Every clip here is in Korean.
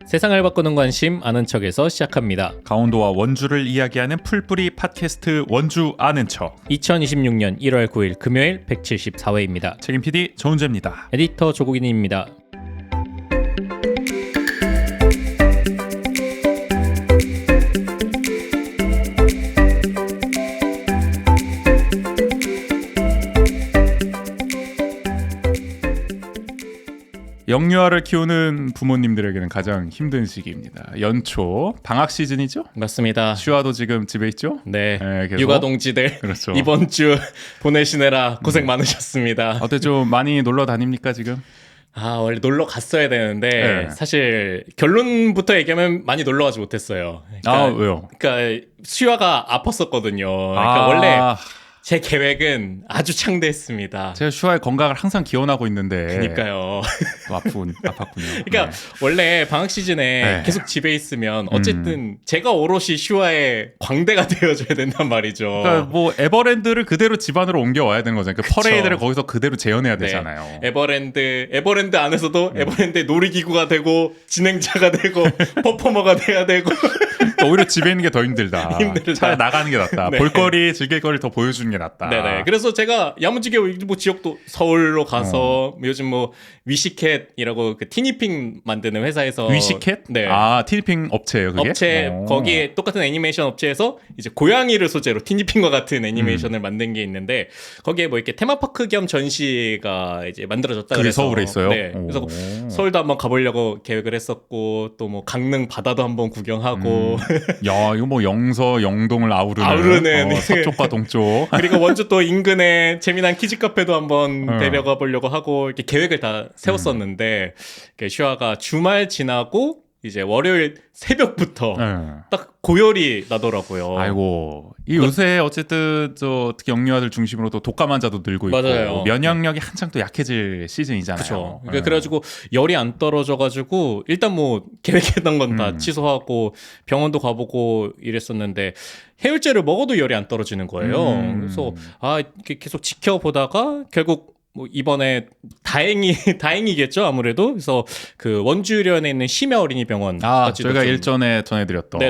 세상을 바꾸는 관심 아는 척에서 시작합니다. 강원도와 원주를 이야기하는 풀뿌리 팟캐스트 원주 아는 척. 2026년 1월 9일 금요일 174회입니다. 책임 PD 조은재입니다. 에디터 조국인입니다. 영유아를 키우는 부모님들에게는 가장 힘든 시기입니다. 연초 방학 시즌이죠? 맞습니다. 슈아도 지금 집에 있죠? 네, 계속. 육아 동지들 그렇죠. 이번 주 보내시느라 고생 많으셨습니다. 어때 좀 많이 놀러 다닙니까 지금? 원래 놀러 갔어야 되는데 네. 사실 결론부터 얘기하면 많이 놀러 가지 못했어요. 왜요? 그러니까 슈아가 아팠었거든요. 그러니까 원래 제 계획은 아주 창대했습니다. 제가 슈아의 건강을 항상 기원하고 있는데 그러니까요. 아팠군요. 그러니까 네. 원래 방학 시즌에 네. 계속 집에 있으면 어쨌든 제가 오롯이 슈아의 광대가 되어줘야 된단 말이죠. 그러니까 뭐 에버랜드를 그대로 집안으로 옮겨와야 되는 거잖아요. 그 그쵸. 퍼레이드를 거기서 그대로 재현해야 네. 되잖아요. 에버랜드 안에서도 에버랜드 놀이기구가 되고 진행자가 되고 퍼포머가 돼야 되고 오히려 집에 있는 게 더 힘들다. 힘들다. 차라리 나가는 게 낫다. 네. 볼거리, 즐길거리 더 보여주는 게 낫다. 네네. 그래서 제가 야무지게 뭐 지역도 서울로 가서 요즘 뭐 위시캣이라고 그 티니핑 만드는 회사에서 위시캣? 네. 티니핑 업체예요, 그게? 업체 거기에 똑같은 애니메이션 업체에서 이제 고양이를 소재로 티니핑과 같은 애니메이션을 만든 게 있는데 거기에 뭐 이렇게 테마파크 겸 전시가 이제 만들어졌다 그게 그래서 서울에 있어요? 네. 그래서 서울도 한번 가보려고 계획을 했었고 또 뭐 강릉 바다도 한번 구경하고 야, 이거 뭐 영서, 영동을 아우르는 서쪽과 동쪽. 그리고 원주 또 인근에 재미난 키즈 카페도 한번 데려가 보려고 하고 이렇게 계획을 다 세웠었는데 슈아가 주말 지나고 이제 월요일 새벽부터 딱 고열이 나더라고요. 아이고, 이 요새 어쨌든 특히 영유아들 중심으로 또 독감 환자도 늘고 있고 맞아요. 면역력이 한창 또 약해질 시즌이잖아요. 그렇죠. 그래가지고 열이 안 떨어져가지고 일단 뭐 계획했던 건 다 취소하고 병원도 가보고 이랬었는데 해열제를 먹어도 열이 안 떨어지는 거예요. 그래서 이렇게 계속 지켜보다가 결국 뭐 이번에 다행이겠죠 아무래도. 그래서 그 원주련에 있는 심야 어린이병원 저희가 일전에 전해드렸던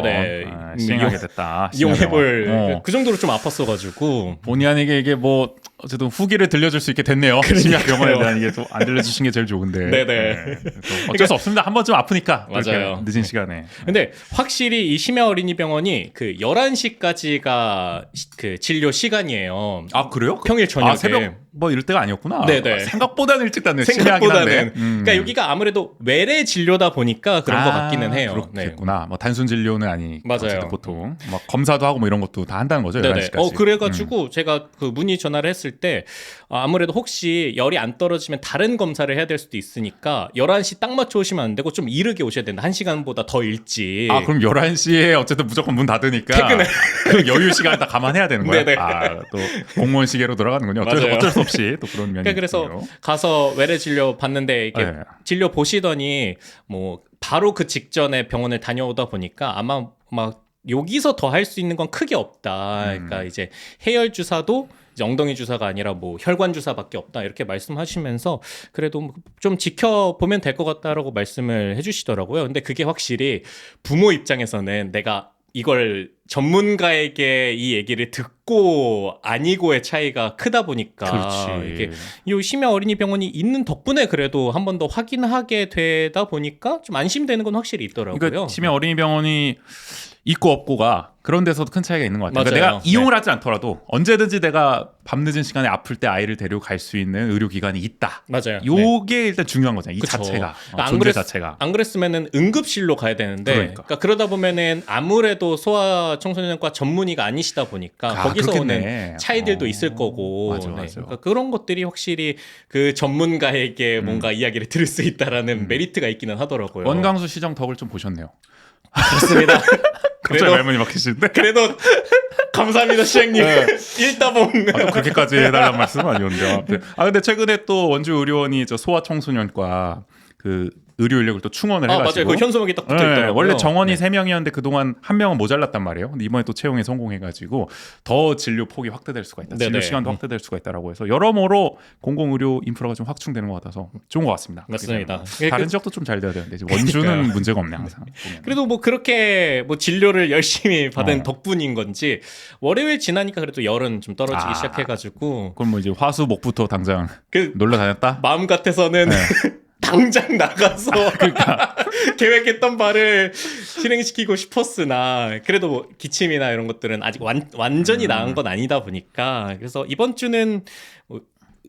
시행하게 됐다. 이용해볼 그 정도로 좀 아팠어가지고 본의 아니게 이게 뭐 어쨌든 후기를 들려줄 수 있게 됐네요. 심야 병원에 대한 이게 또 안 들려주신 게 제일 좋은데. 네네. 어쩔 수 없습니다. 한 번쯤 아프니까. 맞아요. 늦은 시간에. 근데 확실히 이 심야 어린이병원이 그 11시까지가 그 진료 시간이에요. 그래요? 평일 저녁에. 새벽 뭐 이럴 때가 아니었구나. 네네. 생각보다는 일찍 닫네. 생각보다는. 그러니까 여기가 아무래도 외래 진료다 보니까 그런 것 같기는 해요. 그렇겠구나. 뭐 단순 진료는 아니니까. 맞아요. 보통 막 검사도 하고 뭐 이런 것도 다 한다는 거죠. 네네. 11시까지. 그래가지고 제가 그 문의 전화를 했을 때 아무래도 혹시 열이 안 떨어지면 다른 검사를 해야 될 수도 있으니까 11시 딱 맞춰 오시면 안 되고 좀 이르게 오셔야 된다. 1시간보다 더 일찍. 그럼 11시에 어쨌든 무조건 문 닫으니까 퇴근해. 그 여유 시간을 다 감안해야 되는 거야. 네네. 또 공무원 시계로 돌아가는군요. 어쩔 수 없이 또 그런 면이 그래서 있군요. 가서 외래 진료 봤는데 이게 네. 진료 보시더니 뭐 바로 그 직전에 병원을 다녀오다 보니까 아마 막 여기서 더 할 수 있는 건 크게 없다. 그러니까 이제 해열 주사도 이제 엉덩이 주사가 아니라 뭐 혈관 주사밖에 없다 이렇게 말씀하시면서 그래도 좀 지켜보면 될 것 같다라고 말씀을 해주시더라고요. 근데 그게 확실히 부모 입장에서는 내가 이걸 전문가에게 이 얘기를 듣고 아니고의 차이가 크다 보니까 이게 이 심야 어린이병원이 있는 덕분에 그래도 한 번 더 확인하게 되다 보니까 좀 안심되는 건 확실히 있더라고요. 그러니까 심야 어린이병원이 있고 없고가 그런 데서도 큰 차이가 있는 것 같아요. 그러니까 내가 이용을 하지 않더라도 언제든지 내가 밤늦은 시간에 아플 때 아이를 데리고 갈 수 있는 의료기관이 있다. 맞아요. 요게 일단 중요한 거잖아요. 이 그쵸. 자체가. 존재 자체가. 안 그랬으면은 응급실로 가야 되는데 그러니까. 그러다 보면은 아무래도 소아청소년과 전문의가 아니시다 보니까 거기서 그렇겠네. 오는 차이들도 있을 거고 맞아. 그러니까 그런 것들이 확실히 그 전문가에게 뭔가 이야기를 들을 수 있다라는 메리트가 있기는 하더라고요. 원광수 시정 덕을 좀 보셨네요. 그렇습니다. 갑자기 말문이 막히시는데. 그래도 감사합니다 시장님. 일다봉. 또 그렇게까지 해달라는 말씀은 아니었는데. 근데 최근에 또 원주 의료원이 소아청소년과 그 의료 인력을 또 충원을 맞아요. 해가지고 그 현수막이 딱 붙어 있더라고요. 원래 정원이 네. 3명이었는데 그동안 1명은 모자랐단 말이에요. 근데 이번에 또 채용에 성공해가지고 더 진료 폭이 확대될 수가 있다. 진료 네네. 시간도 확대될 수가 있다라고 해서 여러모로 공공의료 인프라가 좀 확충되는 것 같아서 좋은 것 같습니다. 맞습니다. 다른 지역도 좀 잘 돼야 되는데 이제 원주는 그러니까요. 문제가 없네 항상. 그래도 뭐 그렇게 뭐 진료를 열심히 받은 어. 덕분인 건지 월요일 지나니까 그래도 열은 좀 떨어지기 아. 시작해가지고 그럼 뭐 이제 화수목부터 당장 그 놀러 다녔다. 마음 같아서는 네. 당장 나가서 계획했던 바를 실행시키고 싶었으나 그래도 뭐 기침이나 이런 것들은 아직 완전히 나은 건 아니다 보니까 그래서 이번 주는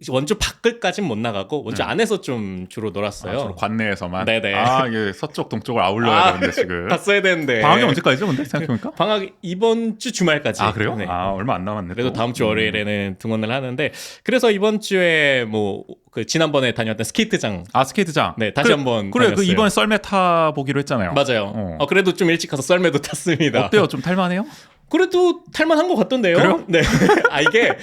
원주 밖을까진 못 나가고 원주 안에서 좀 주로 놀았어요. 주로 관내에서만. 네네. 이게 서쪽 동쪽을 아울러야 되는데 지금. 갔어야 되는데 방학이 언제까지죠? 근데 생각해보니까. 방학 이번 주 주말까지. 그래요? 네. 얼마 안 남았네. 그래도 또. 다음 주 월요일에는 등원을 하는데 그래서 이번 주에 뭐 그 지난번에 다녔던 스케이트장 스케이트장. 네 다시 한번 그래 다녔어요. 그 이번에 썰매 타 보기로 했잖아요. 맞아요. 그래도 좀 일찍 가서 썰매도 탔습니다. 어때요? 좀 탈만해요? 그래도 탈만한 것 같던데요. 그래요? 네. 이게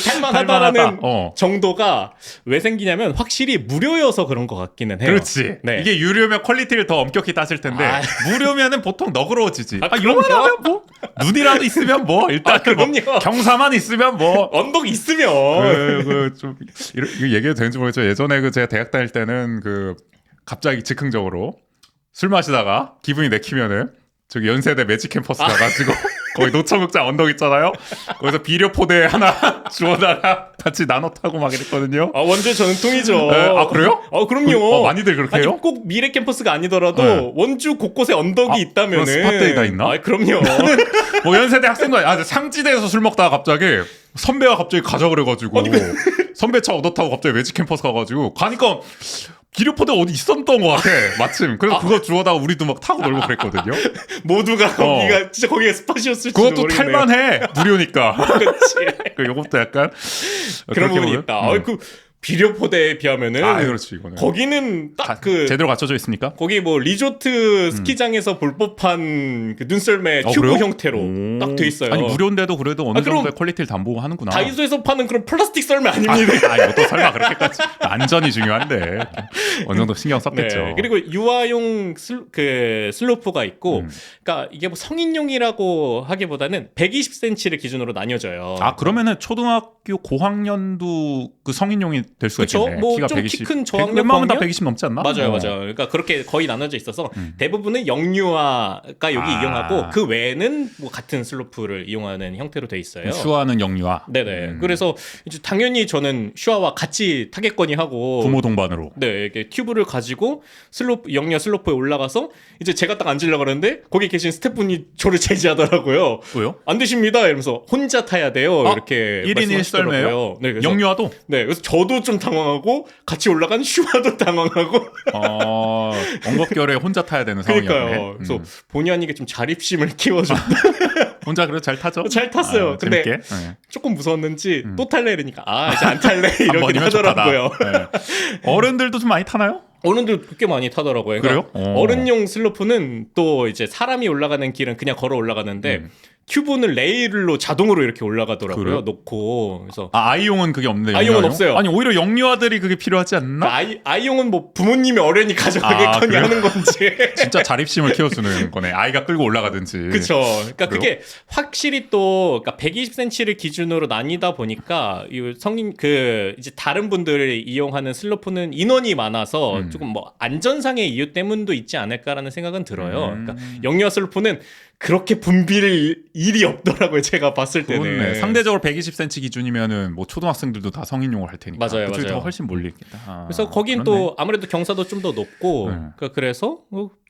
탈만하다라는 탈만하다. 정도가 왜 생기냐면 확실히 무료여서 그런 것 같기는 해요. 그렇지. 네. 이게 유료면 퀄리티를 더 엄격히 따질 텐데 무료면은 보통 너그러워지지. 그럼요. 요만하면 뭐 눈이라도 있으면 뭐 일단 그럼요. 경사만 있으면 뭐 언덕 있으면 좀 이거 얘기해도 되는지 모르겠죠. 예전에 제가 대학 다닐 때는 갑자기 즉흥적으로 술 마시다가 기분이 내키면은 저기 연세대 매직 캠퍼스 가가지고 거기 노천극장 언덕 있잖아요. 거기서 비료 포대 하나 주워다가 같이 나눠 타고 막 이랬거든요. 원주 전통이죠. 네. 그래요? 그럼요. 많이들 그렇게 아니, 해요? 꼭 미래 캠퍼스가 아니더라도 네. 원주 곳곳에 언덕이 있다면은 그런 스팟들이 있나? 그럼요. 뭐 연세대 학생도 상지대에서 술 먹다가 갑자기 선배가 갑자기 가자 그래가지고 선배 차 얻어 타고 갑자기 매직 캠퍼스 가가지고 가니까 비료포대 어디 있었던 것 같아 마침. 그래서 그거 주워다가 우리도 막 타고 놀고 그랬거든요. 모두가 진짜 거기가 스팟이었을지 그것도 모르겠네요. 탈만해 무료니까. 그렇지. 요것도 약간 그런 부분이 있다. 그 비료포대에 비하면은 그렇지 이거는 거기는 딱 제대로 갖춰져 있습니까? 거기 뭐 리조트 스키장에서 볼 법한 그 눈썰매 튜브 그래요? 형태로 딱 돼 있어요. 아니 무료인데도 그래도 어느 그럼 정도의 퀄리티를 담보고 하는구나. 다이소에서 파는 그런 플라스틱 썰매 아닙니다. 이것도 설마 그렇게까지 안전이 중요한데 어느 정도 신경 썼겠죠. 네. 그리고 유아용 슬로프가 있고, 그러니까 이게 뭐 성인용이라고 하기보다는 120cm를 기준으로 나뉘어져요. 그러면은 초등학교 고학년도 그 성인용이 될 수가 그쵸? 있겠네. 뭐 키가 좀 120. 키 큰 저학년, 웬만하면 다 고학년? 120 넘지 않나? 맞아요. 그러니까 그렇게 거의 나눠져 있어서 대부분은 영유아가 여기 이용하고 그 외에는 뭐 같은 슬로프를 이용하는 형태로 돼 있어요. 슈아는 영유아. 네네. 그래서 이제 당연히 저는 슈아와 같이 타겟건이 하고 부모 동반으로. 네, 이렇게 튜브를 가지고 영유아 슬로프에 올라가서 이제 제가 딱 앉으려고 그러는데 거기 계신 스태프분이 저를 제지하더라고요. 왜요? 안 되십니다. 이러면서 혼자 타야 돼요. 이렇게 1인 1썰매예요? 네, 그래서 영유아도? 네, 그래서 저도 좀 당황하고 같이 올라간 슈아도 당황하고. 엉겁결에 혼자 타야 되는 상황이었네. 그러니까요. 그래서 본의 아니게 좀 자립심을 키워줬다. 혼자 그래도 잘 타죠? 잘 탔어요. 근데 재밌게? 네. 조금 무서웠는지 또 탈래 이러니까 이제 안 탈래 이러긴 번이면 하더라고요. 네. 어른들도 좀 많이 타나요? 어른들 꽤 많이 타더라고요. 그러니까 그래요? 어른용 슬로프는 또 이제 사람이 올라가는 길은 그냥 걸어 올라가는데 튜브는 레일로 자동으로 이렇게 올라가더라고요. 그래요? 놓고 그래서 아이용은 그게 없는데 아이용은 없어요. 아니 오히려 영유아들이 그게 필요하지 않나? 아이용은 뭐 부모님이 어련히 가져가겠거니 그래요? 하는 건지. 진짜 자립심을 키워주는 거네. 아이가 끌고 올라가든지. 그렇죠. 그러니까 그래요? 그게 확실히 또 그러니까 120cm를 기준으로 나뉘다 보니까 이 성인 이제 다른 분들이 이용하는 슬로프는 인원이 많아서 조금 뭐 안전상의 이유 때문도 있지 않을까라는 생각은 들어요. 그러니까 영유아 슬로프는 그렇게 붐빌 일이 없더라고요. 제가 봤을 때는. 그렇네. 상대적으로 120cm 기준이면은 뭐 초등학생들도 다 성인용을 할 테니까. 맞아요, 그쪽이 맞아요. 더 훨씬 몰리겠다. 그래서 거긴 그렇네. 또 아무래도 경사도 좀 더 높고 그래서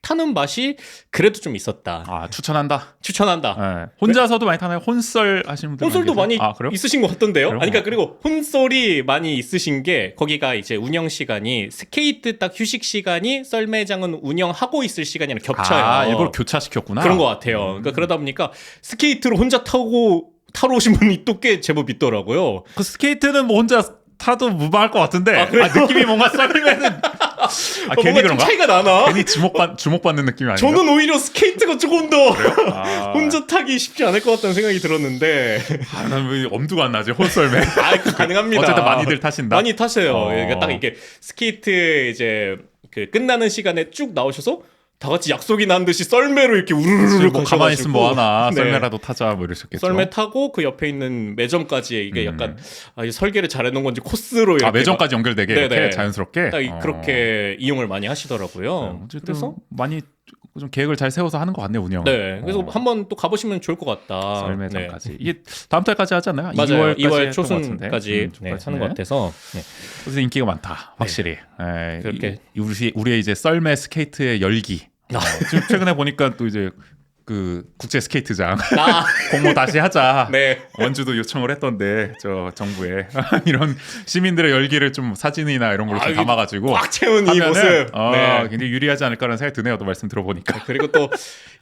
타는 맛이 그래도 좀 있었다. 추천한다. 추천한다. 네. 혼자서도 많이 타나요? 혼썰 하시는 분들 혼솔도 많이 그래요? 있으신 것 같던데요. 그래요? 그러니까 그리고 혼솔이 많이 있으신 게 거기가 이제 운영 시간이 스케이트 딱 휴식 시간이 썰매장은 운영하고 있을 시간이랑 겹쳐요. 일부러 교차시켰구나. 그런 것 같아요. 그러니까 그러다 보니까 스케이트를 혼자 타러 오신 분이 또 꽤 제법 있더라고요. 그 스케이트는 뭐 혼자 타도 무방할 것 같은데 그래요? 느낌이 뭔가 썰매는 괜히 뭔가 좀 그런가? 차이가 나나? 괜히 주목받는 느낌이 아닌가? 저는 오히려 스케이트가 조금 더 아. 혼자 타기 쉽지 않을 것 같다는 생각이 들었는데. 난 왜 엄두가 안 나지 홀썰매. 가능합니다. 어쨌든 많이들 타신다. 많이 타세요. 그러니까 딱 이게 스케이트 이제 그 끝나는 시간에 쭉 나오셔서 다 같이 약속이 난 듯이 썰매로 이렇게 우르르르 뭐 가만히 있으면 뭐 하나 네. 썰매라도 타자 뭐 이러셨겠죠. 썰매 타고 그 옆에 있는 매점까지 이게 약간 이 설계를 잘해놓은 건지 코스로 이렇게 매점까지 연결되게 네네. 이렇게 자연스럽게 그렇게 이용을 많이 하시더라고요. 어쨌든 그래서 많이 좀 계획을 잘 세워서 하는 것 같네요, 운영. 네, 그래서 한번 또 가보시면 좋을 것 같다. 썰매장까지 네. 이게 다음 달까지 하지 않나요? 맞아요. 2월 2월 초순까지 하는 것 같아서 네. 그래서 인기가 많다, 확실히. 그렇게 우리의 이제 썰매 스케이트의 열기. 지금 최근에 보니까 또 이제 그 국제 스케이트장 공모 다시 하자. 네. 원주도 요청을 했던데 저 정부에 이런 시민들의 열기를 좀 사진이나 이런 걸로 좀 담아가지고 꽉 채운 이 하면은, 모습. 네. 굉장히 유리하지 않을까라는 생각이 드네요. 또 말씀 들어보니까. 그리고 또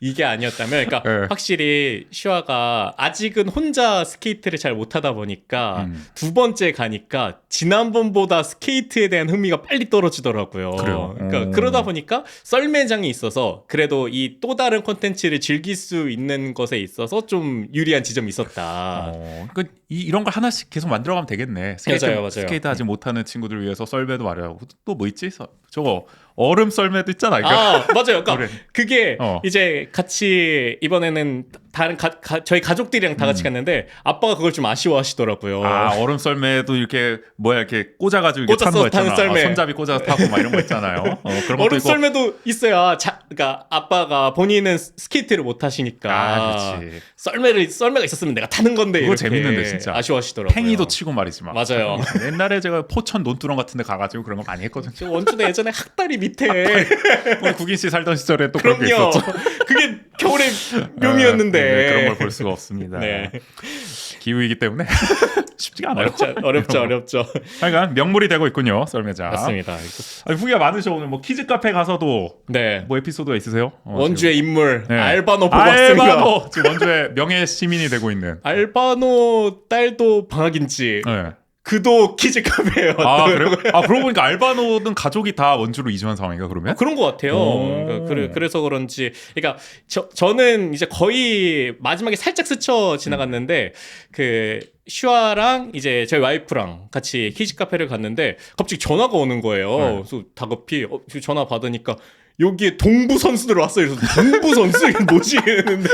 이게 아니었다면, 그러니까 네. 확실히 슈아가 아직은 혼자 스케이트를 잘 못하다 보니까 두 번째 가니까 지난번보다 스케이트에 대한 흥미가 빨리 떨어지더라고요. 그래요? 그러니까 그러다 보니까 썰매장이 있어서 그래도 이 또 다른 콘텐츠를 즐길 수 있는 것에 있어서 좀 유리한 지점이 있었다. 그러니까 이런 걸 하나씩 계속 만들어가면 되겠네. 맞아요. 스케이트 하지 못하는 친구들을 위해서 썰매도 마련하고 또 뭐 있지? 저거 얼음 썰매도 있잖아. 이거. 맞아요. 그러니까 그래. 그게 이제 같이 이번에는 다른 저희 가족들이랑 다 같이 갔는데 아빠가 그걸 좀 아쉬워하시더라고요. 얼음 썰매도 이렇게 이렇게 꽂아가지고 이렇게 타는 거 있잖아. 썰매. 손잡이 꽂아서 타고 막 이런 거 있잖아요. 그런 것도 얼음 있고. 썰매도 있어야 그러니까 아빠가 본인은 스케이트를 못 하시니까 그렇지. 썰매가 있었으면 내가 타는 건데 그거 이렇게 재밌는데 진짜. 아쉬워하시더라고요. 팽이도 치고 말이지 막. 맞아요. 옛날에 제가 포천 논두렁 같은데 가가지고 그런 거 많이 했거든요. 저 원주대 예전에 학다리 밑에 우리 국인 씨 살던 시절에 또 그런 게 그럼요. 있었죠. 그게 겨울의 묘미였는데 그런 걸 볼 수가 없습니다. 네. 기후이기 때문에 쉽지가 않아요. 어렵죠. 하여간 명물이 되고 있군요, 썰매장. 맞습니다. 후기가 많으셔. 오늘 뭐 키즈 카페 가서도 네. 뭐 에피소드가 있으세요? 원주의 인물 네. 알바노 보고 왔습니다. 알바노 지금 원주의 명예 시민이 되고 있는. 알바노 딸도 방학인지 네. 그도 키즈 카페예요. 그래요? 그러고 보니까 알바노는 가족이 다 원주로 이주한 상황인가 그러면? 그런 것 같아요. 그래서 그런지, 그러니까 저는 이제 거의 마지막에 살짝 스쳐 지나갔는데 그 슈아랑 이제 저희 와이프랑 같이 키즈 카페를 갔는데 갑자기 전화가 오는 거예요. 그래서 다급히 전화 받으니까. 여기에 동부 선수들 왔어요. 그래서 동부 선수 이게 뭐지 이랬는데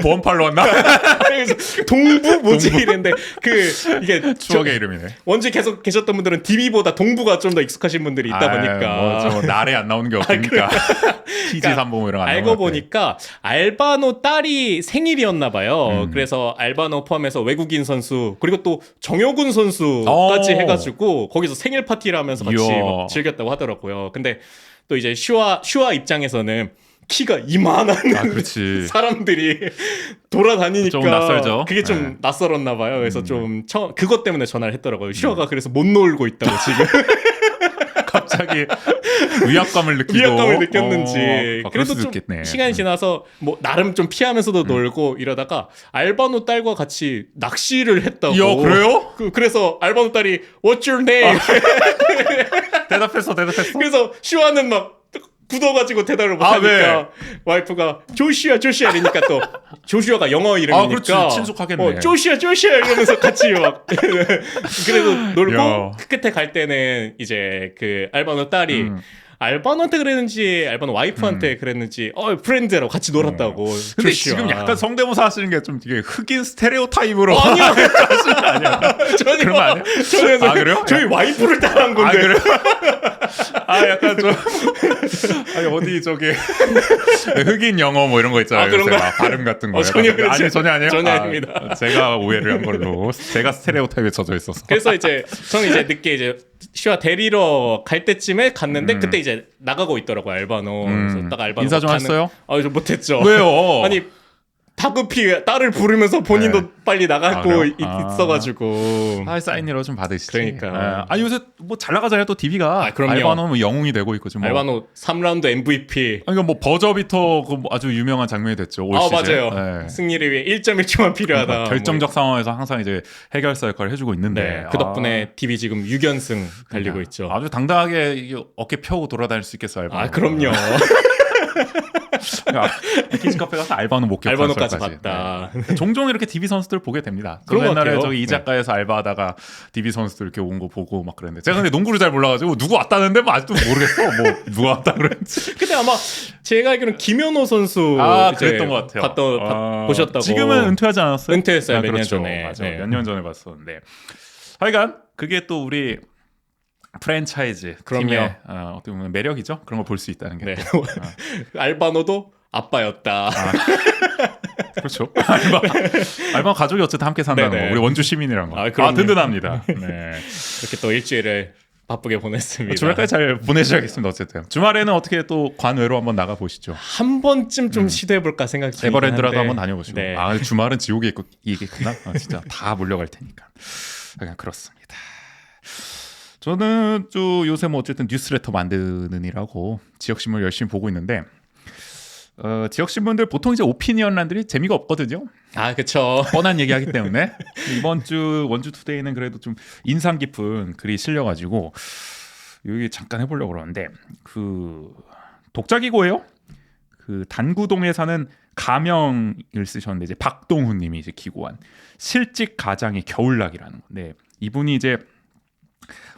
보험팔로 왔나? 그래서 동부 뭐지 이랬는데 이게 추억의 이름이네. 원주 계속 계셨던 분들은 DB보다 동부가 좀 더 익숙하신 분들이 있다 보니까 저 날에 안 나오는 게 없으니까 TG 삼봉 이런 거 알고 보니까 알바노 딸이 생일이었나 봐요. 그래서 알바노 포함해서 외국인 선수 그리고 또 정효군 선수까지 해가지고 거기서 생일 파티를 하면서 같이 막 즐겼다고 하더라고요. 근데 또 이제 슈아 입장에서는 키가 이만한 사람들이 돌아다니니까 좀 낯설죠. 그게 좀 낯설었나 봐요. 그래서 좀 그것 때문에 전화를 했더라고요. 슈아가 그래서 못 놀고 있다고 지금. 갑자기 위압감을 느꼈는지. 그래도 좀 있겠네. 시간이 지나서 뭐 나름 좀 피하면서도 놀고 이러다가 알바노 딸과 같이 낚시를 했다고. 그래요? 그래서 알바노 딸이 What's your name? 대답했어. 그래서 슈아는 막 굳어가지고 대답을 못하니까 와이프가 조슈아 이러니까 또 조슈아가 영어 이름이니까 그렇지. 친숙하겠네. 조슈아 이러면서 같이 막 그래도 놀고 끝에 갈 때는 이제 그 알바노 딸이 알바노한테 그랬는지 알바노 와이프한테 그랬는지 프렌드라고 같이 놀았다고. 근데 지금 약간 성대모사 하시는 게 좀 되게 흑인 스테레오 타입으로 아니요. 하시는 거 아니야? 그런 거 아니야? 저는 그래요? 저희 와이프를 따라한 건데. 그래요? 약간 좀 어디 저기 흑인 영어 뭐 이런 거 있잖아요. 그런가? 발음 같은 거. 전혀 전혀 아니에요? 전혀 아닙니다. 제가 오해를 한 걸로. 제가 스테레오 타입에 젖어 있어서. 그래서 이제 저는 이제 늦게 이제 슈아 데리러 갈 때쯤에 갔는데 그때 이제 나가고 있더라고요 알바노. 그래서 딱 알바노 인사 좀 했어요? 좀 못했죠. 왜요? 아니 다급히 딸을 부르면서 본인도 빨리 나가고 있어가지고. 사인이라도 좀 받으시지. 그러니까. 요새 뭐 잘 나가잖아요. 또 DB가. 그럼요. 알바노 뭐 영웅이 되고 있고 지금. 알바노 3라운드 MVP. 그러니까 뭐 버저비터 아주 유명한 장면이 됐죠. 올 시즌. 맞아요. 승리를 위해 1.1초만 필요하다. 결정적 상황에서 항상 이제 해결사 역할을 해주고 있는데. 그 덕분에 DB 지금 6연승 달리고 있죠. 아주 당당하게 어깨 펴고 돌아다닐 수 있겠어요. 알바노. 그럼요. 키즈 카페 가서 알바노 목격 알바노까지 건설까지. 봤다. 네. 종종 이렇게 DB 선수들 보게 됩니다. 그런 것 옛날에 같아요. 저기 이자카에서 알바하다가 DB 선수들 이렇게 온 거 보고 막 그랬는데 제가 근데 농구를 잘 몰라가지고 누구 왔다는데 뭐 아직도 모르겠어. 뭐 누가 왔다 그랬지. 근데 아마 제가 알기로는 김현호 선수 이제 그랬던 것 같아요. 보셨다고. 지금은 은퇴하지 않았어요? 은퇴했어요. 몇 년 그렇죠. 전에. 맞아. 네. 몇 년 전에 봤었는데. 하여간 그게 또 우리 프랜차이즈 그럼요. 팀의 어떻게 보면 매력이죠. 그런 걸 볼 수 있다는 게. 네. 알바노도 아빠였다. 그렇죠. 알바 가족이 어쨌든 함께 산다는 네네. 거. 우리 원주 시민이란 거. 그럼요. 든든합니다. 네. 이렇게 또 일주일을 바쁘게 보냈습니다. 주말까지 잘 보내셔야겠습니다. 어쨌든 주말에는 어떻게 또 관외로 한번 나가 보시죠. 한 번쯤 좀 시도해볼까 생각이 들긴 에버랜드라도 한데. 한번 다녀보시고. 네. 주말은 지옥에 있겠구나. 진짜 다 몰려갈 테니까. 그냥 그렇습니다. 저는 또 요새 뭐 어쨌든 뉴스레터 만드는 일하고 지역신문 열심히 보고 있는데 지역신문들 보통 이제 오피니언란들이 재미가 없거든요. 그쵸. 뻔한 얘기하기 때문에 이번 주 원주투데이는 그래도 좀 인상 깊은 글이 실려가지고 여기 잠깐 해보려고 그러는데 그 독자기고예요. 그 단구동에 사는 가명을 쓰셨는데 이제 박동훈님이 이제 기고한 실직 가장의 겨울나기라는 건데 이분이 이제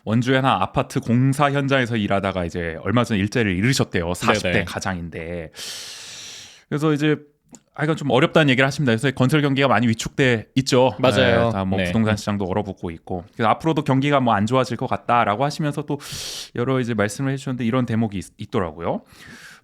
원주의 하나 아파트 공사 현장에서 일하다가 이제 얼마 전에 일자리를 잃으셨대요. 40대 네네. 가장인데 그래서 이제 하여간 좀 어렵다는 얘기를 하십니다. 그래서 건설 경기가 많이 위축돼 있죠. 맞아요. 네, 다뭐 네. 부동산 시장도 얼어붙고 있고 그래서 앞으로도 경기가 뭐 안 좋아질 것 같다라고 하시면서 또 여러 이제 말씀을 해주셨는데 이런 대목이 있더라고요.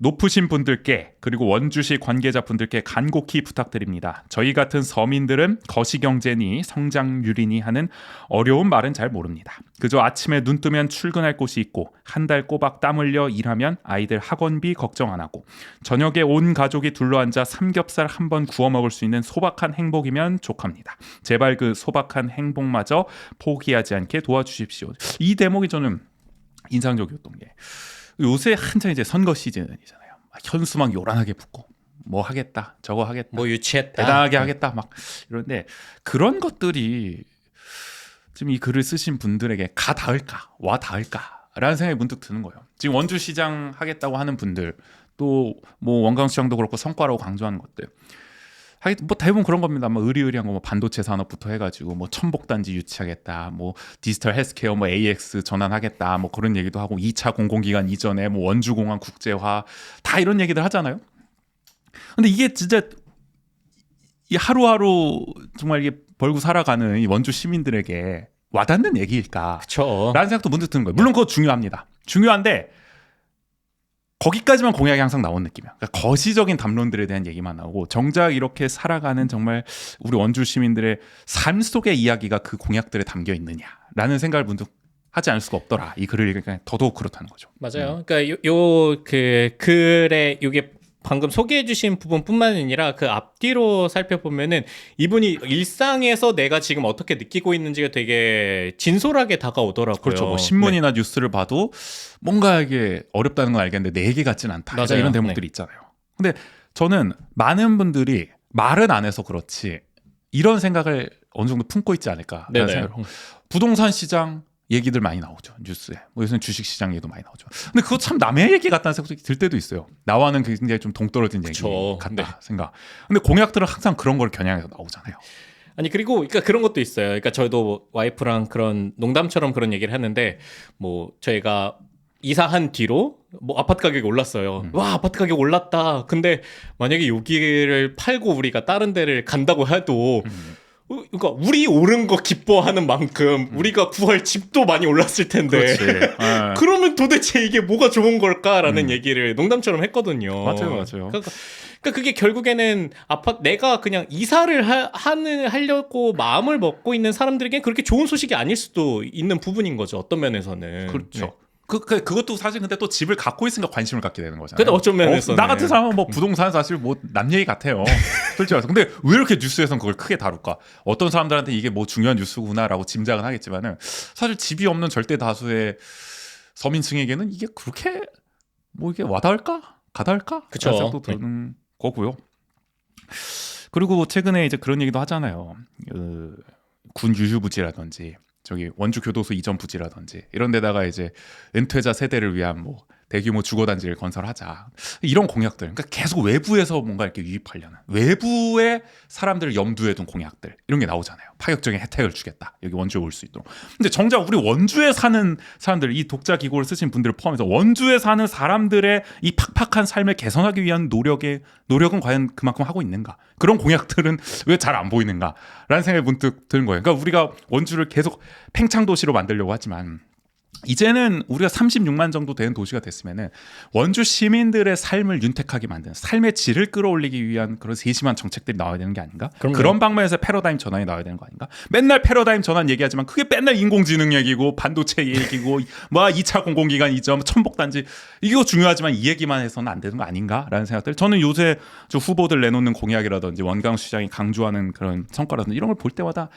높으신 분들께 그리고 원주시 관계자분들께 간곡히 부탁드립니다. 저희 같은 서민들은 거시경제니 성장률이니 하는 어려운 말은 잘 모릅니다. 그저 아침에 눈 뜨면 출근할 곳이 있고 한 달 꼬박 땀 흘려 일하면 아이들 학원비 걱정 안 하고 저녁에 온 가족이 둘러앉아 삼겹살 한 번 구워 먹을 수 있는 소박한 행복이면 족합니다. 제발 그 소박한 행복마저 포기하지 않게 도와주십시오. 이 대목이 저는 인상적이었던 게 요새 한창 이제 선거 시즌이잖아요. 현수막 요란하게 붙고 뭐 하겠다 저거 하겠다 뭐 유치했다. 대단하게 하겠다 막 이런데 그런 것들이 지금 이 글을 쓰신 분들에게 가 닿을까 와 닿을까라는 생각이 문득 드는 거예요. 지금 원주시장 하겠다고 하는 분들 또 뭐 원광시장도 그렇고 성과라고 강조하는 것들 뭐 대부분 그런 겁니다. 뭐 의리의리한 거 뭐 반도체 산업부터 해가지고 뭐 천복단지 유치하겠다, 뭐 디지털 헬스케어 뭐 AX 전환하겠다, 뭐 그런 얘기도 하고 2차 공공기관 이전에 뭐 원주공항 국제화 다 이런 얘기들 하잖아요. 근데 이게 진짜 이 하루하루 정말 이게 벌고 살아가는 이 원주 시민들에게 와닿는 얘기일까? 그쵸. 라는 생각도 문득 드는 거예요. 물론 그거 중요합니다. 중요한데 거기까지만 공약이 항상 나온 느낌이야. 그러니까 거시적인 담론들에 대한 얘기만 나오고 정작 이렇게 살아가는 정말 우리 원주 시민들의 삶 속의 이야기가 그 공약들에 담겨 있느냐라는 생각을 문득 하지 않을 수가 없더라. 이 글을 읽으니까 더더욱 그렇다는 거죠. 맞아요. 그러니까 그 글에 이게 방금 소개해주신 부분뿐만 아니라 그 앞뒤로 살펴보면은 이분이 일상에서 내가 지금 어떻게 느끼고 있는지가 되게 진솔하게 다가오더라고요. 그렇죠. 뭐 신문이나 뉴스를 봐도 뭔가 이게 어렵다는 건 알겠는데 내 얘기 같진 않다. 맞아요. 이런 대목들이 있잖아요. 근데 저는 많은 분들이 말은 안 해서 그렇지 이런 생각을 어느 정도 품고 있지 않을까. 네네. 부동산 시장 얘기들 많이 나오죠. 뉴스에. 뭐 요새는 주식시장 얘기도 많이 나오죠. 근데 그거 참 남의 얘기 같다는 생각이 들 때도 있어요. 나와는 굉장히 좀 동떨어진 얘기 같다 네. 생각. 근데 공약들은 항상 그런 걸 겨냥해서 나오잖아요. 아니 그리고 그러니까 그런 것도 있어요. 그러니까 저도 와이프랑 그런 농담처럼 그런 얘기를 하는데 뭐 저희가 이사한 뒤로 뭐 아파트 가격이 올랐어요. 와 아파트 가격 올랐다. 근데 만약에 여기를 팔고 우리가 다른 데를 간다고 해도 그러니까 우리 오른 거 기뻐하는 만큼 우리가 구할 집도 많이 올랐을 텐데 그러면 도대체 이게 뭐가 좋은 걸까라는 얘기를 농담처럼 했거든요. 맞아요. 그러니까 그게 결국에는 내가 그냥 이사를 하려고 마음을 먹고 있는 사람들에게 그렇게 좋은 소식이 아닐 수도 있는 부분인 거죠. 어떤 면에서는. 그렇죠. 네. 그것도 사실 근데 또 집을 갖고 있으니까 관심을 갖게 되는 거잖아요. 근데 어떤 면에서는 나 같은 사람은 뭐 부동산 사실 뭐 남 얘기 같아요. 솔직히 말해서. 근데 왜 이렇게 뉴스에선 그걸 크게 다룰까? 어떤 사람들한테 이게 뭐 중요한 뉴스구나라고 짐작은 하겠지만은 사실 집이 없는 절대 다수의 서민층에게는 이게 그렇게 뭐 이게 와닿을까? 가닿을까? 그쵸. 그런 생각도 드는 거고요. 그리고 최근에 이제 그런 얘기도 하잖아요. 군 유휴부지라든지 저기 원주 교도소 이전 부지라든지 이런 데다가 이제 은퇴자 세대를 위한 뭐 대규모 주거단지를 건설하자. 이런 공약들. 그러니까 계속 외부에서 뭔가 이렇게 유입하려는 외부의 사람들을 염두에 둔 공약들 이런 게 나오잖아요. 파격적인 혜택을 주겠다. 여기 원주에 올 수 있도록. 근데 정작 우리 원주에 사는 사람들, 이 독자 기고를 쓰신 분들을 포함해서 원주에 사는 사람들의 이 팍팍한 삶을 개선하기 위한 노력은 과연 그만큼 하고 있는가? 그런 공약들은 왜 잘 안 보이는가라는 생각이 문득 드는 거예요. 그러니까 우리가 원주를 계속 팽창 도시로 만들려고 하지만 이제는 우리가 36만 정도 되는 도시가 됐으면은 원주 시민들의 삶을 윤택하게 만드는 삶의 질을 끌어올리기 위한 그런 세심한 정책들이 나와야 되는 게 아닌가? 그럼요. 그런 방면에서 패러다임 전환이 나와야 되는 거 아닌가? 맨날 패러다임 전환 얘기하지만 그게 맨날 인공지능 얘기고 반도체 얘기고 뭐 2차 공공기관 이점 천복단지 이거 중요하지만 이 얘기만 해서는 안 되는 거 아닌가라는 생각들. 저는 요새 저 후보들 내놓는 공약이라든지 원광시장이 강조하는 그런 성과라든지 이런 걸 볼 때마다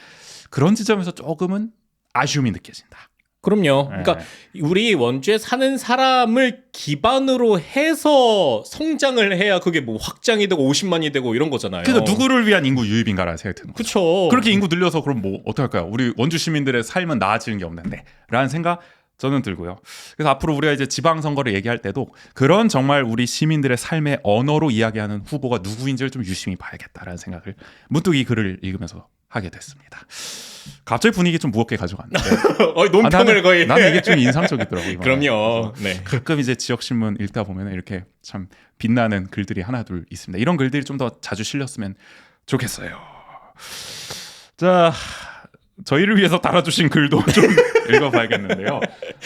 그런 지점에서 조금은 아쉬움이 느껴진다. 그럼요. 네. 그러니까 우리 원주에 사는 사람을 기반으로 해서 성장을 해야 그게 뭐 확장이 되고 50만이 되고 이런 거잖아요. 그러니까 누구를 위한 인구 유입인가라는 생각이 드는 거죠. 그렇죠. 그렇게 인구 늘려서 그럼 뭐 어떻게 할까요? 우리 원주 시민들의 삶은 나아지는 게 없는데 라는 생각 저는 들고요. 그래서 앞으로 우리가 이제 지방선거를 얘기할 때도 그런 정말 우리 시민들의 삶의 언어로 이야기하는 후보가 누구인지를 좀 유심히 봐야겠다라는 생각을 문득 이 글을 읽으면서 하게 됐습니다. 갑자기 분위기 좀 무겁게 가져갔는데 논평을 거의. 나는 이게 좀 인상적이더라고요. 이번에. 그럼요. 그래서 네. 가끔 이제 지역신문 읽다 보면 이렇게 참 빛나는 글들이 하나 둘 있습니다. 이런 글들이 좀 더 자주 실렸으면 좋겠어요. 자, 저희를 위해서 달아주신 글도 좀 읽어봐야겠는데요.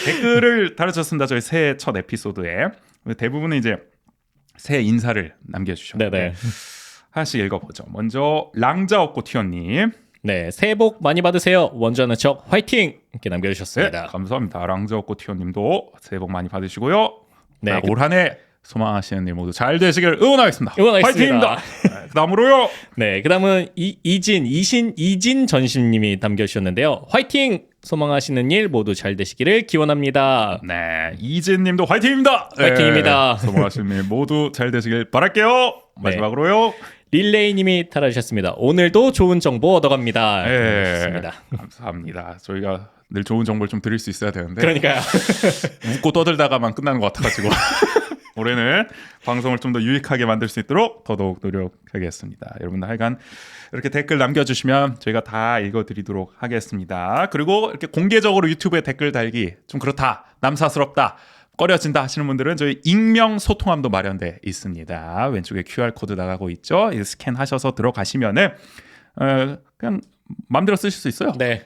댓글을 달아주셨습니다. 저희 새해 첫 에피소드에 대부분은 이제 새해 인사를 남겨주셨는데 네네. 하나씩 읽어보죠. 먼저 랑자없고 튀어님. 네, 새해 복 많이 받으세요. 원주 하는 척 화이팅! 이렇게 네, 남겨주셨습니다. 감사합니다. 랑자없고 튀어님도 새해 복 많이 받으시고요. 네, 올 한해 소망하시는 일 모두 잘 되시길 응원하겠습니다. 응원하겠습니다. 화이팅입니다. 그다음으로요. 네, 그다음은 이진 전심님이 남겨주셨는데요. 화이팅! 소망하시는 일 모두 잘 되시기를 기원합니다. 네, 이진님도 화이팅입니다. 화이팅입니다. 네, 소망하시는 일 모두 잘 되시길 바랄게요. 마지막으로요. 릴레이님이 달아주셨습니다. 오늘도 좋은 정보 얻어갑니다. 네, 좋습니다. 감사합니다. 저희가 늘 좋은 정보를 좀 드릴 수 있어야 되는데 그러니까요. 웃고 떠들다가만 끝나는 것 같아가지고 올해는 방송을 좀 더 유익하게 만들 수 있도록 더더욱 노력하겠습니다. 여러분들 하여간 이렇게 댓글 남겨주시면 저희가 다 읽어드리도록 하겠습니다. 그리고 이렇게 공개적으로 유튜브에 댓글 달기 좀 그렇다, 남사스럽다, 꺼려진다 하시는 분들은 저희 익명 소통함도 마련돼 있습니다. 왼쪽에 QR코드 나가고 있죠. 이거 스캔하셔서 들어가시면은 그냥 마음대로 쓰실 수 있어요. 네.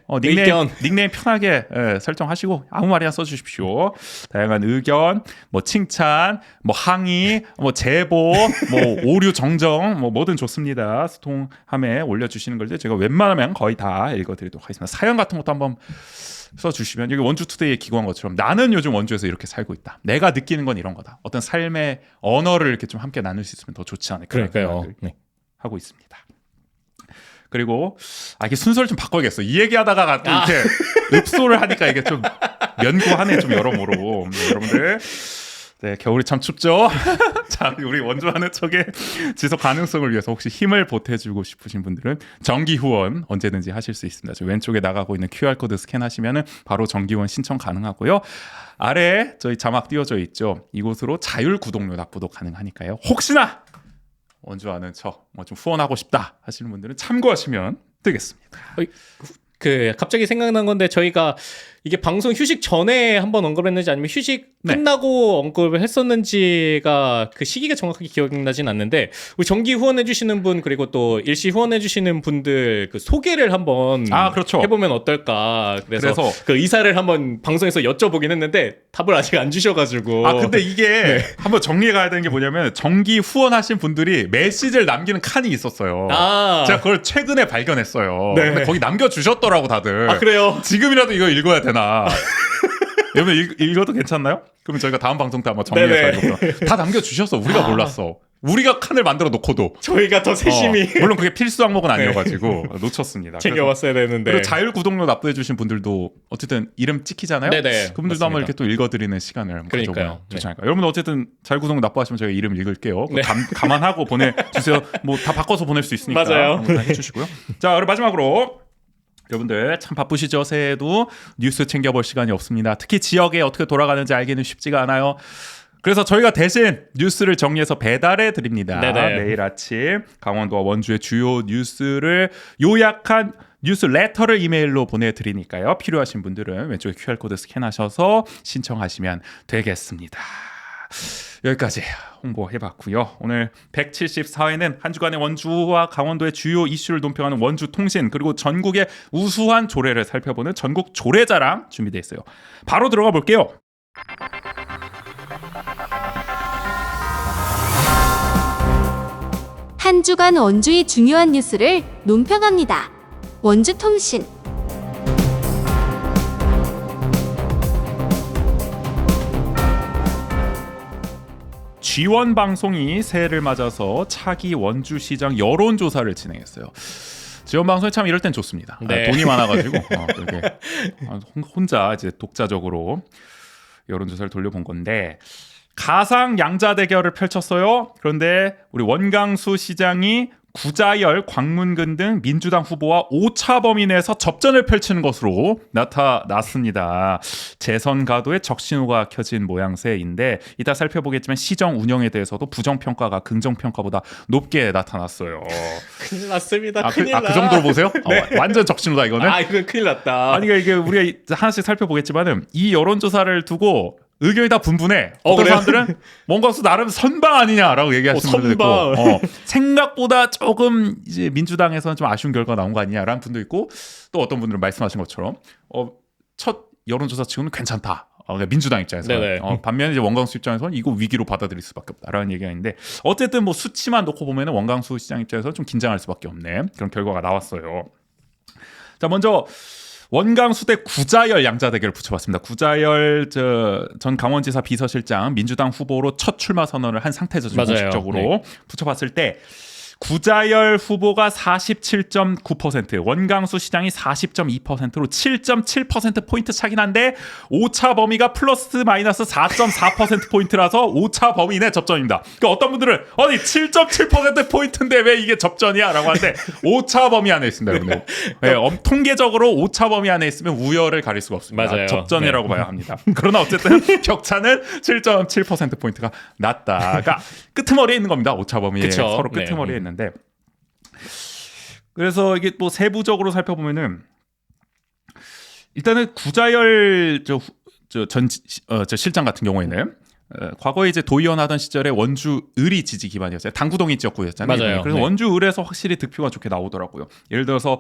닉네임 편하게 설정하시고 아무 말이나 써주십시오. 다양한 의견, 뭐 칭찬, 뭐 항의, 뭐 제보, 뭐 오류 정정, 뭐 뭐든 좋습니다. 소통함에 올려주시는 걸들 제가 웬만하면 거의 다 읽어드리도록 하겠습니다. 사연 같은 것도 한번 써주시면 여기 원주투데이에 기고한 것처럼 나는 요즘 원주에서 이렇게 살고 있다. 내가 느끼는 건 이런 거다. 어떤 삶의 언어를 이렇게 좀 함께 나눌 수 있으면 더 좋지 않을까. 그러니까요. 네. 하고 있습니다. 그리고 이게 순서를 좀 바꿔야겠어. 이 얘기하다가 또 이렇게 읍소를 하니까 이게 좀 면고하네 좀 여러모로. 여러분들 네, 겨울이 참 춥죠. 자, 우리 원주하는 척의 지속 가능성을 위해서 혹시 힘을 보태주고 싶으신 분들은 정기 후원 언제든지 하실 수 있습니다. 저 왼쪽에 나가고 있는 QR코드 스캔하시면은 바로 정기 후원 신청 가능하고요. 아래 저희 자막 띄워져 있죠. 이곳으로 자율 구독료 납부도 가능하니까요. 혹시나 원주하는 척 뭐 좀 후원하고 싶다 하시는 분들은 참고하시면 되겠습니다. 갑자기 생각난 건데 저희가 이게 방송 휴식 전에 한번 언급을 했는지 아니면 휴식 끝나고 언급을 했었는지가 그 시기가 정확하게 기억이 나진 않는데 우리 정기 후원해 주시는 분 그리고 또 일시 후원해 주시는 분들 그 소개를 한번 그렇죠. 해보면 어떨까 그래서 그 의사를 한번 방송에서 여쭤보긴 했는데 답을 아직 안 주셔가지고 근데 이게 한번 정리해 가야 되는 게 뭐냐면 정기 후원하신 분들이 메시지를 남기는 칸이 있었어요. 제가 그걸 최근에 발견했어요. 네. 근데 거기 남겨주셨더라고 다들. 그래요? 지금이라도 이거 읽어야 되나? 여러분 읽어도 괜찮나요? 그러면 저희가 다음 방송 때 한번 정리해서 읽어보자. 다 남겨주셔서 우리가 몰랐어. 우리가 칸을 만들어 놓고도 저희가 더 세심히 물론 그게 필수 항목은 아니어가지고 놓쳤습니다. 챙겨왔어야 되는데 그리고 자율 구독료 납부해주신 분들도 어쨌든 이름 찍히잖아요. 네네, 그분들도 맞습니다. 한번 이렇게 또 읽어드리는 시간을 가져보면 좋지 않을까. 여러분 어쨌든 자율 구독료 납부하시면 저희가 이름 읽을게요. 감안하고 보내주세요. 뭐 다 바꿔서 보낼 수 있으니까 맞아요. 다 해주시고요. 자, 그리고 마지막으로 여러분들 참 바쁘시죠? 새해에도 뉴스 챙겨볼 시간이 없습니다. 특히 지역에 어떻게 돌아가는지 알기는 쉽지가 않아요. 그래서 저희가 대신 뉴스를 정리해서 배달해 드립니다. 네네. 내일 아침 강원도와 원주의 주요 뉴스를 요약한 뉴스레터를 이메일로 보내드리니까요. 필요하신 분들은 왼쪽에 QR코드 스캔하셔서 신청하시면 되겠습니다. 여기까지 홍보해봤고요. 오늘 174회는 한 주간의 원주와 강원도의 주요 이슈를 논평하는 원주통신 그리고 전국의 우수한 조례를 살펴보는 전국 조례자랑 준비되어 있어요. 바로 들어가 볼게요. 한 주간 원주의 중요한 뉴스를 논평합니다. 원주통신. G1 방송이 새해를 맞아서 차기 원주시장 여론조사를 진행했어요. G1 방송이 참 이럴 땐 좋습니다. 네. 돈이 많아가지고 이렇게 혼자 이제 독자적으로 여론조사를 돌려본 건데 가상 양자 대결을 펼쳤어요. 그런데 우리 원강수 시장이 구자열, 광문근 등 민주당 후보와 오차 범위 내에서 접전을 펼치는 것으로 나타났습니다. 재선 가도에 적신호가 켜진 모양새인데 이따 살펴보겠지만 시정 운영에 대해서도 부정평가가 긍정평가보다 높게 나타났어요. 큰일 났습니다. 그 정도로 보세요? 네. 완전 적신호다 이거는? 이건 큰일 났다. 아니 이게 우리가 하나씩 살펴보겠지만은 이 여론조사를 두고 의견이 다 분분해. 어떤 그래요? 사람들은 뭔가 나름 선방 아니냐라고 얘기하시는 분도 있고, 생각보다 조금 이제 민주당에서는 좀 아쉬운 결과가 나온 거 아니냐라는 분도 있고, 또 어떤 분들은 말씀하신 것처럼 첫 여론조사 치고는 괜찮다. 그러니까 민주당 입장에서 반면에 이제 원광수 입장에서는 이거 위기로 받아들일 수밖에 없다라는 얘기가 있는데 어쨌든 뭐 수치만 놓고 보면은 원광수 시장 입장에서 좀 긴장할 수밖에 없네 그런 결과가 나왔어요. 자 먼저. 원강수 대 구자열 양자 대결을 붙여봤습니다. 구자열 전 강원지사 비서실장 민주당 후보로 첫 출마 선언을 한 상태죠. 공식적으로 붙여봤을 때 구자열 후보가 47.9%, 원강수 시장이 40.2%로 7.7%포인트 차긴 한데 오차 범위가 플러스 마이너스 4.4%포인트라서 오차 범위 내 접전입니다. 그러니까 어떤 분들은 아니 7.7%포인트인데 왜 이게 접전이야? 라고 하는데 오차 범위 안에 있습니다. 여러분들. 네, 통계적으로 오차 범위 안에 있으면 우열을 가릴 수가 없습니다. 맞아요. 접전이라고 봐야 합니다. 그러나 어쨌든 격차는 7.7%포인트가 낮다. 그러니까 끄트머리에 있는 겁니다. 오차 범위에 서로 끄트머리에 있는데 그래서 이게 뭐 세부적으로 살펴보면은 일단은 구자열 전 실장 같은 경우에는 과거에 이제 도의원 하던 시절에 원주 을이 지지 기반이었어요. 당구동이 지역구였잖아요. 맞아요. 그래서 원주 을에서 확실히 득표가 좋게 나오더라고요. 예를 들어서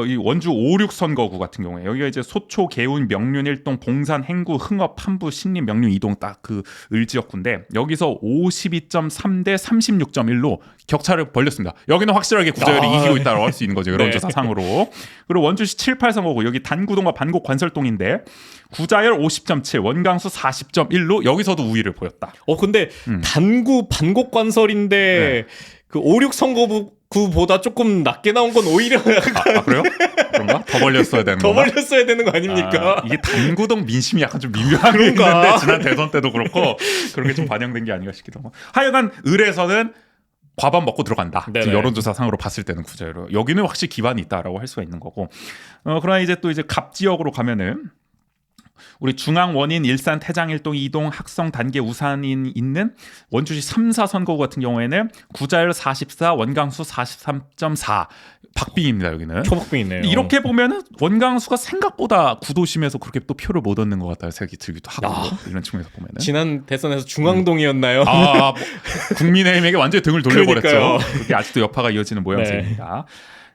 이 원주 5, 6 선거구 같은 경우에 여기가 이제 소초, 개운, 명륜, 일동, 봉산, 행구, 흥업, 판부, 신림, 명륜, 이동 딱 그 을지역구인데 여기서 52.3 대 36.1로 격차를 벌렸습니다. 여기는 확실하게 구자열이 이기고 있다고 할 수 있는 거죠. 여론조사상으로. 그리고 원주시 7, 8 선거구 여기 단구동과 반곡 관설동인데 구자열 50.7, 원강수 40.1로 여기서도 우위를 보였다. 근데 단구 반곡 관설인데 그 5, 6 선거구보다 조금 낮게 나온 건 오히려 약간 그래요? 그런가? 더 벌렸어야 되는 더 건가? 벌렸어야 되는 거 아닙니까? 이게 단구동 민심이 약간 좀 미묘하게 있는데 지난 대선 때도 그렇고 그런 게 좀 반영된 게 아닌가 싶기도 하고 하여간 을에서는 과반 먹고 들어간다. 지금 여론조사상으로 봤을 때는 구자열은 여기는 확실히 기반이 있다라고 할 수가 있는 거고 그러나 이제 또 이제 갑 지역으로 가면은 우리 중앙 원인 일산 태장 일동 이동 학성 단계 우산인 있는 원주시 3, 4 선거구 같은 경우에는 구자열 44 원강수 43.4 박빙입니다. 여기는 초박빙이네요. 이렇게 보면은 원강수가 생각보다 구도심에서 그렇게 또 표를 못 얻는 것 같다는 생각이 들기도 하고 이런 측면에서 보면은 지난 대선에서 중앙동이었나요? 뭐 국민의힘에게 완전히 등을 돌려버렸죠. 그러니까요. 그게 아직도 여파가 이어지는 모양새입니다.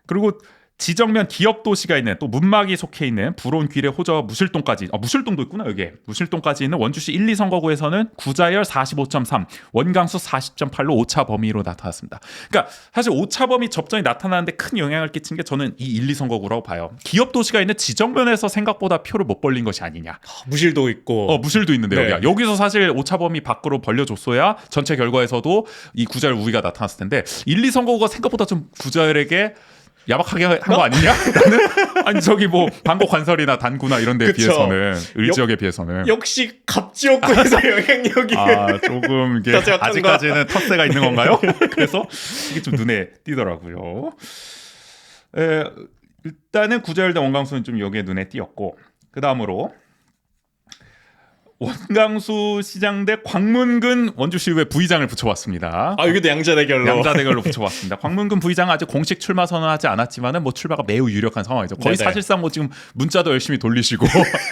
그리고 지정면 기업 도시가 있는 또 문막이 속해 있는 부론 귀례 호저 무실동까지 무실동도 있구나 여기에 무실동까지 있는 원주시 1, 2 선거구에서는 구자열 45.3 원강수 40.8로 오차 범위로 나타났습니다. 그러니까 사실 오차 범위 접전이 나타나는데 큰 영향을 끼친 게 저는 이 1, 2 선거구라고 봐요. 기업 도시가 있는 지정면에서 생각보다 표를 못 벌린 것이 아니냐. 무실도 있고 무실도 있는데 여기서 사실 오차 범위 밖으로 벌려줬어야 전체 결과에서도 이 구자열 우위가 나타났을 텐데 1, 2 선거구가 생각보다 좀 구자열에게 야박하게 한 거 아니냐? 나는 아니 저기 뭐 반곡 관설이나 단구나 이런 데에 비해서는 을 지역에 비해서는 역시 갑지역구에서 영향력이 조금 이게 아직까지는 텃세가 있는 건가요? 그래서 이게 좀 눈에 띄더라고요. 일단은 구자열 대 원강수는 좀 여기에 눈에 띄었고 그 다음으로 원광수 시장 대 광문근 원주시의회 부의장을 붙여봤습니다. 아 여기도 양자 대결로. 양자 대결로 붙여봤습니다. 광문근 부의장은 아직 공식 출마 선언하지 않았지만은 뭐 출마가 매우 유력한 상황이죠. 거의 네네. 사실상 뭐 지금 문자도 열심히 돌리시고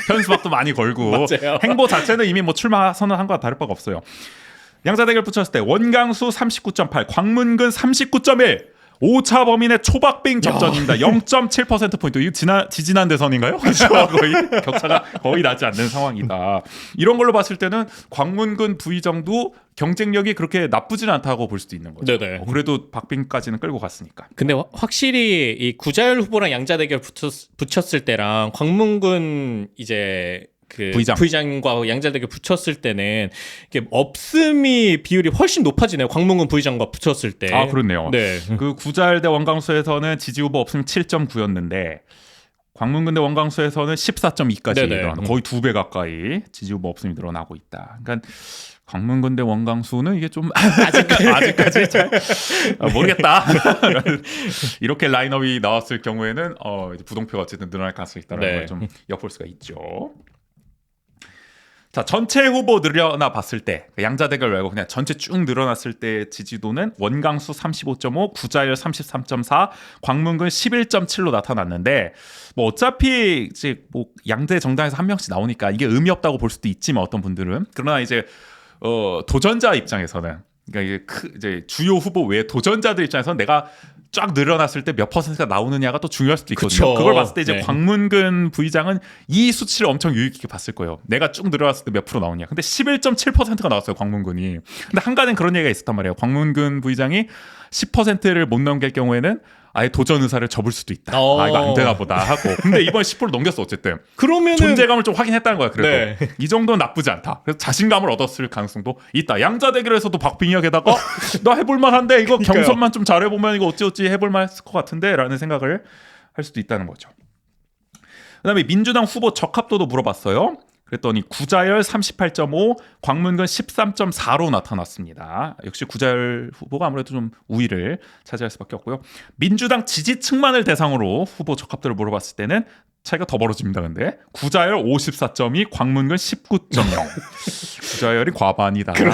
현수막도 많이 걸고 맞아요. 행보 자체는 이미 뭐 출마 선언한 거와 다를 바가 없어요. 양자 대결 붙였을 때 원광수 39.8, 광문근 39.1. 오차 범인의 초박빙 접전입니다. 0.7%포인트. 이거 지지난 대선인가요? 그렇죠. 거의 격차가 거의 나지 않는 상황이다. 이런 걸로 봤을 때는 광문근 부의장도 경쟁력이 그렇게 나쁘진 않다고 볼 수도 있는 거죠. 네네. 그래도 박빙까지는 끌고 갔으니까. 근데 확실히 이 구자열 후보랑 양자 대결 붙였을 때랑 광문군 이제 그 부의장과 양자 대결 붙였을 때는 이게 없음이 비율이 훨씬 높아지네요. 광문군 부의장과 붙였을 때. 아 그렇네요. 네. 그 구자열 대 원광수에서는 지지 후보 없음이 7.9였는데 광문군 대 원광수에서는 14.2까지 늘어나는 거의 2배 가까이 지지 후보 없음이 늘어나고 있다. 그러니까 광문군 대 원광수는 이게 좀 아직까지 잘 모르겠다. 이렇게 라인업이 나왔을 경우에는 이제 부동표가 어쨌든 늘어날 가능성이 있다는 걸 좀 엿볼 수가 있죠. 자, 전체 후보 늘어나 봤을 때 양자 대결 말고 그냥 전체 쭉 늘어났을 때 지지도는 원광수 35.5, 구자열 33.4, 광문근 11.7로 나타났는데 뭐 어차피 이제 뭐 양대 정당에서 한 명씩 나오니까 이게 의미 없다고 볼 수도 있지만 어떤 분들은 그러나 이제 도전자 입장에서는 그러니까 이게 이제 주요 후보 외에 도전자들 입장에서는 내가 쫙 늘어났을 때 몇 %가 나오느냐가 또 중요할 수도 있거든요. 그쵸. 그걸 봤을 때 이제 광문근 부의장은 이 수치를 엄청 유의 깊게 봤을 거예요. 내가 쭉 늘어났을 때 몇 프로 나오냐. 근데 11.7%가 나왔어요, 광문근이. 근데 한간엔 그런 얘기가 있었단 말이에요. 광문근 부의장이 10%를 못 넘길 경우에는 아예 도전 의사를 접을 수도 있다. 아 이거 안 되나 보다 하고. 근데 이번 10% 넘겼어 어쨌든. 그러면은 존재감을 좀 확인했다는 거야. 그래도 네. 이 정도는 나쁘지 않다. 그래서 자신감을 얻었을 가능성도 있다. 양자 대결에서도 박빙이야 게다가 나 해볼만한데 이거 그러니까요. 경선만 좀 잘해보면 이거 어찌어찌 해볼만했을 것 같은데라는 생각을 할 수도 있다는 거죠. 그다음에 민주당 후보 적합도도 물어봤어요. 그랬더니 구자열 38.5, 광문근 13.4로 나타났습니다. 역시 구자열 후보가 아무래도 좀 우위를 차지할 수밖에 없고요. 민주당 지지층만을 대상으로 후보 적합도를 물어봤을 때는 차이가 더 벌어집니다. 근데 구자열 54.2, 광문근 19.0. 구자열이 과반이다. 네,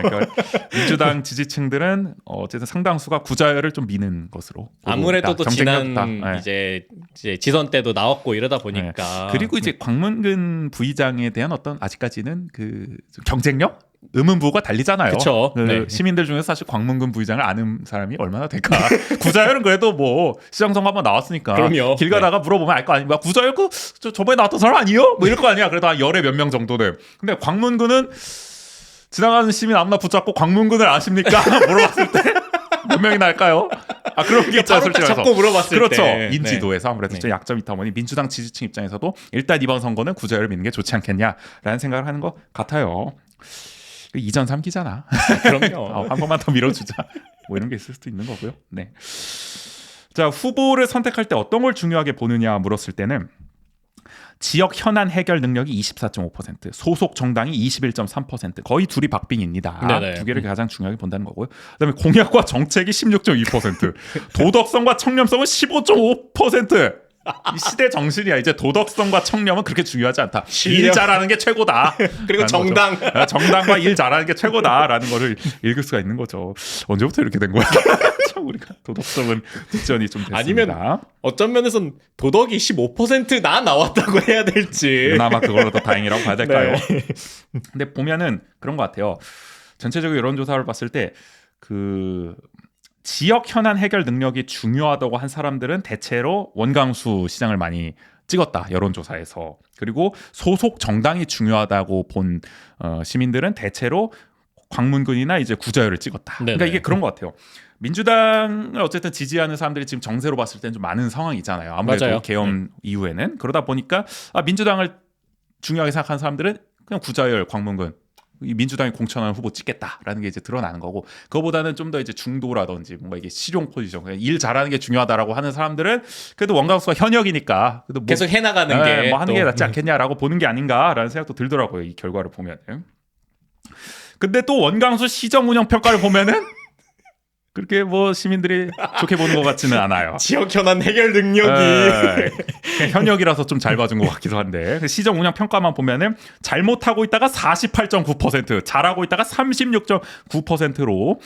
그러니까 민주당 지지층들은 어쨌든 상당수가 구자열을 좀 미는 것으로. 아무래도 또 지난 네. 이제 지선 때도 나왔고 이러다 보니까. 네. 그리고 이제 광문근 부의장에 대한 어떤 아직까지는 그 경쟁력? 의문부가 달리잖아요. 그쵸. 네. 시민들 중에서 사실 광문근 부의장을 아는 사람이 얼마나 될까. 구자열은 그래도 뭐 시장 선거 한번 나왔으니까 그럼요. 길 가다가 물어보면 알 거 아닙니까. 구자열 저번에 나왔던 사람 아니에요? 뭐 이럴 거 아니야. 그래도 한 열에 몇 명 정도는. 근데 광문근은 지나가는 시민 아무나 붙잡고 광문근을 아십니까? 물어봤을 때 몇 명이 날까요? 아 그런 게 있잖아요. 솔직히 잡고 물어봤을 그렇죠. 때. 인지도에서 아무래도 좀 약점이 있다 보니 민주당 지지층 입장에서도 일단 이번 선거는 구자열을 믿는 게 좋지 않겠냐라는 생각을 하는 것 같아요. 2전 3기잖아. 그럼요. 한 번만 더 밀어주자. 뭐 이런 게 있을 수도 있는 거고요. 네. 자, 후보를 선택할 때 어떤 걸 중요하게 보느냐 물었을 때는 지역 현안 해결 능력이 24.5%, 소속 정당이 21.3%, 거의 둘이 박빙입니다. 네네. 두 개를 가장 중요하게 본다는 거고요. 그다음에 공약과 정책이 16.2%, 도덕성과 청렴성은 15.5%. 이 시대 정신이야. 이제 도덕성과 청렴은 그렇게 중요하지 않다. 일 잘하는 게 최고다. 그리고 정당. 정당과 일 잘하는 게 최고다라는 거를 읽을 수가 있는 거죠. 언제부터 이렇게 된 거야? 참 우리가 도덕성은 뒷전이 좀 됐습니다. 아니면 어떤 면에선 도덕이 15%나 나왔다고 해야 될지. 그나마 그걸로 더 다행이라고 봐야 될까요? 네. 근데 보면은 그런 것 같아요. 전체적으로 여론조사를 봤을 때 그 지역 현안 해결 능력이 중요하다고 한 사람들은 대체로 원광수 시장을 많이 찍었다. 여론조사에서. 그리고 소속 정당이 중요하다고 본 시민들은 대체로 광문근이나 이제 구자열을 찍었다. 네네. 그러니까 이게 그런 것 같아요. 민주당을 어쨌든 지지하는 사람들이 지금 정세로 봤을 때는 좀 많은 상황이잖아요. 아무래도 맞아요. 계엄 이후에는. 그러다 보니까 민주당을 중요하게 생각하는 사람들은 그냥 구자열, 광문근 이 민주당이 공천하는 후보 찍겠다라는 게 이제 드러나는 거고, 그거보다는 좀 더 이제 중도라든지 뭔가 이게 실용 포지션, 그냥 일 잘하는 게 중요하다라고 하는 사람들은 그래도 원광수가 현역이니까 그래도 뭐, 계속 해나가는 게 뭐 하는 또. 게 낫지 않겠냐라고 보는 게 아닌가라는 생각도 들더라고요. 이 결과를 보면은. 근데 또 원광수 시정 운영 평가를 보면은 그렇게 뭐 시민들이 좋게 보는 것 같지는 않아요. 지역 현안 해결 능력이 그냥 현역이라서 좀 잘 봐준 것 같기도 한데 시정 운영 평가만 보면은 잘못하고 있다가 48.9%, 잘하고 있다가 36.9%로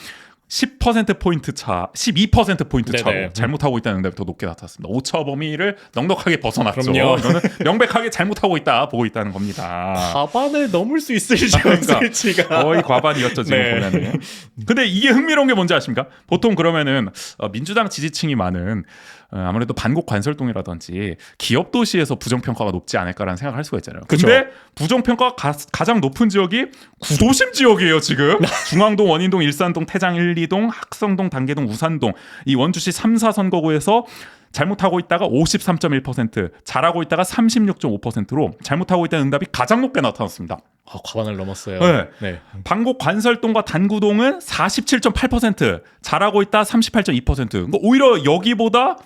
10%포인트 차, 12%포인트 차로 네네. 잘못하고 있다는 응답이 더 높게 나타났습니다. 오차 범위를 넉넉하게 벗어났죠. 그럼요. 이거는 명백하게 잘못하고 있다 보고 있다는 겁니다. 과반을 넘을 수 있을지 그러니까 없을지가 거의 과반이었죠 지금 네. 보면은. 근데 이게 흥미로운 게 뭔지 아십니까? 보통 그러면은 민주당 지지층이 많은 아무래도 반곡 관설동이라든지 기업 도시에서 부정평가가 높지 않을까라는 생각을 할 수가 있잖아요. 그쵸. 근데 부정평가가 가장 높은 지역이 구도심 지역이에요 지금. 중앙동, 원인동, 일산동, 태장 1, 2동, 학성동, 단계동, 우산동 이 원주시 3, 4선거구에서 잘못하고 있다가 53.1%, 잘하고 있다가 36.5%로 잘못하고 있다는 응답이 가장 높게 나타났습니다. 과반을 넘었어요. 네. 네. 반곡 관설동과 단구동은 47.8%, 잘하고 있다 38.2%. 그러니까 오히려 여기보다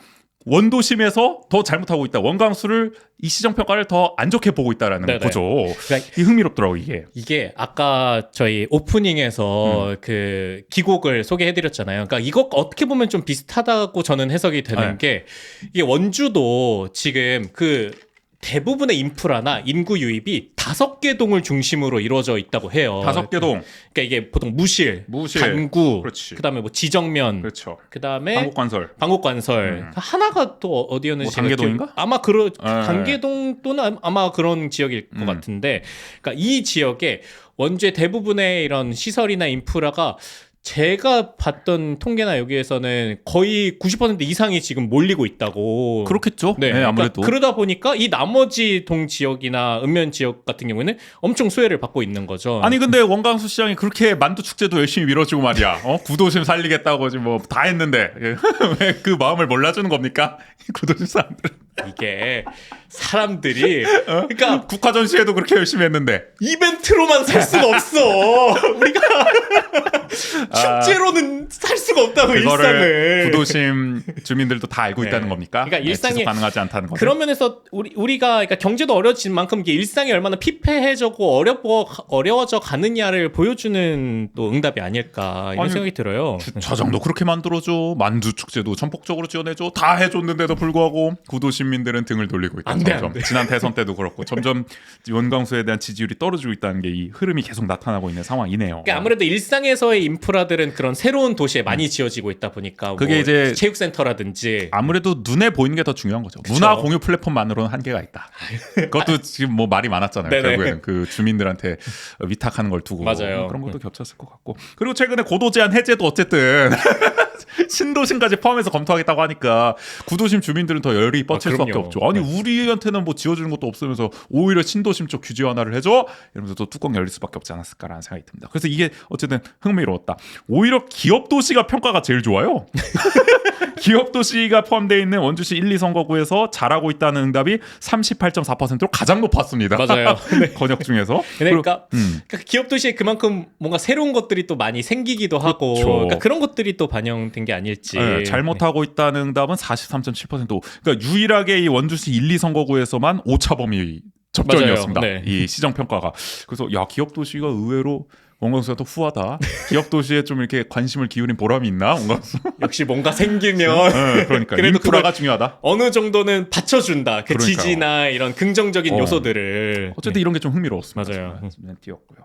원도심에서 더 잘못하고 있다. 원광수를 이 시정 평가를 더 안 좋게 보고 있다라는 네네. 거죠. 그러니까 이 흥미롭더라고 이게. 이게 아까 저희 오프닝에서 그 기곡을 소개해드렸잖아요. 그러니까 이거 어떻게 보면 좀 비슷하다고 저는 해석이 되는 네. 게 이게 원주도 지금 그 대부분의 인프라나 인구 유입이 5개 동을 중심으로 이루어져 있다고 해요. 5개 동. 그러니까 이게 보통 무실, 단구, 그렇지. 그다음에 뭐 지정면, 그렇죠. 그다음에 반곡 관설. 방곡관설. 하나가 또 어디였는지 뭐 제가 단계동인가? 아마 단계동 또는 아마 그런 지역일 것 같은데, 그러니까 이 지역에 원주의 대부분의 이런 시설이나 인프라가 제가 봤던 통계나 여기에서는 거의 90% 이상이 지금 몰리고 있다고. 그렇겠죠. 네, 아무래도. 그러니까 그러다 보니까 이 나머지 동 지역이나 은면 지역 같은 경우에는 엄청 수혜를 받고 있는 거죠. 아니 근데 원광수 시장이 그렇게 만두 축제도 열심히 밀어주고 말이야. 구도심 살리겠다고 지금 뭐 다 했는데 왜 그 마음을 몰라주는 겁니까? 구도심 사람들. 이게 사람들이 그러니까 국화전 시에도 그렇게 열심히 했는데. 이벤트로만 살 수가 없어. 우리가 축제로는 살 수가 없다고 그거를 일상을. 구도심 주민들도 다 알고 네. 있다는 겁니까? 그러니까 일상에- 지속 가능하지 않다는 거죠. 그런 면에서 우리가 그러니까 경제도 어려워진 만큼 이게 일상이 얼마나 피폐해지고 어려워져 가느냐를 보여주는 또 응답이 아닐까 이런 아니, 생각이 들어요. 주차장도 그렇게 만들어줘. 만두 축제도 전폭적으로 지원해줘. 다 해줬는데도 불구하고 구도시민들은 등을 돌리고 있다. 안 돼, 점점. 안 돼. 지난 대선 때도 그렇고 점점 원광수에 대한 지지율이 떨어지고 있다는 게 이 흐름이 계속 나타나고 있는 상황이네요. 그러니까 아무래도 일상에서의 인프라들은 그런 새로운 도시에 많이 지어지고 있다 보니까 그게 뭐 이제 체육센터라든지 아무래도 눈에 보이는 게 더 중요한 거죠. 그쵸. 문화 공유 플랫폼만으로는 한계가 있다. 그것도 지금 뭐 말이 많았잖아요. 네네. 결국에는 그 주민들한테 위탁하는 걸 두고 맞아요. 그런 것도 겹쳤을 것 같고. 그리고 최근에 고도 제한 해제도 어쨌든 신도심까지 포함해서 검토하겠다고 하니까 구도심 주민들은 더 열이 뻗칠 수밖에 그럼요. 없죠. 아니 네. 우리한테는 뭐 지어주는 것도 없으면서 오히려 신도심 쪽 규제 완화를 해줘 이러면서 또 뚜껑 열릴 수밖에 없지 않았을까라는 생각이 듭니다. 그래서 이게 어쨌든 흥미로웠다. 오히려 기업 도시가 평가가 제일 좋아요. 기업 도시가 포함되어 있는 원주시 1, 2선거구에서 잘하고 있다는 응답이 38.4%로 가장 높았습니다. 맞아요. 네. 권역 중에서. 그러니까, 음. 그러니까 기업 도시에 그만큼 뭔가 새로운 것들이 또 많이 생기기도 하고 그렇죠. 그러니까 그런 것들이 또 반영된 게 아닐지. 네, 잘못하고 있다는 응답은 43.7%. 그러니까 유일하게 이 원주시 1, 2선거구에서만 오차 범위 접전이었습니다. 맞아요. 네. 이 시정 평가가. 그래서 야 기업 도시가 의외로 원광수가 더 후하다. 기업 도시에 좀 이렇게 관심을 기울인 보람이 있나? 원광수. 역시 뭔가 생기면 네, 그러니까 그래도 인프라가 그걸 중요하다. 어느 정도는 받쳐준다. 그 그러니까요. 지지나 이런 긍정적인 어. 요소들을. 어쨌든 이런 게 좀 흥미로웠습니다. 맞아요. 정말 띄었고요.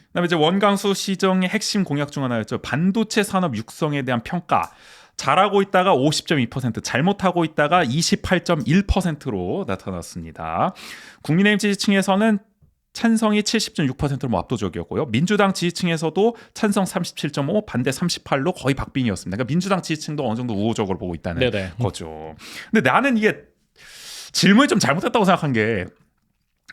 그다음에 이제 원광수 시정의 핵심 공약 중 하나였죠. 반도체 산업 육성에 대한 평가. 잘하고 있다가 50.2%, 잘못하고 있다가 28.1%로 나타났습니다. 국민의힘 지지층에서는 찬성이 70.6%로 뭐 압도적이었고요. 민주당 지지층에서도 찬성 37.5, 반대 38로 거의 박빙이었습니다. 그러니까 민주당 지지층도 어느 정도 우호적으로 보고 있다는 네네. 거죠. 근데 나는 이게 질문이 좀 잘못했다고 생각한 게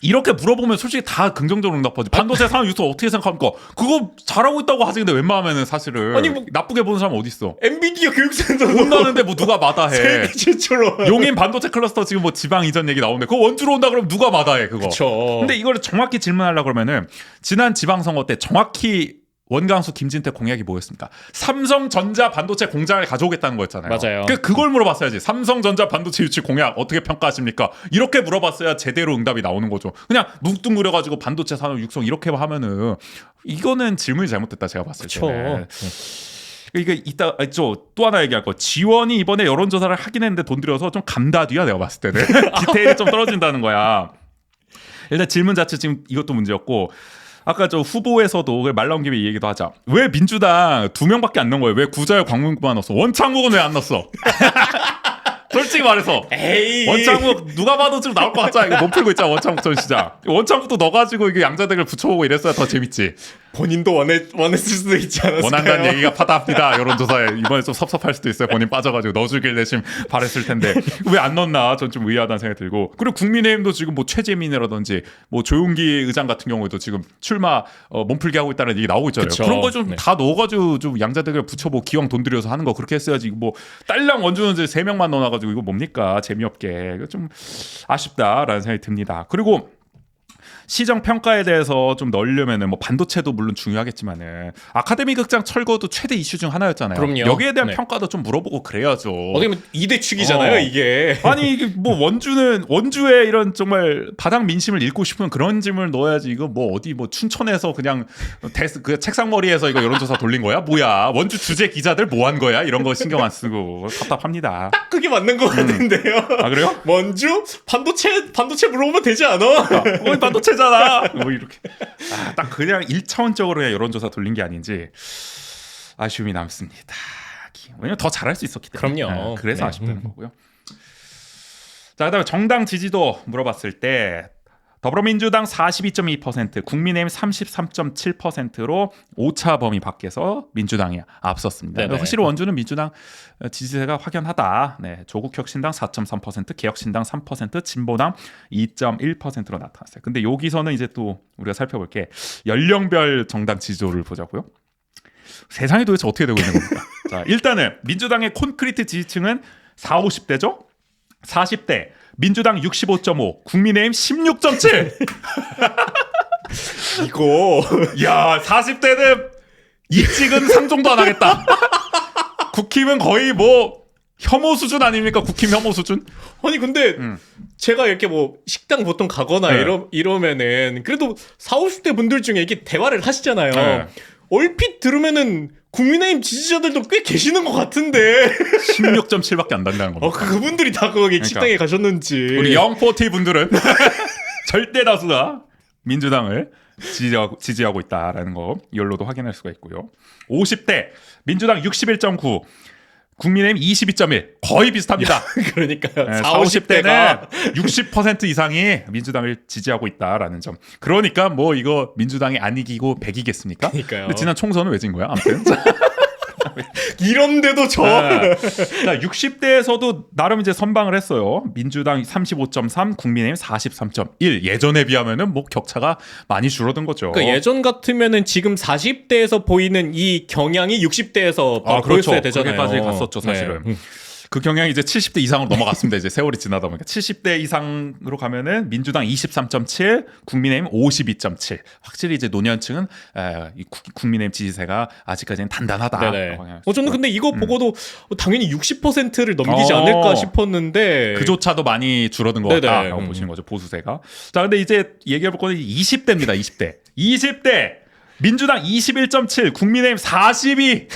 이렇게 물어보면 솔직히 다 긍정적으로 응답하지. 반도체 산업 유통 어떻게 생각합니까? 그거 잘하고 있다고 하지. 근데 웬만하면은 사실은 아니, 뭐- 나쁘게 보는 사람 어디 있어? 엔비디아 교육센터도 온다는데 뭐 누가 마다해? 세계 최초로. 용인 반도체 클러스터 지금 뭐 지방 이전 얘기 나오는데 그거 원주로 온다 그러면 누가 마다해 그거? 그쵸. 근데 이거를 정확히 질문하려고 그러면은 지난 지방선거 때 정확히 원광수 김진태 공약이 뭐였습니까? 삼성전자 반도체 공장을 가져오겠다는 거였잖아요. 맞아요. 그걸 물어봤어야지. 삼성전자 반도체 유치 공약 어떻게 평가하십니까? 이렇게 물어봤어야 제대로 응답이 나오는 거죠. 그냥 뭉뚱그려가지고 반도체 산업 육성 이렇게 하면은 이거는 질문이 잘못됐다 제가 봤을 그쵸. 때. 이게 이따 또 하나 얘기할 거. 지원이 이번에 여론조사를 하긴 했는데 돈 들여서 좀 감다뒤야 내가 봤을 때는 디테일이 좀 떨어진다는 거야. 일단 질문 자체 지금 이것도 문제였고 아까 저 후보에서도 말 나온 김에 이 얘기도 하자. 왜 민주당 2명밖에 안 넣은 거예요? 왜 구자열 광문구만 넣었어? 원창국은 왜 안 넣었어? 솔직히 말해서 에이. 원창국 누가 봐도 지금 나올 것 같잖아. 이거 못 풀고 있잖아. 원창국 전 시장. 원창국도 넣어가지고 이게 양자택을 붙여보고 이랬어야 더 재밌지. 본인도 원했을 수도 있지 않았을까요? 원한다는 얘기가 파다합니다. 여론조사에 이번에 좀 섭섭할 수도 있어요. 본인 빠져가지고 넣어주길 내심 바랬을 텐데 왜 안 넣나? 전 좀 의아하다는 생각이 들고 그리고 국민의힘도 지금 뭐 최재민이라든지 뭐 조용기 의장 같은 경우에도 지금 출마 몸풀기 하고 있다는 얘기 나오고 있잖아요. 그쵸. 그런 거 좀 네. 다 넣어가지고 좀 양자택을 붙여보고 기왕 돈 들여서 하는 거 그렇게 했어야지. 뭐 딸랑 원주는 이제 3명만 넣어놔가지고 이거 뭡니까? 재미없게 이거 좀 아쉽다라는 생각이 듭니다. 그리고 시정 평가에 대해서 좀 넣으려면은 뭐 반도체도 물론 중요하겠지만은 아카데미 극장 철거도 최대 이슈 중 하나였잖아요. 그럼요. 여기에 대한 네. 평가도 좀 물어보고 그래야죠. 어떻게 보면 2대 축이잖아요, 이게. 아니 이게 뭐 원주의 이런 정말 바닥 민심을 읽고 싶으면 그런 질문을 넣어야지. 이거 뭐 어디 뭐 춘천에서 그냥 그 책상 머리에서 이거 여론조사 돌린 거야? 뭐야? 원주 주재 기자들 뭐 한 거야? 이런 거 신경 안 쓰고 답답합니다. 딱 그게 맞는 것 같은데요. 아 그래요? 원주 반도체 물어보면 되지 않아? 거기 반도체잖아. 뭐 이렇게 딱 그냥 1차원적으로 그냥 여론조사 돌린 게 아닌지 아쉬움이 남습니다. 왜냐면 더 잘할 수 있었기 때문에. 그럼요. 그래서 네. 아쉽다는 거고요. 자, 그다음에 정당 지지도 물어봤을 때 더불어민주당 42.2%, 국민의힘 33.7%로 오차 범위 밖에서 민주당이 앞섰습니다. 네네. 확실히 원주는 민주당 지지세가 확연하다. 네, 조국혁신당 4.3%, 개혁신당 3%, 진보당 2.1%로 나타났어요. 근데 여기서는 이제 또 우리가 살펴볼 게 연령별 정당 지지도를 보자고요. 세상이 도대체 어떻게 되고 있는 겁니까? 자, 일단은 민주당의 콘크리트 지지층은 4, 50대죠. 40대 민주당 65.5, 국민의힘 16.7. 이거 야, 40대는 이직은 상종도 안 하겠다. 국힘은 거의 뭐 혐오 수준 아닙니까? 국힘 혐오 수준? 아니 근데 제가 이렇게 뭐 식당 보통 가거나 네. 이러면은 그래도 40, 50대 분들 중에 이렇게 대화를 하시잖아요. 네. 얼핏 들으면은 국민의힘 지지자들도 꽤 계시는 것 같은데 16.7밖에 안 된다는 겁니다. 그분들이 다 거기 그러니까. 식당에 가셨는지 우리 영포티 분들은 절대 다수가 민주당을 지지하고 있다라는 거 이걸로도 확인할 수가 있고요. 50대 민주당 61.9, 국민의힘 22.1 거의 비슷합니다. 그러니까요. 네, 40, 50대는 50대가 60% 이상이 민주당을 지지하고 있다라는 점. 그러니까 뭐 이거 민주당이 안 이기고 100이겠습니까? 그러니까요. 근데 지난 총선은 왜 진 거야? 아무튼. 이런데도 저 자, 60대에서도 나름 이제 선방을 했어요. 민주당 35.3, 국민의힘 43.1. 예전에 비하면은 뭐 격차가 많이 줄어든 거죠. 그러니까 예전 같으면은 지금 40대에서 보이는 이 경향이 60대에서 바로 보였어야 되잖아요. 그렇죠. 그렇게까지 갔었죠, 사실은. 네. 그 경향이 이제 70대 이상으로 넘어갔습니다. 이제 세월이 지나다 보니까 70대 이상으로 가면은 민주당 23.7, 국민의힘 52.7. 확실히 이제 노년층은 이 국민의힘 지지세가 아직까지는 단단하다. 네네. 저는 근데 이거 보고도 당연히 60%를 넘기지 어. 않을까 싶었는데 그조차도 많이 줄어든 것 네네. 같다라고 보시는 거죠, 보수세가. 자, 근데 이제 얘기해볼 거는 20대입니다. 20대. 20대 민주당 21.7, 국민의힘 42.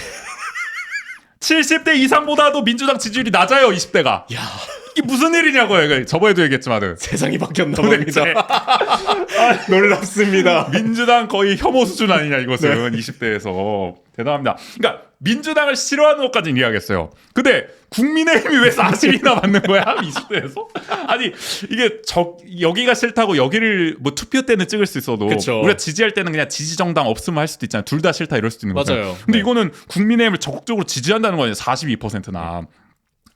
70대 이상보다도 민주당 지지율이 낮아요. 20대가. 야, 이게 무슨 일이냐고요. 이거 저번에도 얘기했지만은. 세상이 바뀌었나 도대체 봅니다. 놀랍습니다. 민주당 거의 혐오 수준 아니냐 이것은 20대에서 대단합니다. 그러니까 민주당을 싫어하는 것까지는 이해하겠어요. 근데 국민의힘이 왜 40이나 받는 거야? 20대에서? 아니 이게 여기가 싫다고 여기를 뭐 투표 때는 찍을 수 있어도 그쵸. 우리가 지지할 때는 그냥 지지 정당 없으면 할 수도 있잖아요. 둘 다 싫다 이럴 수도 있는 거잖아요. 맞아요. 근데 네. 이거는 국민의힘을 적극적으로 지지한다는 거예요. 42%나.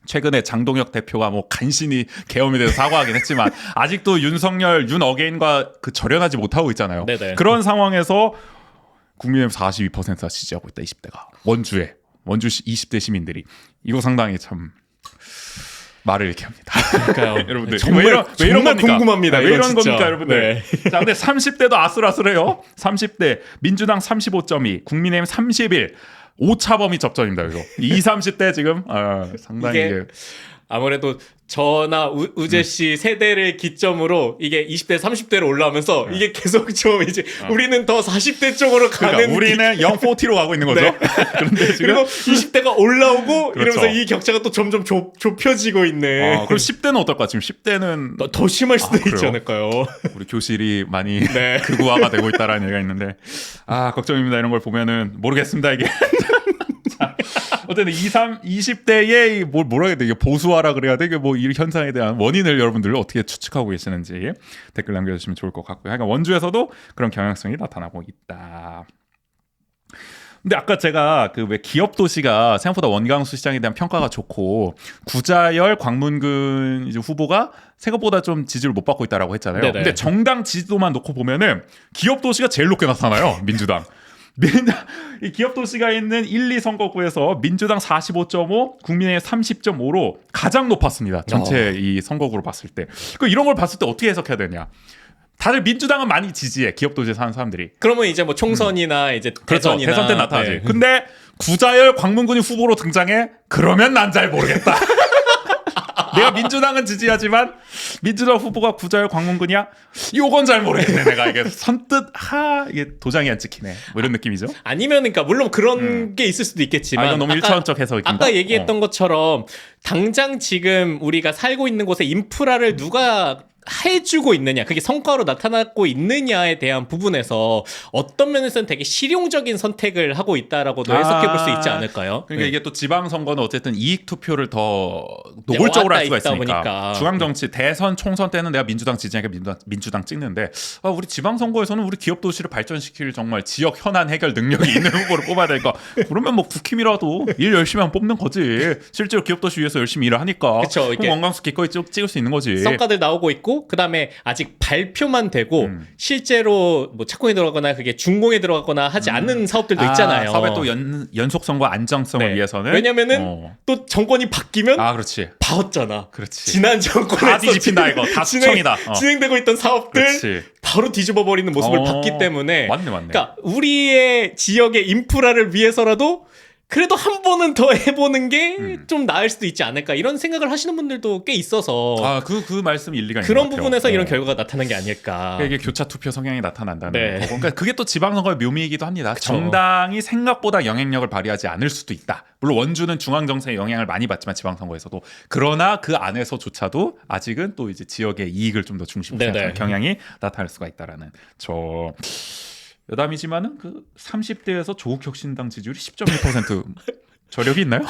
최근에 장동혁 대표가 뭐 간신히 계엄에 대해서 사과하긴 했지만 아직도 윤석열, 윤어게인과 그 절연하지 못하고 있잖아요. 네네. 그런 상황에서 국민의힘 42%가 지지하고 있다. 20대가. 원주 20대 시민들이. 이거 상당히 참 말을 이렇게 합니다. 그러니까요. 여러분들 정말, 왜 이런 정말 겁니까? 궁금합니다. 왜 이건 이런 진짜. 겁니까, 여러분들? 네. 자, 근데 30대도 아슬아슬해요. 30대 민주당 35.2, 국민의힘 31. 오차범위 접전입니다. 그래서 20, 30대 지금 상당히 이게 이게 아무래도 저나 우재 씨 세대를 기점으로 이게 20대, 30대로 올라오면서 이게 계속 좀 이제 우리는 더 40대 쪽으로 가는 그러니까 우리는 040로 가고 있는 거죠. 네. 그런데 지금 그리고 20대가 올라오고 그렇죠. 이러면서 이 격차가 또 점점 좁혀지고 있는. 그럼 10대는 어떨까? 지금 10대는 더 심할 수도 있지 그래요? 않을까요? 우리 교실이 많이 네. 극우화가 되고 있다라는 얘기가 있는데 걱정입니다. 이런 걸 보면은 모르겠습니다 이게. 자, 어쨌든 20대의 뭐라 해야 돼? 이게 보수화라 그래야 돼? 이게 뭐 이 현상에 대한 원인을 여러분들 어떻게 추측하고 계시는지 댓글 남겨주시면 좋을 것 같고요. 그러니까 원주에서도 그런 경향성이 나타나고 있다. 근데 아까 제가 그 왜 기업 도시가 생각보다 원광수 시장에 대한 평가가 좋고 구자열, 광문근 이제 후보가 생각보다 좀 지지를 못 받고 있다라고 했잖아요. 네네. 근데 정당 지지도만 놓고 보면은 기업 도시가 제일 높게 나타나요. 민주당. 이 기업 도시가 있는 1, 2 선거구에서 민주당 45.5, 국민의힘 30.5로 가장 높았습니다. 전체 이 선거구로 봤을 때. 그 이런 걸 봤을 때 어떻게 해석해야 되냐? 다들 민주당은 많이 지지해. 기업 도시에 사는 사람들이. 그러면 이제 뭐 총선이나 이제 그렇죠. 대선이나 대선 때 나타나지. 네. 근데 구자열, 광문근이 후보로 등장해. 그러면 난 잘 모르겠다. 내가 민주당은 지지하지만 민주당 후보가 구자열, 광문근이야. 요건 잘 모르겠네. 내가 이게 선뜻 이게 도장이 안 찍히네. 뭐 이런 느낌이죠. 아니면 그러니까 물론 그런 게 있을 수도 있겠지만 이건 너무 일차원적 해석인가? 아까 얘기했던 것처럼 당장 지금 우리가 살고 있는 곳에 인프라를 누가 해주고 있느냐, 그게 성과로 나타나고 있느냐에 대한 부분에서 어떤 면에서는 되게 실용적인 선택을 하고 있다라고도 해석해 볼 수 있지 않을까요? 그러니까 네. 이게 또 지방선거는 어쨌든 이익 투표를 더 노골적으로 할 수가 있다 있으니까 보니까. 중앙정치 대선 총선 때는 내가 민주당 지지하니까 민주당 찍는데 우리 지방선거에서는 우리 기업도시를 발전시킬 정말 지역 현안 해결 능력이 있는 후보를 뽑아야 되니까 그러면 뭐 국힘이라도 일 열심히 하면 뽑는 거지. 실제로 기업도시 위해서 열심히 일을 하니까 그쵸, 이렇게 그럼 원광수 기꺼이 찍을 수 있는 거지. 성과들 나오고 있고 그 다음에 아직 발표만 되고 실제로 뭐 착공에 들어가거나 그게 준공에 들어가거나 하지 않은 사업들도 있잖아요. 사업의 또 연속성과 안정성을 네. 위해서는 왜냐면은 또 정권이 바뀌면 그렇지. 봐왔잖아. 그렇지. 지난 다 정권에서 뒤집힌다 이거. 다 수청이다. 진행되고 있던 사업들 그렇지. 바로 뒤집어 버리는 모습을 봤기 때문에 맞네. 그러니까 우리의 지역의 인프라를 위해서라도 그래도 한 번은 더 해보는 게 좀 나을 수도 있지 않을까 이런 생각을 하시는 분들도 꽤 있어서 그 말씀 일리가 있는 그런 것 같아요. 부분에서 이런 결과가 나타난 게 아닐까. 이게 교차 투표 성향이 나타난다는 네. 거고. 그러니까 그게 또 지방선거의 묘미이기도 합니다. 그쵸. 정당이 생각보다 영향력을 발휘하지 않을 수도 있다. 물론 원주는 중앙 정세의 영향을 많이 받지만 지방선거에서도 그러나 그 안에서조차도 아직은 또 이제 지역의 이익을 좀 더 중심으로 네네. 생각하는 경향이 나타날 수가 있다라는 여담이지만은 그 30대에서 조국혁신당 지지율이 10.1% 저력이 있나요?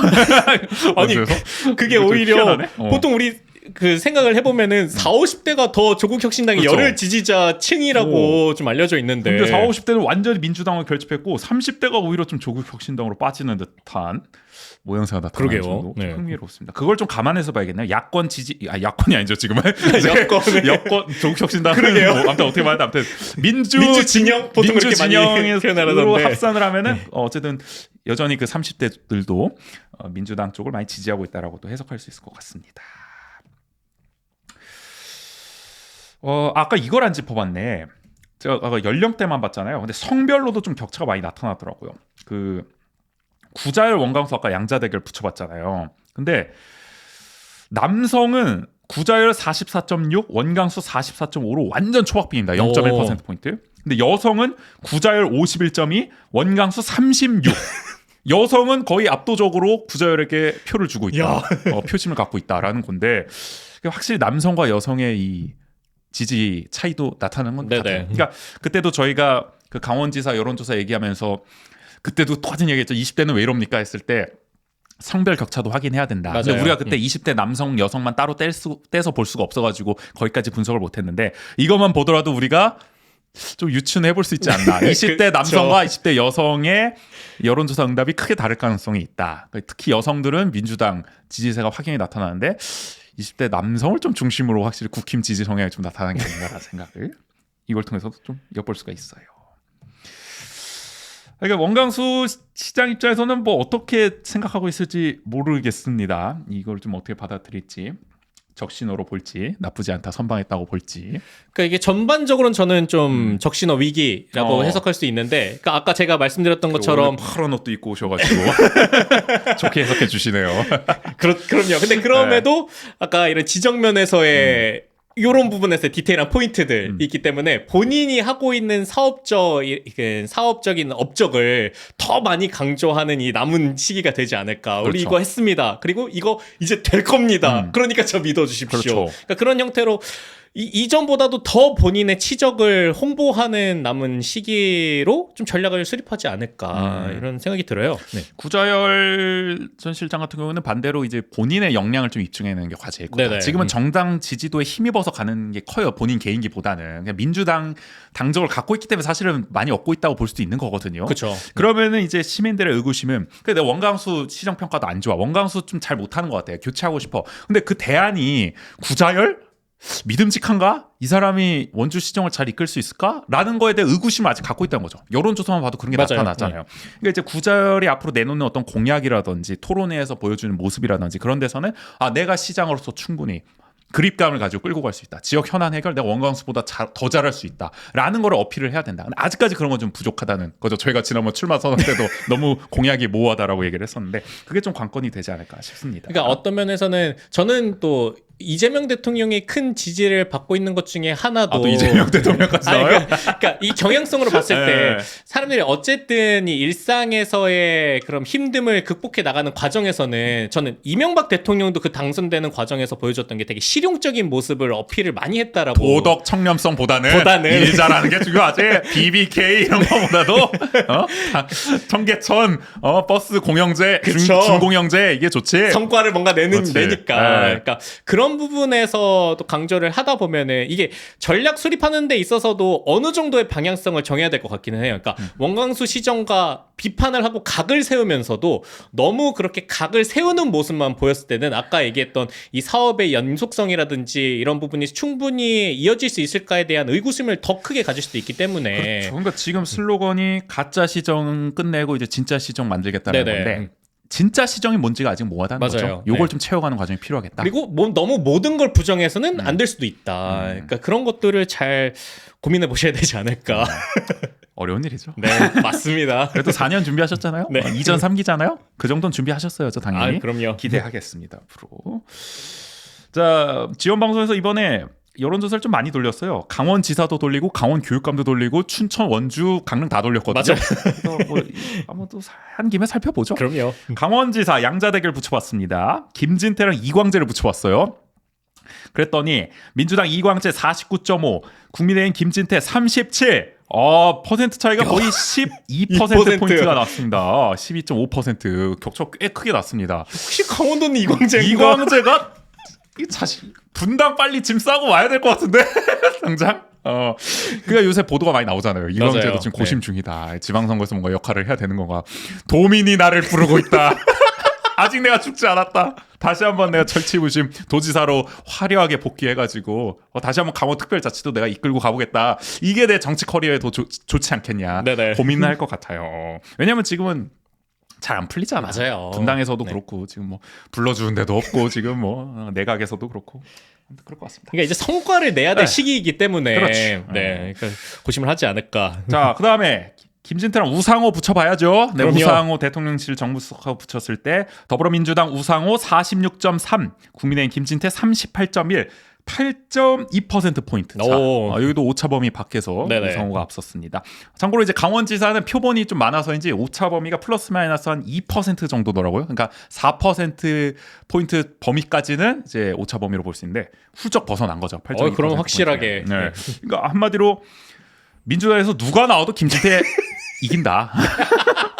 아니 원주에서? 그게 이거 좀 오히려 희한하네. 보통 우리 그 생각을 해보면은 40, 50대가 더 조국혁신당의 그렇죠. 열혈 지지자층이라고 좀 알려져 있는데 근데 40, 50대는 완전히 민주당을 결집했고 30대가 오히려 좀 조국혁신당으로 빠지는 듯한 모양새가 나타나는 그러게요. 정도 네. 흥미롭습니다. 그걸 좀 감안해서 봐야겠네요. 야권 지지, 야권이 아니죠 지금은. 여권을. 여권 조국혁신당. 그러게요. 뭐, 아무튼 어떻게 말하든 아무튼 민주 진영 보통 민주 그렇게 많이 진영으로 표현하던데. 합산을 하면은 어쨌든 여전히 그 30대들도 민주당 쪽을 많이 지지하고 있다라고 또 해석할 수 있을 것 같습니다. 아까 이걸 안 짚어봤네. 제가 아까 연령대만 봤잖아요. 근데 성별로도 좀 격차가 많이 나타나더라고요. 그 구자열, 원광수 아까 양자 대결 붙여봤잖아요. 근데 남성은 구자열 44.6, 원광수 44.5로 완전 초박빙입니다. 0.1% 포인트. 근데 여성은 구자열 51.2, 원광수 36. 여성은 거의 압도적으로 구자열에게 표를 주고 있다. 표심을 갖고 있다라는 건데 확실히 남성과 여성의 이 지지 차이도 나타나는 건 네네. 같아요. 그러니까 그때도 저희가 그 강원지사 여론조사 얘기하면서 그때도 똑같은 얘기했죠. 20대는 왜 이럽니까 했을 때 성별 격차도 확인해야 된다. 근데 맞아요. 우리가 그때 20대 남성 여성만 따로 떼서 볼 수가 없어가지고 거기까지 분석을 못했는데 이것만 보더라도 우리가 좀 유추해 볼 수 있지 않나. 20대 남성과 20대 여성의 여론조사 응답이 크게 다를 가능성이 있다. 특히 여성들은 민주당 지지세가 확연히 나타나는데 20대 남성을 좀 중심으로 확실히 국힘 지지 성향이 좀 나타나는 게 아닌가라는 생각을 이걸 통해서도 좀 엿볼 수가 있어요. 그러니까 원광수 시장 입장에서는 뭐 어떻게 생각하고 있을지 모르겠습니다. 이걸 좀 어떻게 받아들일지. 적신호로 볼지 나쁘지 않다 선방했다고 볼지. 그러니까 이게 전반적으로는 저는 좀 적신호 위기라고 어. 해석할 수 있는데, 그러니까 아까 제가 말씀드렸던 것처럼 파란 옷도 입고 오셔가지고 좋게 해석해 주시네요. 그럼요. 근데 그럼에도 아까 이런 지정면에서의 이런 부분에서 디테일한 포인트들 있기 때문에 본인이 하고 있는 사업적인 업적을 더 많이 강조하는 이 남은 시기가 되지 않을까. 우리 그렇죠. 이거 했습니다. 그리고 이거 이제 될 겁니다. 그러니까 저 믿어주십시오. 그렇죠. 그러니까 그런 형태로 이전보다도 더 본인의 치적을 홍보하는 남은 시기로 좀 전략을 수립하지 않을까 이런 생각이 들어요. 네. 구자열 전 실장 같은 경우는 반대로 이제 본인의 역량을 좀 입증해내는 게 과제일 거다. 네네. 지금은 정당 지지도에 힘입어서 가는 게 커요. 본인 개인기보다는. 그냥 민주당 당적을 갖고 있기 때문에 사실은 많이 얻고 있다고 볼 수도 있는 거거든요. 그렇죠. 그러면은 이제 시민들의 의구심은 근데 원광수 시정 평가도 안 좋아. 원광수 좀 잘 못하는 것 같아요. 교체하고 싶어. 근데 그 대안이 구자열? 믿음직한가? 이 사람이 원주 시정을 잘 이끌 수 있을까? 라는 거에 대해 의구심을 아직 갖고 있다는 거죠. 여론조사만 봐도 그런 게 맞아요. 나타났잖아요. 그러니까 이제 구자열이 앞으로 내놓는 어떤 공약이라든지 토론회에서 보여주는 모습이라든지 그런 데서는 내가 시장으로서 충분히 그립감을 가지고 끌고 갈 수 있다. 지역 현안 해결 내가 원광수보다 더 잘할 수 있다. 라는 거를 어필을 해야 된다. 근데 아직까지 그런 건 좀 부족하다는 거죠. 저희가 지난번 출마 선언 때도 너무 공약이 모호하다라고 얘기를 했었는데 그게 좀 관건이 되지 않을까 싶습니다. 그러니까 어떤 면에서는 저는 또 이재명 대통령이 큰 지지를 받고 있는 것 중에 하나도 또 이재명 대통령까지 나와요? 그러니까 이 경향성으로 봤을 때 네. 사람들이 어쨌든 이 일상에서의 그런 힘듦을 극복해 나가는 과정에서는 저는 이명박 대통령도 그 당선되는 과정에서 보여줬던 게 되게 실용적인 모습을 어필을 많이 했다라고. 도덕 청렴성보다는 보다는. 일 잘하는 게 중요하지. BBK 이런 거보다도 청계천 버스 공영제 그쵸. 중공영제 이게 좋지. 성과를 뭔가 그렇지. 내니까. 네. 그러니까 그런 부분에서 또 강조를 하다 보면은 이게 전략 수립하는 데 있어서도 어느 정도의 방향성을 정해야 될 것 같기는 해요. 그러니까 원광수 시정과 비판을 하고 각을 세우면서도 너무 그렇게 각을 세우는 모습만 보였을 때는 아까 얘기했던 이 사업의 연속성이라든지 이런 부분이 충분히 이어질 수 있을까에 대한 의구심을 더 크게 가질 수도 있기 때문에. 그렇죠. 그러니까 지금 슬로건이 가짜 시정 끝내고 이제 진짜 시정 만들겠다는 네네. 건데 진짜 시정이 뭔지가 아직 모호하다는 맞아요. 거죠. 요걸 네. 좀 채워가는 과정이 필요하겠다. 그리고 너무 모든 걸 부정해서는 안 될 수도 있다. 그러니까 그런 것들을 잘 고민해 보셔야 되지 않을까. 어려운 일이죠. 네, 맞습니다. 그래도 4년 준비하셨잖아요. 네. 2전 3기잖아요. 그 정도는 준비하셨어요. 저 당연히. 그럼요. 기대하겠습니다. 앞으로. 자, 지원 방송에서 이번에 여론조사를 좀 많이 돌렸어요. 강원지사도 돌리고 강원교육감도 돌리고 춘천, 원주, 강릉 다 돌렸거든요. 맞아요. 그래서 한번 또 한 김에 살펴보죠. 그럼요. 강원지사 양자대결 붙여봤습니다. 김진태랑 이광재를 붙여봤어요. 그랬더니 민주당 이광재 49.5, 국민의힘 김진태 37. 퍼센트 차이가 거의 12%포인트가 났습니다. 12.5% 격차 꽤 크게 났습니다. 혹시 강원도는 이광재인가? 이광재가 자식 분당 빨리 짐 싸고 와야 될 것 같은데 당장. 그러니까 요새 보도가 많이 나오잖아요. 이광재도 맞아요. 지금 고심 중이다. 지방선거에서 뭔가 역할을 해야 되는 건가. 도민이 나를 부르고 있다. 아직 내가 죽지 않았다. 다시 한번 내가 철치부심 도지사로 화려하게 복귀해가지고 다시 한번 강원특별자치도 내가 이끌고 가보겠다. 이게 내 정치 커리어에 더 좋지 않겠냐. 네네. 고민을 할 것 같아요. 왜냐면 지금은 잘 안 풀리잖아. 맞아요. 분당에서도 네. 그렇고 지금 뭐 불러주는 데도 없고 지금 뭐 내각에서도 그렇고 그럴 것 같습니다. 그러니까 이제 성과를 내야 될 네. 시기이기 때문에 그렇지. 네, 그러니까 고심을 하지 않을까. 자, 그다음에 김진태랑 우상호 붙여봐야죠. 네, 그럼요. 우상호 대통령실 정무수석하고 붙였을 때 더불어민주당 우상호 46.3, 국민의힘 김진태 38.1, 8.2%포인트 차. 오. 여기도 오차범위 밖에서 네네. 우상호가 앞섰습니다. 참고로 이제 강원지사는 표본이 좀 많아서인지 오차범위가 플러스 마이너스 한 2% 정도더라고요. 그러니까 4%포인트 범위까지는 이제 오차범위로 볼 수 있는데 훌쩍 벗어난 거죠. 8.2%. 그럼 확실하게. 네. 그러니까 한마디로 민주당에서 누가 나와도 김진태 이긴다.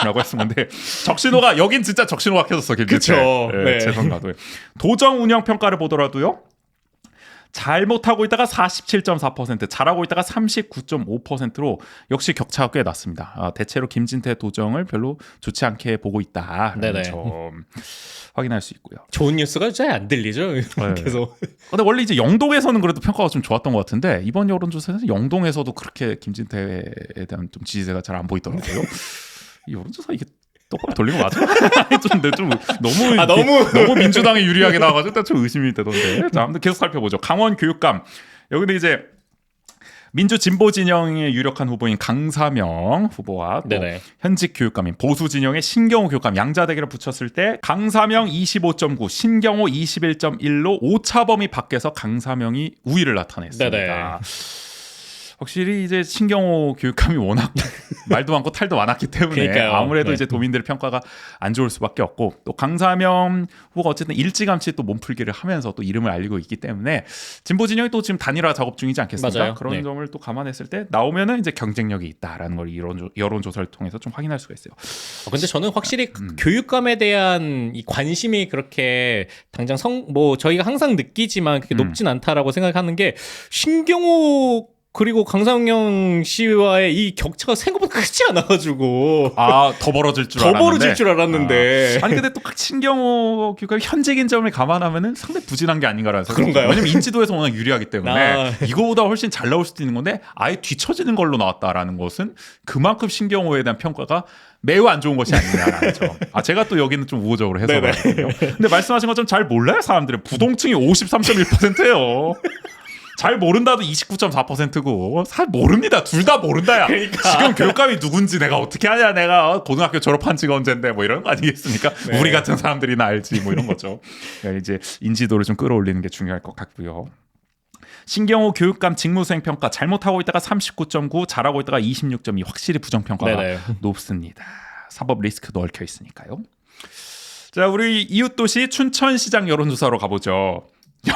라고 했었는데 적신호가 여긴 진짜 적신호가 켜졌어. 김진태. 그쵸. 네. 재선가도. 도정 운영 평가를 보더라도요. 잘못하고 있다가 47.4%, 잘하고 있다가 39.5%로 역시 격차가 꽤 났습니다. 대체로 김진태 도정을 별로 좋지 않게 보고 있다라는 네네. 점 확인할 수 있고요. 좋은 뉴스가 잘 안 들리죠. 계속. 근데 원래 이제 영동에서는 그래도 평가가 좀 좋았던 것 같은데 이번 여론조사에서 영동에서도 그렇게 김진태에 대한 좀 지지세가 잘 안 보이더라고요. 이 여론조사 이게 똑바로 돌린 거 맞아? 좀 너무 너무 민주당이 유리하게 나와가지고 좀 의심이 되던데. 자, 아무튼 계속 살펴보죠. 강원 교육감 여기는 이제 민주 진보 진영의 유력한 후보인 강사명 후보와 또 네네. 현직 교육감인 보수 진영의 신경호 교육감 양자 대결을 붙였을 때 강사명 25.9, 신경호 21.1로 오차범위 밖에서 강사명이 우위를 나타냈습니다. 네네. 확실히 이제 신경호 교육감이 워낙 말도 많고 탈도 많았기 때문에 그러니까요. 아무래도 네. 이제 도민들의 평가가 안 좋을 수밖에 없고 또 강사명 후보가 어쨌든 일찌감치 또 몸풀기를 하면서 또 이름을 알리고 있기 때문에 진보 진영이 또 지금 단일화 작업 중이지 않겠습니까? 맞아요. 그런 네. 점을 또 감안했을 때 나오면은 이제 경쟁력이 있다라는 걸 여론조사를 통해서 좀 확인할 수가 있어요. 근데 저는 확실히 교육감에 대한 이 관심이 그렇게 당장 저희가 항상 느끼지만 그렇게 높진 않다라고 생각하는 게 신경호 그리고 강상영 씨와의 이 격차가 생각보다 크지 않아가지고 더 벌어질 줄 더 알았는데. 벌어질 줄 알았는데. 아니 근데 또 신경호 교육감이 현직인 점을 감안하면은 상당히 부진한 게 아닌가라는 생각이 그런가요? 왜냐면 인지도에서 워낙 유리하기 때문에 아. 이거보다 훨씬 잘 나올 수도 있는 건데 아예 뒤처지는 걸로 나왔다라는 것은 그만큼 신경호에 대한 평가가 매우 안 좋은 것이 아니냐라는 점. 제가 또 여기는 좀 우호적으로 해석하거든요. 근데 말씀하신 것처럼 잘 몰라요 사람들은. 부동층이 53.1%예요. 잘 모른다도 29.4%고 잘 모릅니다. 둘 다 모른다야. 그러니까. 지금 교육감이 누군지 내가 어떻게 하냐. 내가 고등학교 졸업한 지가 언젠데 뭐 이런 거 아니겠습니까? 네. 우리 같은 사람들이나 알지 뭐 이런 거죠. 그러니까 이제 인지도를 좀 끌어올리는 게 중요할 것 같고요. 신경호 교육감 직무수행 평가 잘못하고 있다가 39.9, 잘하고 있다가 26.2 확실히 부정평가가 네네. 높습니다. 사법 리스크도 얽혀 있으니까요. 자, 우리 이웃도시 춘천시장 여론조사로 가보죠.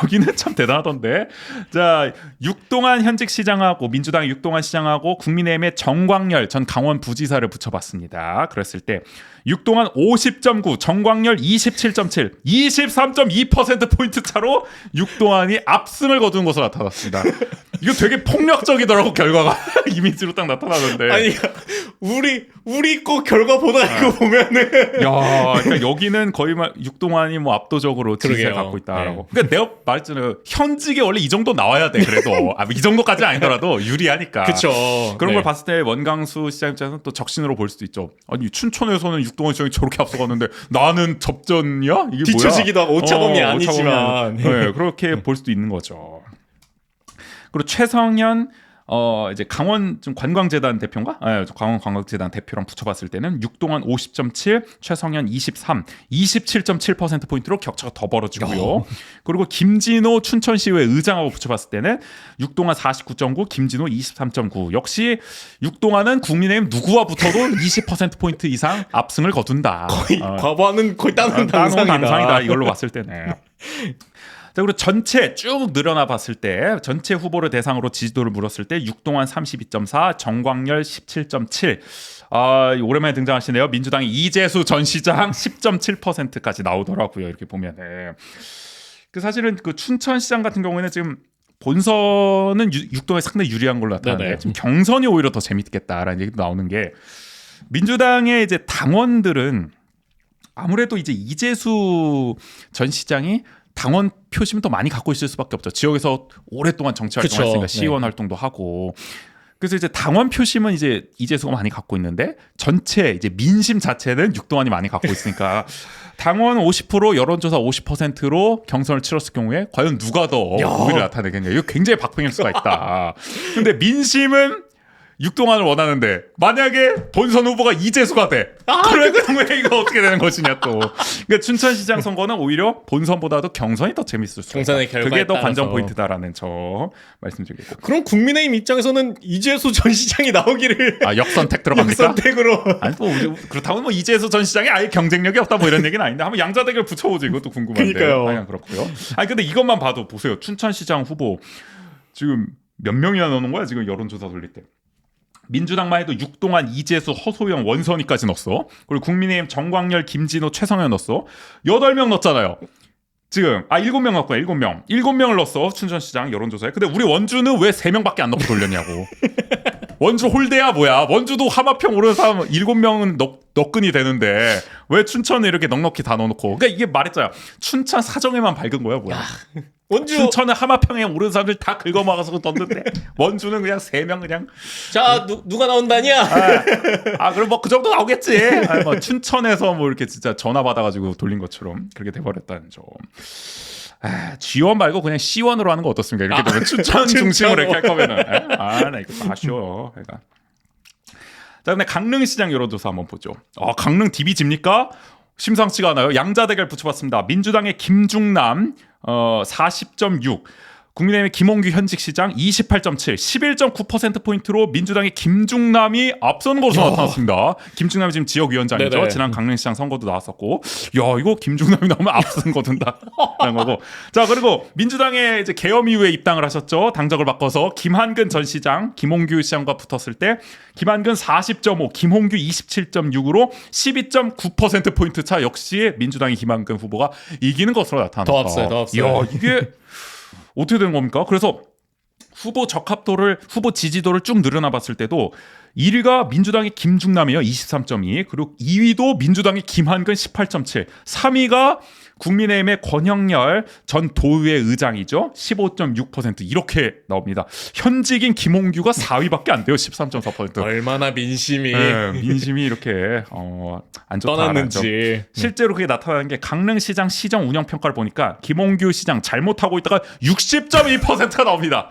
여기는 참 대단하던데. 자, 육동한 현직 시장하고 민주당의 육동한 시장하고 국민의힘의 정광열 전 강원 부지사를 붙여봤습니다. 그랬을 때 육동한 50.9, 정광열 27.7, 23.2%포인트 차로 육동한이 압승을 거둔 것으로 나타났습니다. 이거 되게 폭력적이더라고 결과가. 이미지로 딱 나타나는데. 아니 우리 거 결과 보다 이거 보면은 야, 그러니까 여기는 거의 막 육동환이 뭐 압도적으로 지지를 그러게요. 갖고 있다라고. 그러니까 내가 말했잖아요. 현직에 원래 이 정도 나와야 돼. 그래도 이 정도까지 아니더라도 유리하니까. 그쵸. 그런 네. 걸 봤을 때 원광수 시장 입장에서는 또 적신으로 볼 수도 있죠. 아니 춘천에서는 육동환 시장이 저렇게 앞서갔는데 나는 접전이야? 이게 뒤처지기도 뭐야? 하고 오차범위 아니지만. 네, 그렇게 볼 수도 있는 거죠. 그리고 최성현 이제 강원 좀 관광재단 대표인가? 강원 관광재단 대표랑 붙여봤을 때는 육동환 50.7, 최성현 23, 27.7% 포인트로 격차가 더 벌어지고요. 그리고 김진호 춘천시의회 의장하고 붙여봤을 때는 육동환 49.9, 김진호 23.9. 역시 육동환은 국민의힘 누구와 붙어도 20% 포인트 이상 압승을 거둔다. 거의 과반은 거의 따놓은 당상이다. 당상이다. 이걸로 봤을 때는. 자, 그리고 전체 쭉 늘어나 봤을 때 전체 후보를 대상으로 지지도를 물었을 때 육동환 32.4, 정광열 17.7. 오랜만에 등장하시네요. 민주당의 이재수 전 시장 10.7%까지 나오더라고요. 이렇게 보면은. 사실은 그 춘천시장 같은 경우에는 지금 본선은 육동에 상당히 유리한 걸로 나타나는데 네네. 지금 경선이 오히려 더 재밌겠다라는 얘기도 나오는 게 민주당의 이제 당원들은 아무래도 이제 이재수 전 시장이 당원 표심을 더 많이 갖고 있을 수밖에 없죠. 지역에서 오랫동안 정치 활동했으니까 시의원 네. 활동도 하고. 그래서 이제 당원 표심은 이제 이재수가 많이 갖고 있는데 전체 이제 민심 자체는 육동환이 많이 갖고 있으니까 당원 50%, 여론조사 50%로 경선을 치렀을 경우에 과연 누가 더 우위를 나타내겠냐. 이거 굉장히 박빙일 수가 있다. 근데 민심은 육동환을 원하는데 만약에 본선 후보가 이재수가 돼. 그럴 경우에 이거 어떻게 되는 것이냐 또. 그러니까 춘천시장 선거는 오히려 본선보다도 경선이 더 재밌을 수 있다. 경선의 결과에 그게 더 관전 따라서. 포인트다라는 점 말씀드리겠고. 그럼 국민의힘 입장에서는 이재수 전 시장이 나오기를 역선택 들어갑니까? 역선택으로. 아니 뭐 그렇다고 뭐 이재수 전 시장이 아예 경쟁력이 없다 뭐 이런 얘기는 아닌데 한번 양자 대결 붙여보죠. 이것도 궁금한데. 그러니까요. 아니 그렇고요. 아니 근데 이것만 봐도 보세요. 춘천시장 후보 지금 몇 명이나 넣는 거야 지금 여론조사 돌릴 때. 민주당만 해도 육동환, 이재수, 허소영, 원선이까지 넣었어. 그리고 국민의힘 정광열, 김진호, 최성현 넣었어. 8명 넣었잖아요. 지금 7명 넣었구나. 7명을 넣었어. 춘천시장 여론조사에. 근데 우리 원주는 왜 3명밖에 안 넣고 돌렸냐고. 원주 홀대야 뭐야? 원주도 하마평 오르는 사람 7명은 너끈이 되는데 왜 춘천에 이렇게 넉넉히 다 넣어놓고? 그러니까 이게 말했잖아요. 춘천 사정에만 밝은 거야 뭐야? 원주 춘천은 하마평에 오르는 사람들 다 긁어막아서 떴는데 원주는 그냥 3명 그냥. 자 누가 나온다냐? 그럼 뭐 그 정도 나오겠지. 뭐 춘천에서 뭐 이렇게 진짜 전화 받아가지고 돌린 것처럼 그렇게 돼버렸다는 점. G1 말고 그냥 C1으로 하는 거 어떻습니까? 이렇게 되면 춘천 중심으로 이렇게 할 거면은. 나 이거 다 아쉬워. 그러니까. 자, 근데 강릉시장 여론조사 한번 보죠. 강릉 DB 집니까? 심상치가 않아요. 양자 대결 붙여봤습니다. 민주당의 김중남 40.6, 국민의힘의 김홍규 현직 시장 28.7, 11.9%포인트로 민주당의 김중남이 앞선 것으로 나타났습니다. 김중남이 지금 지역위원장이죠. 네네. 지난 강릉시장 선거도 나왔었고, 야 이거 김중남이 나오면 앞선 거든다 라는 거고. 자, 그리고 민주당의 이제 계엄 이후에 입당을 하셨죠. 당적을 바꿔서 김한근 전 시장, 김홍규 시장과 붙었을 때 김한근 40.5, 김홍규 27.6으로 12.9%포인트 차. 역시 민주당의 김한근 후보가 이기는 것으로 나타났다. 더 앞서요. 야, 이게 어떻게 된 겁니까? 그래서 후보 적합도를, 후보 지지도를 쭉 늘어나봤을 때도 1위가 민주당의 김중남이요, 23.2. 그리고 2위도 민주당의 김한근 18.7. 3위가 국민의힘의 권영열 전 도의회 의장이죠, 15.6%. 이렇게 나옵니다. 현직인 김홍규가 4위밖에 안 돼요, 13.4%. 얼마나 민심이 민심이 이렇게 안 좋다는 떠났는지. 실제로 그게 나타나는 게 강릉시장 시정 운영 평가를 보니까 김홍규 시장 잘못하고 있다가 60.2%가 나옵니다.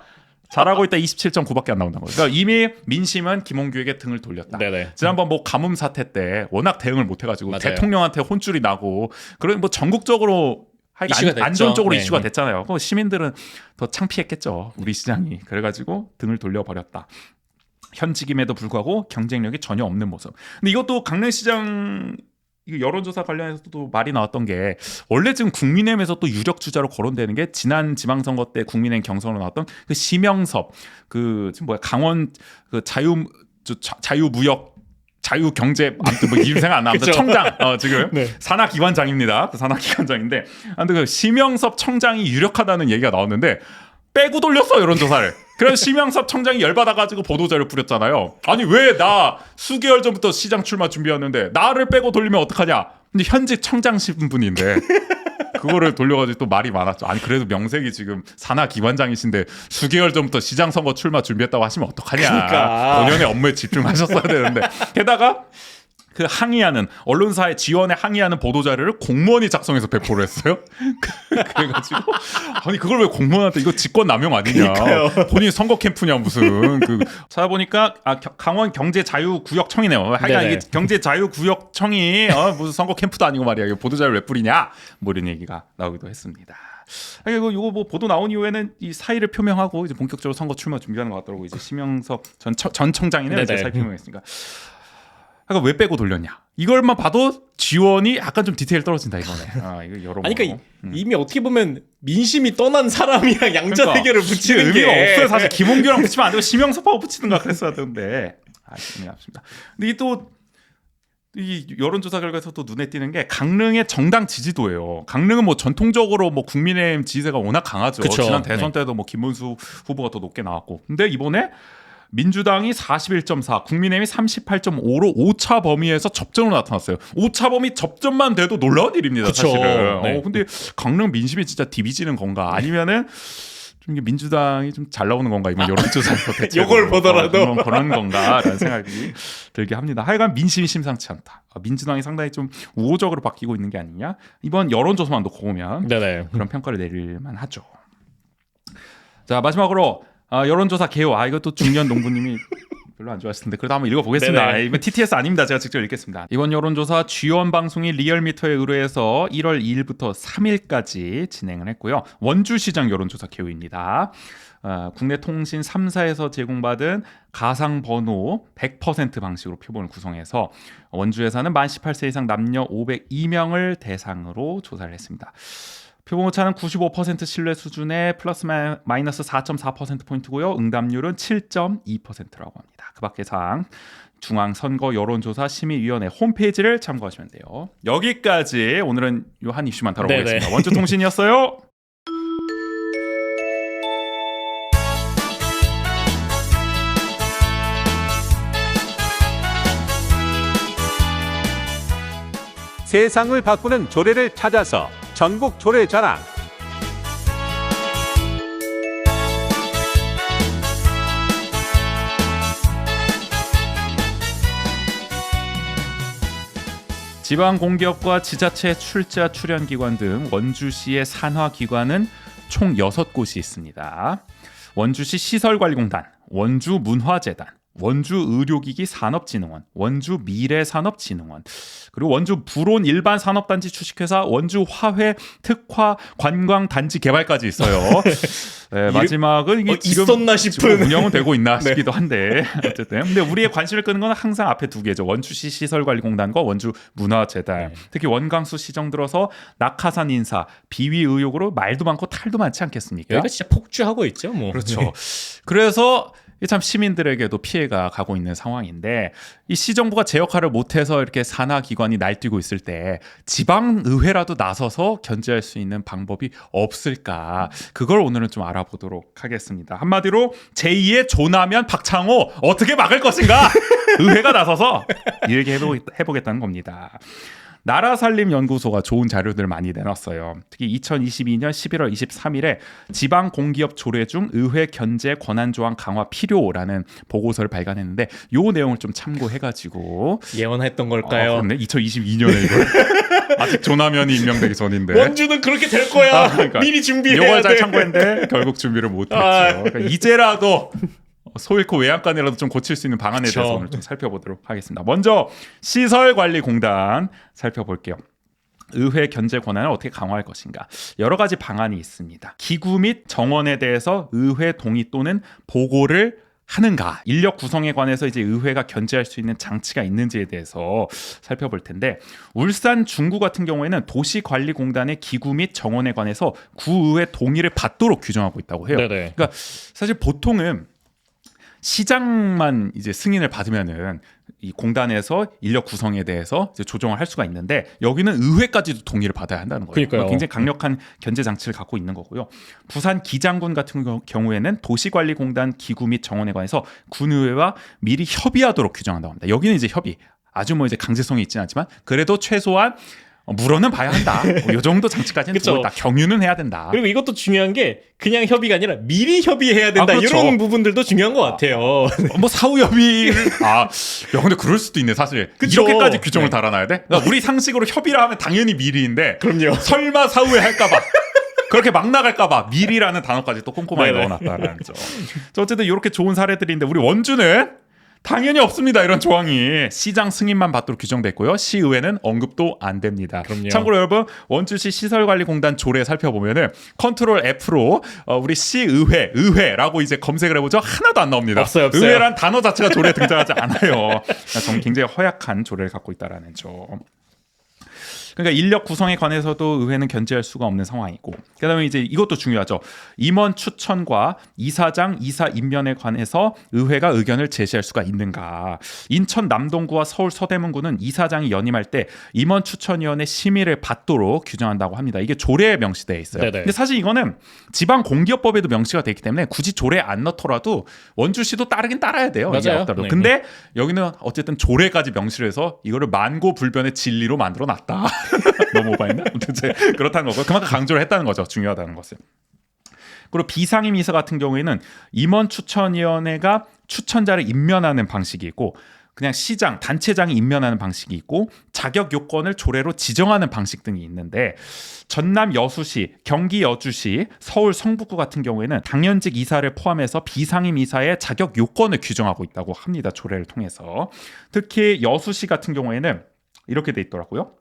잘하고 있다 27.9밖에 안 나온다는 거예요. 그러니까 이미 민심은 김홍규에게 등을 돌렸다. 네네. 지난번 뭐 가뭄 사태 때 워낙 대응을 못해가지고 맞아요. 대통령한테 혼쭐이 나고, 그런 뭐 전국적으로 이슈가 됐죠. 안전적으로 네. 이슈가 됐잖아요. 그럼 시민들은 더 창피했겠죠, 우리 시장이. 그래가지고 등을 돌려버렸다. 현직임에도 불구하고 경쟁력이 전혀 없는 모습. 근데 이것도 강릉시장 이거 여론조사 관련해서도 말이 나왔던 게, 원래 지금 국민의힘에서 또 유력 주자로 거론되는 게 지난 지방선거 때 국민의힘 경선으로 나왔던 그 심영섭, 그 지금 뭐야, 강원 그 자유무역 자유경제, 아무튼 뭐 이름 생각 안 나는데 청장, 지금 네. 산하기관장입니다. 그 산하기관장인데, 아무튼 그 심영섭 청장이 유력하다는 얘기가 나왔는데 빼고 돌렸어, 여론조사를. 그래서 심영섭 청장이 열받아가지고 보도자료 뿌렸잖아요. 아니 왜 나 수개월 전부터 시장 출마 준비했는데 나를 빼고 돌리면 어떡하냐. 근데 현직 청장 신분인데 그거를 돌려가지고 또 말이 많았죠. 아니 그래도 명색이 지금 산하기관장이신데 수개월 전부터 시장 선거 출마 준비했다고 하시면 어떡하냐. 그러니까. 본연의 업무에 집중하셨어야 되는데. 게다가 그 항의하는, 언론사의 지원에 항의하는 보도자료를 공무원이 작성해서 배포를 했어요. 그래가지고 아니 그걸 왜 공무원한테, 이거 직권남용 아니냐. 그러니까요. 본인 선거 캠프냐 무슨. 찾아보니까 강원 경제자유구역청이네요. 하여간 네네. 이게 경제자유구역청이 무슨 선거 캠프도 아니고 말이야. 이거 보도자료 왜 뿌리냐. 뭐 이런 얘기가 나오기도 했습니다. 이거 뭐 보도 나온 이후에는 이 사의를 표명하고 이제 본격적으로 선거 출마 준비하는 것 같더라고. 이제 심영섭 전 청장이네요. 이제 네네. 사의 표명했으니까. 그러니까 왜 빼고 돌렸냐? 이걸만 봐도 지원이 약간 좀 디테일 떨어진다 이거네. 이거 여러. 아니 그러니까 이미 어떻게 보면 민심이 떠난 사람이랑 양자 그러니까. 대결을 붙이는 의미가 게 없어요. 사실 김홍규랑 붙이면 안 되고 심영섭하고 붙이든가 그랬어야 되는데. 아쉽습니다. 근데 이게 또 이 여론조사 결과에서 또 눈에 띄는 게 강릉의 정당 지지도예요. 강릉은 뭐 전통적으로 뭐 국민의힘 지지세가 워낙 강하죠. 그쵸. 지난 대선 때도 뭐 김문수 후보가 더 높게 나왔고. 근데 이번에 민주당이 41.4, 국민의힘이 38.5로 오차 범위에서 접전으로 나타났어요. 오차 범위 접전만 돼도 놀라운 일입니다. 그쵸. 사실은. 네. 근데 강릉 민심이 진짜 디비지는 건가? 아니면은 좀 이게 민주당이 좀 잘 나오는 건가? 이번 여론조사에서 대체 요걸 보더라도. 그런 건가라는 생각이 들게 합니다. 하여간 민심이 심상치 않다. 민주당이 상당히 좀 우호적으로 바뀌고 있는 게 아니냐? 이번 여론조사만 놓고 보면 네네. 그런 평가를 내릴 만하죠. 자, 마지막으로 여론조사 개요. 이것도 중년 농부님이 별로 안 좋아하실 텐데 그래도 한번 읽어보겠습니다. 네네. 이건 TTS 아닙니다. 제가 직접 읽겠습니다. 이번 여론조사 G1 방송이 리얼미터에 의뢰해서 1월 2일부터 3일까지 진행을 했고요. 원주시장 여론조사 개요입니다. 국내 통신 3사에서 제공받은 가상번호 100% 방식으로 표본을 구성해서 원주에서는 만 18세 이상 남녀 502명을 대상으로 조사를 했습니다. 표본 오차는 95% 신뢰 수준의 플러스 마이너스 4.4%포인트고요. 응답률은 7.2%라고 합니다. 그 밖의 사항 중앙선거 여론조사 심의위원회 홈페이지를 참고하시면 돼요. 여기까지 오늘은 요 한 이슈만 다뤄보겠습니다. 원주통신이었어요. 세상을 바꾸는 조례를 찾아서 전국 조례 자랑. 지방공기업과 지자체 출자 출연기관 등 원주시의 산하기관은 총 6곳이 있습니다. 원주시 시설관리공단, 원주문화재단, 원주의료기기산업진흥원, 원주미래산업진흥원, 그리고 원주 불온 일반산업단지 주식회사 원주화훼 특화관광단지 개발까지 있어요. 네, 마지막은 이게 있었나 싶은 운영은 되고 있나 네. 싶기도 한데 어쨌든 근데 우리의 관심을 끄는 건 항상 앞에 두 개죠. 원주시 시설관리공단과 원주문화재단. 네. 특히 원광수 시정 들어서 낙하산 인사, 비위 의혹으로 말도 많고 탈도 많지 않겠습니까? 여기가 진짜 폭주하고 있죠. 뭐. 그렇죠. 그래서 이게 참 시민들에게도 피해가 가고 있는 상황인데 이 시정부가 제 역할을 못해서 이렇게 산하 기관이 날뛰고 있을 때 지방의회라도 나서서 견제할 수 있는 방법이 없을까? 그걸 오늘은 좀 알아보도록 하겠습니다. 한마디로 제2의 조나면 박창호 어떻게 막을 것인가? 의회가 나서서 이 얘기 해보겠다는 겁니다. 나라살림연구소가 좋은 자료들을 많이 내놨어요. 특히 2022년 11월 23일에 지방공기업 조례 중 의회 견제 권한조항 강화 필요라는 보고서를 발간했는데 요 내용을 좀 참고해가지고 예언했던 걸까요? 그렇네. 2022년에 이걸 아직 조나면이 임명되기 전인데 원주는 그렇게 될 거야. 그러니까 미리 준비해야 요걸 돼. 잘 참고했는데 결국 준비를 못했죠. 그러니까 이제라도 소잃고 외양간이라도 좀 고칠 수 있는 방안에 그쵸. 대해서 오늘 좀 살펴보도록 하겠습니다. 먼저 시설관리공단 살펴볼게요. 의회 견제 권한을 어떻게 강화할 것인가? 여러 가지 방안이 있습니다. 기구 및 정원에 대해서 의회 동의 또는 보고를 하는가? 인력 구성에 관해서 이제 의회가 견제할 수 있는 장치가 있는지에 대해서 살펴볼 텐데 울산 중구 같은 경우에는 도시관리공단의 기구 및 정원에 관해서 구의회 동의를 받도록 규정하고 있다고 해요. 네네. 그러니까 사실 보통은 시장만 이제 승인을 받으면은 이 공단에서 인력 구성에 대해서 이제 조정을 할 수가 있는데 여기는 의회까지도 동의를 받아야 한다는 거예요. 그러니까요. 굉장히 강력한 견제 장치를 갖고 있는 거고요. 부산 기장군 같은 경우에는 도시관리공단 기구 및 정원에 관해서 군의회와 미리 협의하도록 규정한다고 합니다. 여기는 이제 협의. 아주 뭐 이제 강제성이 있지는 않지만 그래도 최소한 물어는 봐야 한다. 이 정도 장치까지는 그쵸. 다 경유는 해야 된다. 그리고 이것도 중요한 게 그냥 협의가 아니라 미리 협의해야 된다. 그렇죠. 이런 부분들도 중요한 것 같아요. 뭐 사후 협의를 야 근데 그럴 수도 있네 사실. 그쵸. 이렇게까지 규정을 네. 달아놔야 돼? 그러니까 우리 상식으로 협의를 하면 당연히 미리인데 그럼요. 설마 사후에 할까봐 그렇게 막 나갈까봐 미리라는 단어까지 또 꼼꼼하게 네네. 넣어놨다라는 점. 자, 어쨌든 이렇게 좋은 사례들인데 우리 원주는 당연히 없습니다. 이런 조항이 시장 승인만 받도록 규정됐고요. 시의회는 언급도 안 됩니다. 그럼요. 참고로 여러분 원주시 시설관리공단 조례 살펴보면은 컨트롤 F로 우리 시의회라고 이제 검색을 해보죠. 하나도 안 나옵니다. 없어요. 의회란 단어 자체가 조례에 등장하지 않아요. 정 굉장히 허약한 조례를 갖고 있다라는 점. 그러니까 인력 구성에 관해서도 의회는 견제할 수가 없는 상황이고, 그다음에 이제 이것도 중요하죠. 임원 추천과 이사장, 이사 임면에 관해서 의회가 의견을 제시할 수가 있는가? 인천 남동구와 서울 서대문구는 이사장이 연임할 때 임원 추천위원회 심의를 받도록 규정한다고 합니다. 이게 조례에 명시되어 있어요. 네네. 근데 사실 이거는 지방 공기업법에도 명시가 되어 있기 때문에 굳이 조례에 안 넣더라도 원주시도 따르긴 따라야 돼요. 이게 맞아요. 없더라도. 네. 근데 여기는 어쨌든 조례까지 명시를 해서 이거를 만고불변의 진리로 만들어 놨다. 너무 오바했나? 아무튼 그렇다는 거고 그만큼 강조를 했다는 거죠. 중요하다는 것을. 그리고 비상임 이사 같은 경우에는 임원 추천위원회가 추천자를 임면하는 방식이 있고 그냥 시장, 단체장이 임면하는 방식이 있고 자격 요건을 조례로 지정하는 방식 등이 있는데 전남 여수시, 경기 여주시, 서울 성북구 같은 경우에는 당연직 이사를 포함해서 비상임 이사의 자격 요건을 규정하고 있다고 합니다. 조례를 통해서. 특히 여수시 같은 경우에는 이렇게 돼 있더라고요.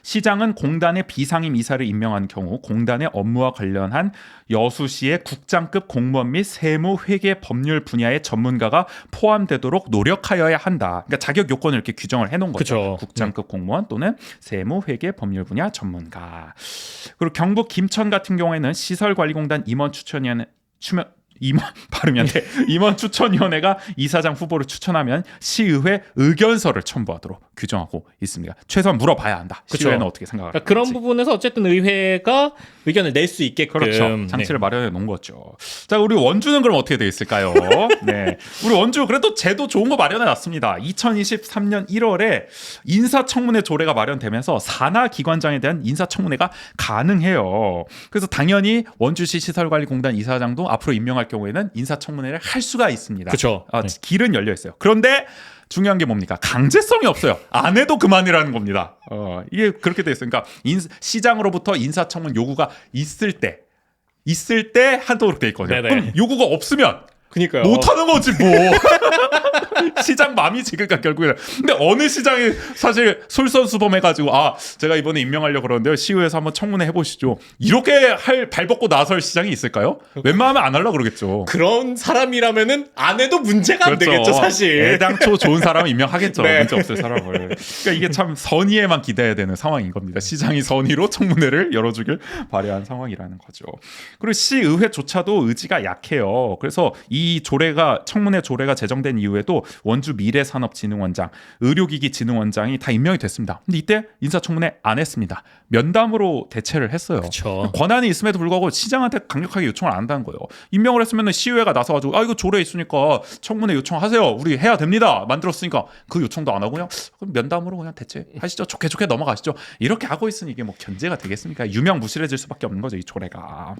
시장은 공단의 비상임 이사를 임명한 경우 공단의 업무와 관련한 여수시의 국장급 공무원 및 세무, 회계, 법률 분야의 전문가가 포함되도록 노력하여야 한다. 그러니까 자격 요건을 이렇게 규정을 해놓은 거죠. 그쵸. 국장급 공무원 또는 세무, 회계, 법률 분야 전문가. 그리고 경북 김천 같은 경우에는 시설관리공단 임원 추천위원회 임원 발음이 안 돼. 임원 추천위원회가 이사장 후보를 추천하면 시의회 의견서를 첨부하도록 규정하고 있습니다. 최소한 물어봐야 한다. 그쵸. 시의회는 어떻게 생각할지. 그러니까 그런 부분에서 어쨌든 의회가 의견을 낼 수 있게끔 그렇죠. 장치를 마련해 놓은 거죠. 자, 우리 원주는 그럼 어떻게 돼 있을까요? 네, 우리 원주 그래도 제도 좋은 거 마련해 놨습니다. 2023년 1월에 인사청문회 조례가 마련되면서 산하기관장에 대한 인사청문회가 가능해요. 그래서 당연히 원주시 시설관리공단 이사장도 앞으로 임명할 경우에는 인사청문회를 할 수가 있습니다. 그렇죠. 길은 열려 있어요. 그런데 중요한 게 뭡니까? 강제성이 없어요. 안 해도 그만이라는 겁니다. 이게 그렇게 돼 있어요. 그러니까 시장으로부터 인사청문 요구가 있을 때 하도록 돼 있거든요. 네네. 그럼 요구가 없으면 그니까요. 못 하는 거지 뭐. 시장 맘이 지그니까 결국에는. 근데 어느 시장이 사실 솔선수범해가지고 제가 이번에 임명하려고 그러는데요. 시의회에서 한번 청문회 해보시죠. 이렇게 발 벗고 나설 시장이 있을까요? 웬만하면 안 하려고 그러겠죠. 그런 사람이라면은 안 해도 문제가 안 그렇죠. 되겠죠, 사실. 애당초 좋은 사람을 임명하겠죠. 네. 문제 없을 사람을. 그러니까 이게 참 선의에만 기대야 되는 상황인 겁니다. 시장이 선의로 청문회를 열어주길 바라는 상황이라는 거죠. 그리고 시의회조차도 의지가 약해요. 그래서 이 청문회 조례가 제정된 이후에도 원주 미래산업진흥원장, 의료기기진흥원장이 다 임명이 됐습니다. 근데 이때 인사청문회 안 했습니다. 면담으로 대체를 했어요. 그쵸. 권한이 있음에도 불구하고 시장한테 강력하게 요청을 안 한다는 거예요. 임명을 했으면 시의회가 나서가지고 이거 조례 있으니까 청문회 요청하세요. 우리 해야 됩니다. 만들었으니까 그 요청도 안 하고요. 그럼 면담으로 그냥 대체하시죠. 좋게 넘어가시죠. 이렇게 하고 있으니 이게 뭐 견제가 되겠습니까? 유명무실해질 수밖에 없는 거죠. 이 조례가.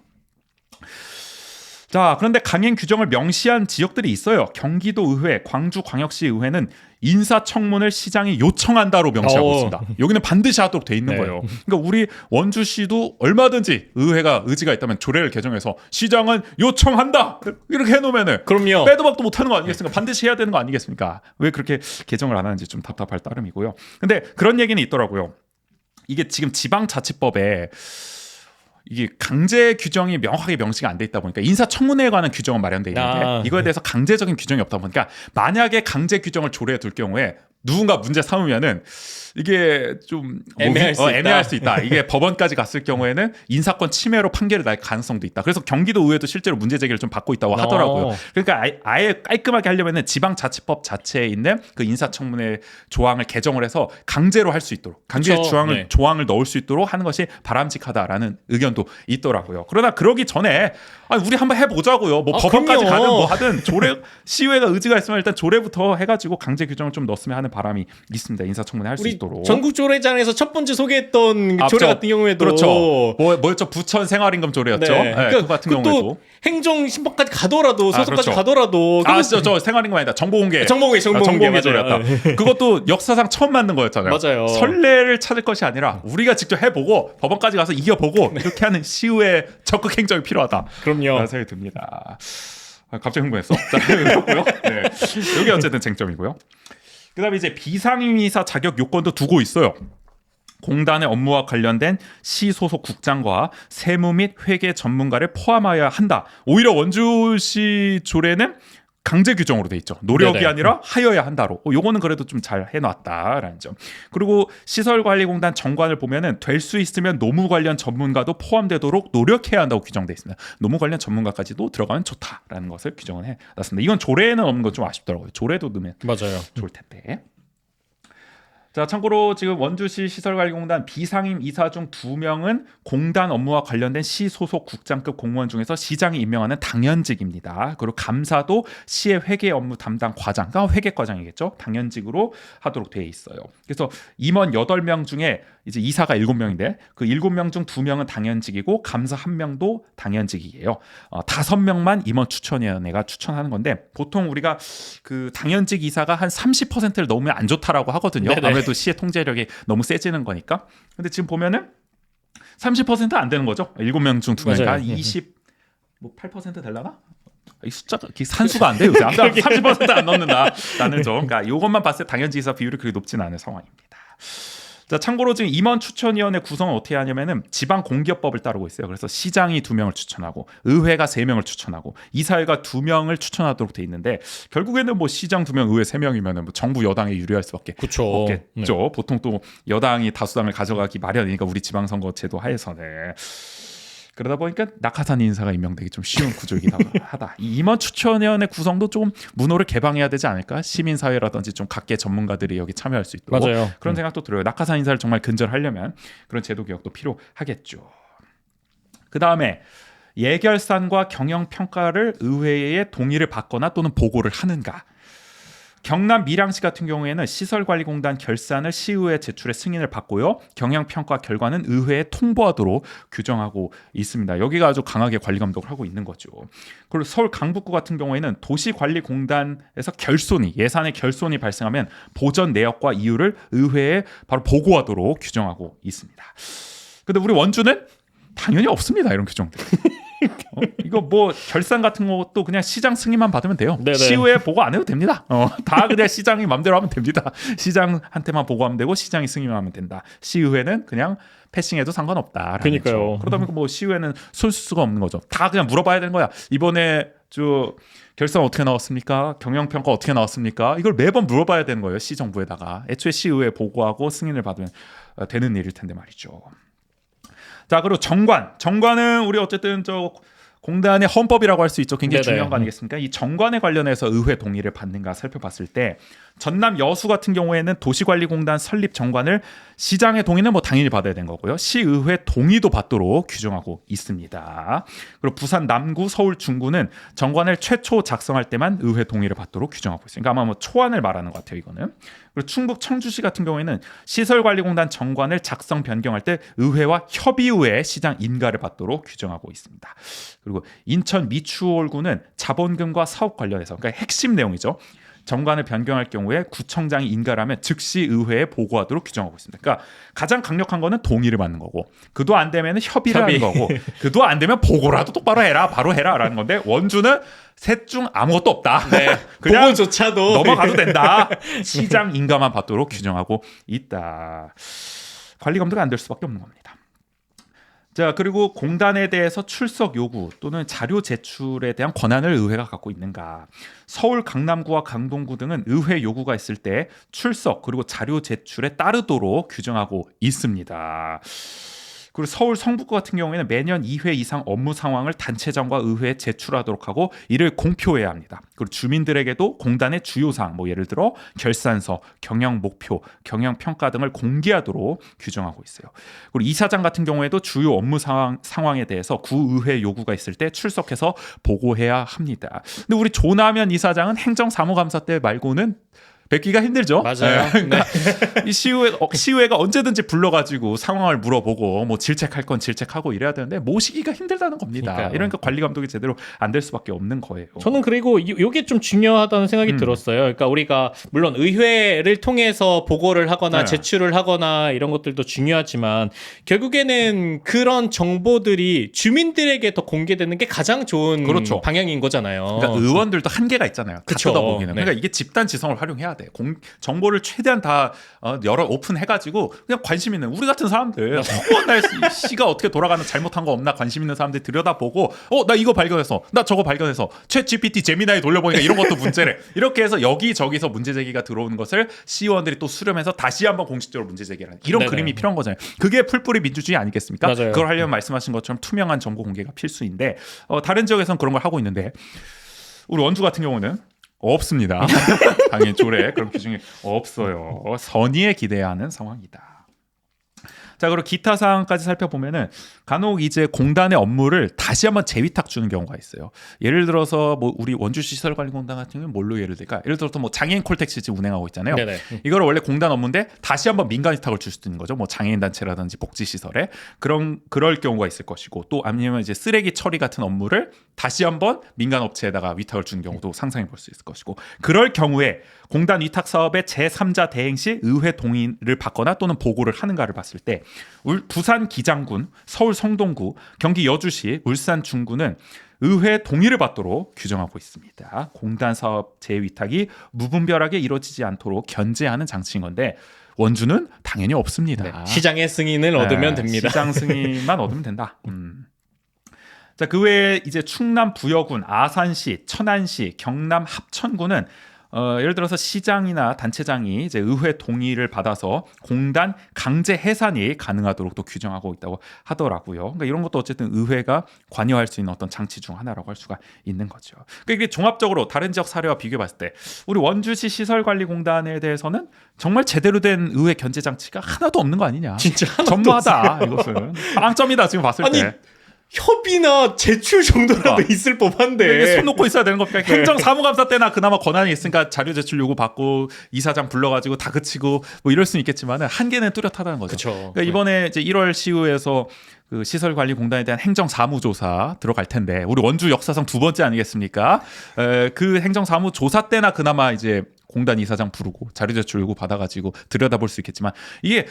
자, 그런데 강행 규정을 명시한 지역들이 있어요. 경기도 의회, 광주광역시 의회는 인사청문을 시장이 요청한다로 명시하고 있습니다. 여기는 반드시 하도록 돼 있는 네. 거예요. 그러니까 우리 원주시도 얼마든지 의회가 의지가 있다면 조례를 개정해서 시장은 요청한다 이렇게 해놓으면은 그럼요. 빼도 박도 못하는 거 아니겠습니까? 반드시 해야 되는 거 아니겠습니까? 왜 그렇게 개정을 안 하는지 좀 답답할 따름이고요. 근데 그런 얘기는 있더라고요. 이게 지금 지방자치법에 이게 강제 규정이 명확하게 명시가 안 돼 있다 보니까 인사청문회에 관한 규정은 마련돼 있는데 이거에 대해서 강제적인 규정이 없다 보니까 만약에 강제 규정을 조례에 둘 경우에 누군가 문제 삼으면은 이게 좀 애매할 수 있다. 이게 법원까지 갔을 경우에는 인사권 침해로 판결이 날 가능성도 있다. 그래서 경기도 의회도 실제로 문제 제기를 좀 받고 있다고 하더라고요. 그러니까 아예 깔끔하게 하려면은 지방자치법 자체에 있는 그 인사청문회 조항을 개정을 해서 강제로 할 수 있도록 강제 조항을 넣을 수 있도록 하는 것이 바람직하다라는 의견도 있더라고요. 그러나 그러기 전에 우리 한번 해보자고요. 뭐 법원까지 가든 뭐 하든 조례 시의회가 의지가 있으면 일단 조례부터 해가지고 강제 규정을 좀 넣었으면 하는 바람이 있습니다. 인사청문회 할 수 있도록. 전국 조례장에서 첫 번째 소개했던 조례 같은 경우에도 그렇죠. 뭐였죠? 부천 생활임금 조례였죠. 네. 네, 그러니까 그거 같은 경우에도 행정심법까지 가더라도 소속까지 그렇죠. 가더라도 저 생활임금 아니다. 정보공개 정보공개 조례였다. 그것도 역사상 처음 만든 거였잖아요. 맞아요. 선례를 찾을 것이 아니라 우리가 직접 해보고 법원까지 가서 이겨보고 이렇게 하는 시의회 적극 행정이 필요하다. 그럼요. 라는 생각이 듭니다. 갑자기 흥분했어. 자, 그렇고요. 네. 이게 어쨌든 쟁점이고요. 그다음에 이제 비상임이사 자격 요건도 두고 있어요. 공단의 업무와 관련된 시 소속 국장과 세무 및 회계 전문가를 포함하여야 한다. 오히려 원주시 조례는 강제 규정으로 돼 있죠. 노력이 네네. 아니라 하여야 한다로. 요거는 그래도 좀 잘 해놨다라는 점. 그리고 시설관리공단 정관을 보면은 될 수 있으면 노무 관련 전문가도 포함되도록 노력해야 한다고 규정돼 있습니다. 노무 관련 전문가까지도 들어가면 좋다라는 것을 규정을 해놨습니다. 이건 조례에는 없는 건 좀 아쉽더라고요. 조례도 넣으면 맞아요. 좋을 텐데. 자, 참고로 지금 원주시 시설관리공단 비상임 이사 중 2명은 공단 업무와 관련된 시 소속 국장급 공무원 중에서 시장이 임명하는 당연직입니다. 그리고 감사도 시의 회계 업무 담당 과장, 그러니까 회계과장이겠죠. 당연직으로 하도록 되어 있어요. 그래서 임원 8명 중에 이제 이사가 7명인데 그 7명 중 2명은 당연직이고 감사 1명도 당연직이에요. 5명만 임원 추천위원회가 추천하는 건데 보통 우리가 그 당연직 이사가 한 30%를 넘으면 안 좋다라고 하거든요. 네네. 아무래도 시의 통제력이 너무 세지는 거니까. 근데 지금 보면은 30%는 안 되는 거죠. 7명 중 2명이니까 맞아요. 8% 되려나? 이 숫자가 산수가 안 돼요. 30%안 넣는다라는 점. 그러니까 이것만 봤을 때 당연직 이사 비율이 그렇게 높지는 않은 상황입니다. 자, 참고로 지금 임원 추천위원회 구성은 어떻게 하냐면은 지방공기업법을 따르고 있어요. 그래서 시장이 2명을 추천하고 의회가 3명을 추천하고 이사회가 2명을 추천하도록 돼 있는데 결국에는 뭐 시장 2명, 의회 3명이면은 뭐 정부 여당에 유리할 수밖에 그쵸. 없겠죠. 네. 보통 또 여당이 다수당을 가져가기 마련이니까 우리 지방선거 제도 하에서는. 그러다 보니까 낙하산 인사가 임명되기 좀 쉬운 구조이긴 하다. 이 임원 추천위원회 구성도 좀 문호를 개방해야 되지 않을까? 시민사회라든지 좀 각계 전문가들이 여기 참여할 수 있도록 맞아요. 그런 생각도 들어요. 낙하산 인사를 정말 근절하려면 그런 제도 개혁도 필요하겠죠. 그 다음에 예결산과 경영평가를 의회의 동의를 받거나 또는 보고를 하는가. 경남 밀양시 같은 경우에는 시설관리공단 결산을 시의회 제출의 승인을 받고요. 경영평가 결과는 의회에 통보하도록 규정하고 있습니다. 여기가 아주 강하게 관리 감독을 하고 있는 거죠. 그리고 서울 강북구 같은 경우에는 도시관리공단에서 결손이 예산의 결손이 발생하면 보전 내역과 이유를 의회에 바로 보고하도록 규정하고 있습니다. 근데 우리 원주는 당연히 없습니다. 이런 규정들. 이거 뭐 결산 같은 것도 그냥 시장 승인만 받으면 돼요. 네네. 시의회 보고 안 해도 됩니다. 다 그냥 시장이 맘대로 하면 됩니다. 시장한테만 보고하면 되고 시장이 승인하면 된다. 시의회는 그냥 패싱해도 상관없다. 그러니까요. 그러다 보니까 뭐 시의회는 손쓸 수가 없는 거죠. 다 그냥 물어봐야 되는 거야. 이번에 저 결산 어떻게 나왔습니까? 경영평가 어떻게 나왔습니까? 이걸 매번 물어봐야 되는 거예요. 시정부에다가. 애초에 시의회 보고하고 승인을 받으면 되는 일일 텐데 말이죠. 자, 그리고 정관은 우리 어쨌든 저 공단의 헌법이라고 할 수 있죠. 굉장히 네네. 중요한 거 아니겠습니까? 이 정관에 관련해서 의회 동의를 받는가 살펴봤을 때 전남 여수 같은 경우에는 도시관리공단 설립 정관을 시장의 동의는 뭐 당연히 받아야 되는 거고요. 시의회 동의도 받도록 규정하고 있습니다. 그리고 부산 남구, 서울 중구는 정관을 최초 작성할 때만 의회 동의를 받도록 규정하고 있습니다. 그러니까 아마 뭐 초안을 말하는 것 같아요, 이거는. 그리고 충북 청주시 같은 경우에는 시설관리공단 정관을 작성 변경할 때 의회와 협의 후에 시장 인가를 받도록 규정하고 있습니다. 그리고 인천 미추홀구는 자본금과 사업 관련해서 그러니까 핵심 내용이죠. 정관을 변경할 경우에 구청장이 인가를 하면 즉시 의회에 보고하도록 규정하고 있습니다. 그러니까 가장 강력한 거는 동의를 받는 거고 그도 안 되면 협의를 하는 거고 그도 안 되면 보고라도 똑바로 해라 바로 해라라는 건데 원주는 셋 중 아무것도 없다. 네. 그냥 보고조차도 넘어가도 된다. 시장 인가만 받도록 규정하고 있다. 관리 감독이 안 될 수밖에 없는 겁니다. 자, 그리고 공단에 대해서 출석 요구 또는 자료 제출에 대한 권한을 의회가 갖고 있는가. 서울 강남구와 강동구 등은 의회 요구가 있을 때 출석 그리고 자료 제출에 따르도록 규정하고 있습니다. 그리고 서울 성북구 같은 경우에는 매년 2회 이상 업무 상황을 단체장과 의회에 제출하도록 하고 이를 공표해야 합니다. 그리고 주민들에게도 공단의 주요 사항, 뭐 예를 들어 결산서, 경영 목표, 경영 평가 등을 공개하도록 규정하고 있어요. 그리고 이사장 같은 경우에도 주요 업무 상황에 대해서 구의회 요구가 있을 때 출석해서 보고해야 합니다. 근데 우리 조남현 이사장은 행정사무감사 때 말고는 뵙기가 힘들죠. 맞아요. 그러니까 이 시의회가 언제든지 불러가지고 상황을 물어보고 뭐 질책할 건 질책하고 이래야 되는데 모시기가 힘들다는 겁니다. 그러니까요. 이러니까 관리 감독이 제대로 안 될 수밖에 없는 거예요. 저는 그리고 이게 좀 중요하다는 생각이 들었어요. 그러니까 우리가 물론 의회를 통해서 보고를 하거나 네. 제출을 하거나 이런 것들도 중요하지만 결국에는 그런 정보들이 주민들에게 더 공개되는 게 가장 좋은 그렇죠. 방향인 거잖아요. 그러니까 의원들도 한계가 있잖아요. 그쵸. 보기는. 네. 그러니까 이게 집단 지성을 활용해야 돼. 정보를 최대한 다 열어 오픈해가지고 그냥 관심 있는 우리 같은 사람들 허구한 시가 어떻게 돌아가는 잘못한 거 없나 관심 있는 사람들 들여다보고 나 이거 발견해서 나 저거 발견해서 챗 GPT 제미나이 돌려보니까 이런 것도 문제래. 이렇게 해서 여기저기서 문제 제기가 들어오는 것을 시의원들이 또 수렴해서 다시 한번 공식적으로 문제 제기하는 이런 네네. 그림이 필요한 거잖아요. 그게 풀뿌리 민주주의 아니겠습니까? 맞아요. 그걸 하려면 말씀하신 것처럼 투명한 정보 공개가 필수인데 다른 지역에서는 그런 걸 하고 있는데 우리 원주 같은 경우는 없습니다. 당연히 조례 그런 규정이 없어요. 선의에 기대야 하는 상황이다. 자, 그리고 기타 사항까지 살펴보면은 간혹 이제 공단의 업무를 다시 한번 재위탁 주는 경우가 있어요. 예를 들어서 뭐 우리 원주시 시설관리공단 같은 경우는 뭘로 예를 들까? 예를 들어서 뭐 장애인 콜택시 운행하고 있잖아요. 네네. 이거를 원래 공단 업무인데 다시 한번 민간 위탁을 줄 수도 있는 거죠. 뭐 장애인 단체라든지 복지 시설에 그럴 경우가 있을 것이고 또 아니면 이제 쓰레기 처리 같은 업무를 다시 한번 민간 업체에다가 위탁을 주는 경우도 상상해 볼 수 있을 것이고 그럴 경우에 공단 위탁 사업의 제3자 대행 시 의회 동의를 받거나 또는 보고를 하는가를 봤을 때 부산 기장군, 서울 성동구, 경기 여주시, 울산 중구는 의회 동의를 받도록 규정하고 있습니다. 공단 사업 재위탁이 무분별하게 이루어지지 않도록 견제하는 장치인 건데 원주는 당연히 없습니다. 네. 시장의 승인을 얻으면 됩니다. 시장 승인만 얻으면 된다. 자, 그 외에 이제 충남 부여군, 아산시, 천안시, 경남 합천군은 예를 들어서 시장이나 단체장이 이제 의회 동의를 받아서 공단 강제 해산이 가능하도록 또 규정하고 있다고 하더라고요. 그러니까 이런 것도 어쨌든 의회가 관여할 수 있는 어떤 장치 중 하나라고 할 수가 있는 거죠. 그러니까 이게 종합적으로 다른 지역 사례와 비교해 봤을 때 우리 원주시 시설관리공단에 대해서는 정말 제대로 된 의회 견제 장치가 하나도 없는 거 아니냐. 진짜 하나도 전무하다. 이것은 빵점이다 지금 봤을 아니, 때. 협의나 제출 정도라도 그러니까. 있을 법한데 이게 손 놓고 있어야 되는 겁니까? 행정사무감사 때나 그나마 권한이 있으니까 자료 제출 요구 받고 이사장 불러가지고 다 그치고 뭐 이럴 수는 있겠지만은 한계는 뚜렷하다는 거죠. 그쵸. 그러니까 이번에 이제 1월 시의회에서 그 시설관리공단에 대한 행정사무조사 들어갈 텐데 우리 원주 역사상 2번째 아니겠습니까? 그 행정사무조사 때나 그나마 이제 공단 이사장 부르고 자료 제출 요구 받아가지고 들여다볼 수 있겠지만 이게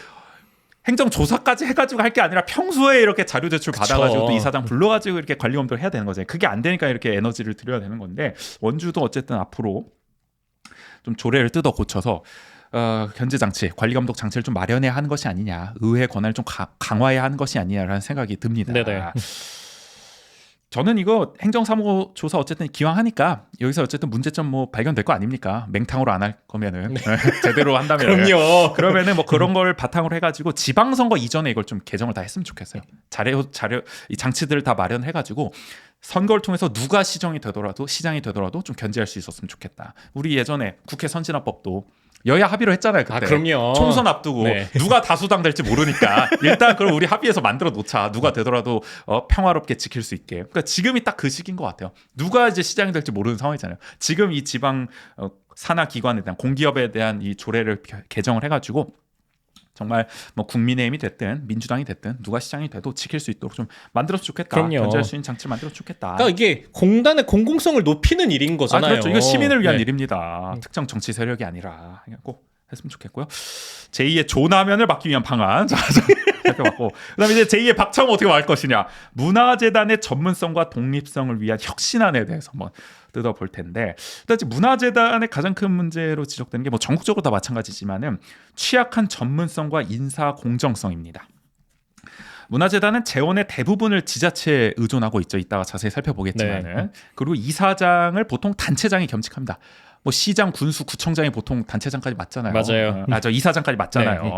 행정조사까지 해가지고 할 게 아니라 평소에 이렇게 자료 제출 그쵸. 받아가지고 또 이사장 불러가지고 이렇게 관리 검토를 해야 되는 거죠. 그게 안 되니까 이렇게 에너지를 들여야 되는 건데 원주도 어쨌든 앞으로 좀 조례를 뜯어 고쳐서 견제 장치, 관리 감독 장치를 좀 마련해야 하는 것이 아니냐, 의회 권한을 좀 강화해야 하는 것이 아니냐라는 생각이 듭니다. 네네. 저는 이거 행정사무조사 어쨌든 기왕 하니까 여기서 어쨌든 문제점 뭐 발견될 거 아닙니까? 맹탕으로 안 할 거면은 제대로 한다면 그럼요. 그러면은 뭐 그런 걸 바탕으로 해가지고 지방선거 이전에 이걸 좀 개정을 다 했으면 좋겠어요. 자료 이 장치들을 다 마련해가지고 선거를 통해서 누가 시장이 되더라도 좀 견제할 수 있었으면 좋겠다. 우리 예전에 국회 선진화법도 여야 합의로 했잖아요. 그때. 그럼요. 총선 앞두고 네. 누가 다수당 될지 모르니까 일단 그럼 우리 합의해서 만들어 놓자. 누가 되더라도 평화롭게 지킬 수 있게. 그러니까 지금이 딱 그 시기인 것 같아요. 누가 이제 시장이 될지 모르는 상황이잖아요. 지금 이 지방 산하 기관에 대한 공기업에 대한 이 조례를 개정을 해가지고 정말 뭐 국민의힘이 됐든 민주당이 됐든 누가 시장이 돼도 지킬 수 있도록 좀 만들어서 좋겠다. 그럼요. 견제할 수 있는 장치를 만들어서 좋겠다. 그러니까 이게 공단의 공공성을 높이는 일인 거잖아요. 그렇죠. 이거 시민을 위한 네. 일입니다. 특정 정치 세력이 아니라 꼭 했으면 좋겠고요. 제2의 조나면을 막기 위한 방안 살펴봤고 그다음에 이제 제2의 박차홍 어떻게 말 것이냐. 문화재단의 전문성과 독립성을 위한 혁신안에 대해서 한번 뜯어볼 텐데 일단 문화재단의 가장 큰 문제로 지적되는 게 뭐 전국적으로 다 마찬가지지만은 취약한 전문성과 인사 공정성입니다. 문화재단은 재원의 대부분을 지자체에 의존하고 있죠. 이따가 자세히 살펴보겠지만은 네. 그리고 이사장을 보통 단체장이 겸직합니다. 뭐 시장, 군수, 구청장이 보통 단체장까지 맞잖아요. 맞아요. 저 이사장까지 맞잖아요. 네.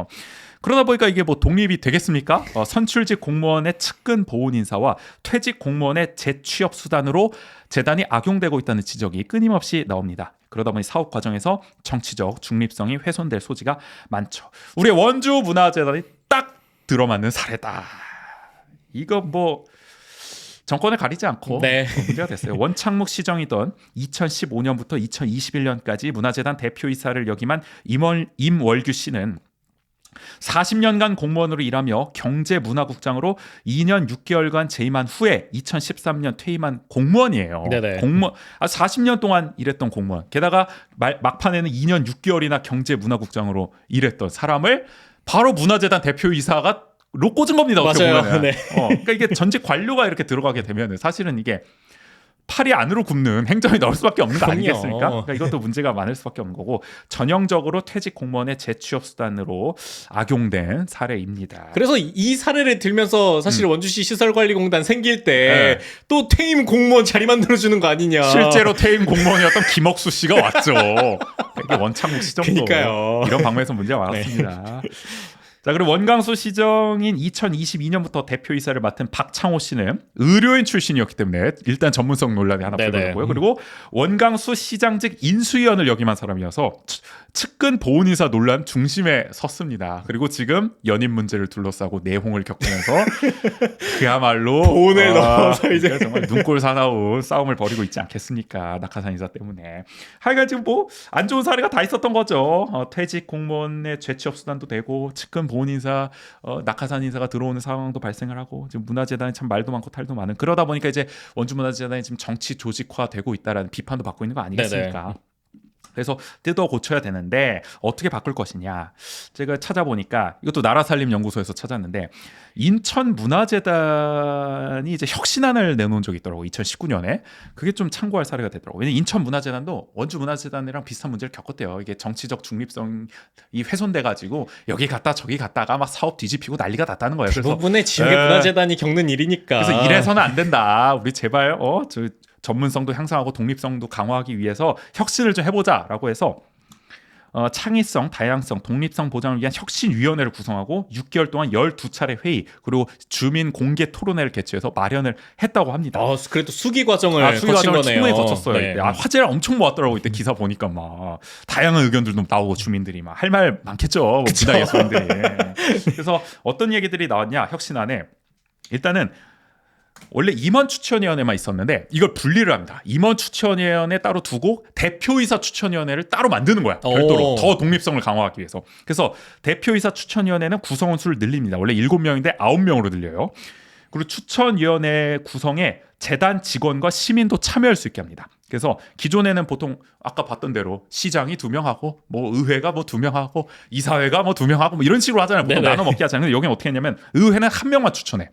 그러다 보니까 이게 뭐 독립이 되겠습니까? 선출직 공무원의 측근 보훈 인사와 퇴직 공무원의 재취업 수단으로 재단이 악용되고 있다는 지적이 끊임없이 나옵니다. 그러다 보니 사업 과정에서 정치적 중립성이 훼손될 소지가 많죠. 우리 원주 문화재단이 딱 들어맞는 사례다. 이거 뭐 정권을 가리지 않고 네. 문제가 됐어요. 원창묵 시정이던 2015년부터 2021년까지 문화재단 대표이사를 역임한 임월규 씨는 40년간 공무원으로 일하며 경제문화국장으로 2년 6개월간 재임한 후에 2013년 퇴임한 공무원이에요. 네네. 40년 동안 일했던 공무원. 게다가 막판에는 2년 6개월이나 경제문화국장으로 일했던 사람을 바로 문화재단 대표이사가 로 꽂은 겁니다. 어떻게 맞아요. 보면은. 네. 그러니까 이게 전직 관료가 이렇게 들어가게 되면 사실은 이게 팔이 안으로 굽는 행정이 나올 수밖에 없는 거 그럼요. 아니겠습니까? 그러니까 이것도 문제가 많을 수밖에 없는 거고 전형적으로 퇴직 공무원의 재취업 수단으로 악용된 사례입니다. 그래서 이 사례를 들면서 사실 원주시 시설관리공단 생길 때 또 퇴임 공무원 자리 만들어주는 거 아니냐. 실제로 퇴임 공무원이었던 김옥수 씨가 왔죠. 이게 원창묵 시정도 그러니까요. 이런 방면에서 문제가 많았습니다. 자, 그리고 원광수 시정인 2022년부터 대표이사를 맡은 박창호 씨는 의료인 출신이었기 때문에 일단 전문성 논란이 하나 네네. 불거졌고요. 그리고 원광수 시장직 인수위원을 역임한 사람이어서 측근 보훈인사 논란 중심에 섰습니다. 그리고 지금 연임 문제를 둘러싸고 내홍을 겪으면서 그야말로 보훈을 넘어서 이제 정말 눈꼴 사나운 싸움을 벌이고 있지 않겠습니까? 낙하산 인사 때문에. 하여간 지금 뭐 안 좋은 사례가 다 있었던 거죠. 퇴직 공무원의 재취업 수단도 되고 측근 보훈 인사, 낙하산 인사가 들어오는 상황도 발생을 하고 지금 문화재단이 참 말도 많고 탈도 많은 그러다 보니까 이제 원주 문화재단이 지금 정치 조직화되고 있다라는 비판도 받고 있는 거 아니겠습니까? 네네. 그래서 뜯어 고쳐야 되는데 어떻게 바꿀 것이냐. 제가 찾아보니까 이것도 나라살림연구소에서 찾았는데 인천 문화재단이 이제 혁신안을 내놓은 적이 있더라고요. 2019년에. 그게 좀 참고할 사례가 되더라고요. 왜냐면 인천 문화재단도 원주 문화재단이랑 비슷한 문제를 겪었대요. 이게 정치적 중립성이 훼손돼가지고 여기 갔다 저기 갔다가 막 사업 뒤집히고 난리가 났다는 거예요. 그래서 대부분의 지역의 문화재단이 겪는 일이니까. 그래서 이래서는 안 된다. 우리 제발 전문성도 향상하고 독립성도 강화하기 위해서 혁신을 좀 해보자라고 해서 창의성, 다양성, 독립성 보장을 위한 혁신위원회를 구성하고 6개월 동안 12차례 회의 그리고 주민 공개 토론회를 개최해서 마련을 했다고 합니다. 그래도 수기 과정을 수기 거친 과정을 거네요. 충분히 거쳤어요. 네. 화제를 엄청 모았더라고 이때 기사 보니까 막 다양한 의견들도 나오고 주민들이 막 할 말 많겠죠. 문화예술인들이. 그래서 어떤 얘기들이 나왔냐 혁신안에 일단은 원래 임원 추천위원회만 있었는데 이걸 분리를 합니다. 임원 추천위원회 따로 두고 대표이사 추천위원회를 따로 만드는 거야. 별도로 더 독립성을 강화하기 위해서. 그래서 대표이사 추천위원회는 구성원 수를 늘립니다. 원래 7명인데 9명으로 늘려요. 그리고 추천위원회 구성에 재단 직원과 시민도 참여할 수 있게 합니다. 그래서 기존에는 보통 아까 봤던 대로 시장이 2명하고 뭐 의회가 뭐 2명하고 이사회가 뭐 2명하고 뭐 이런 식으로 하잖아요. 보통 나눠 먹기 하잖아요. 근데 여기는 어떻게 했냐면 의회는 1명만 추천해.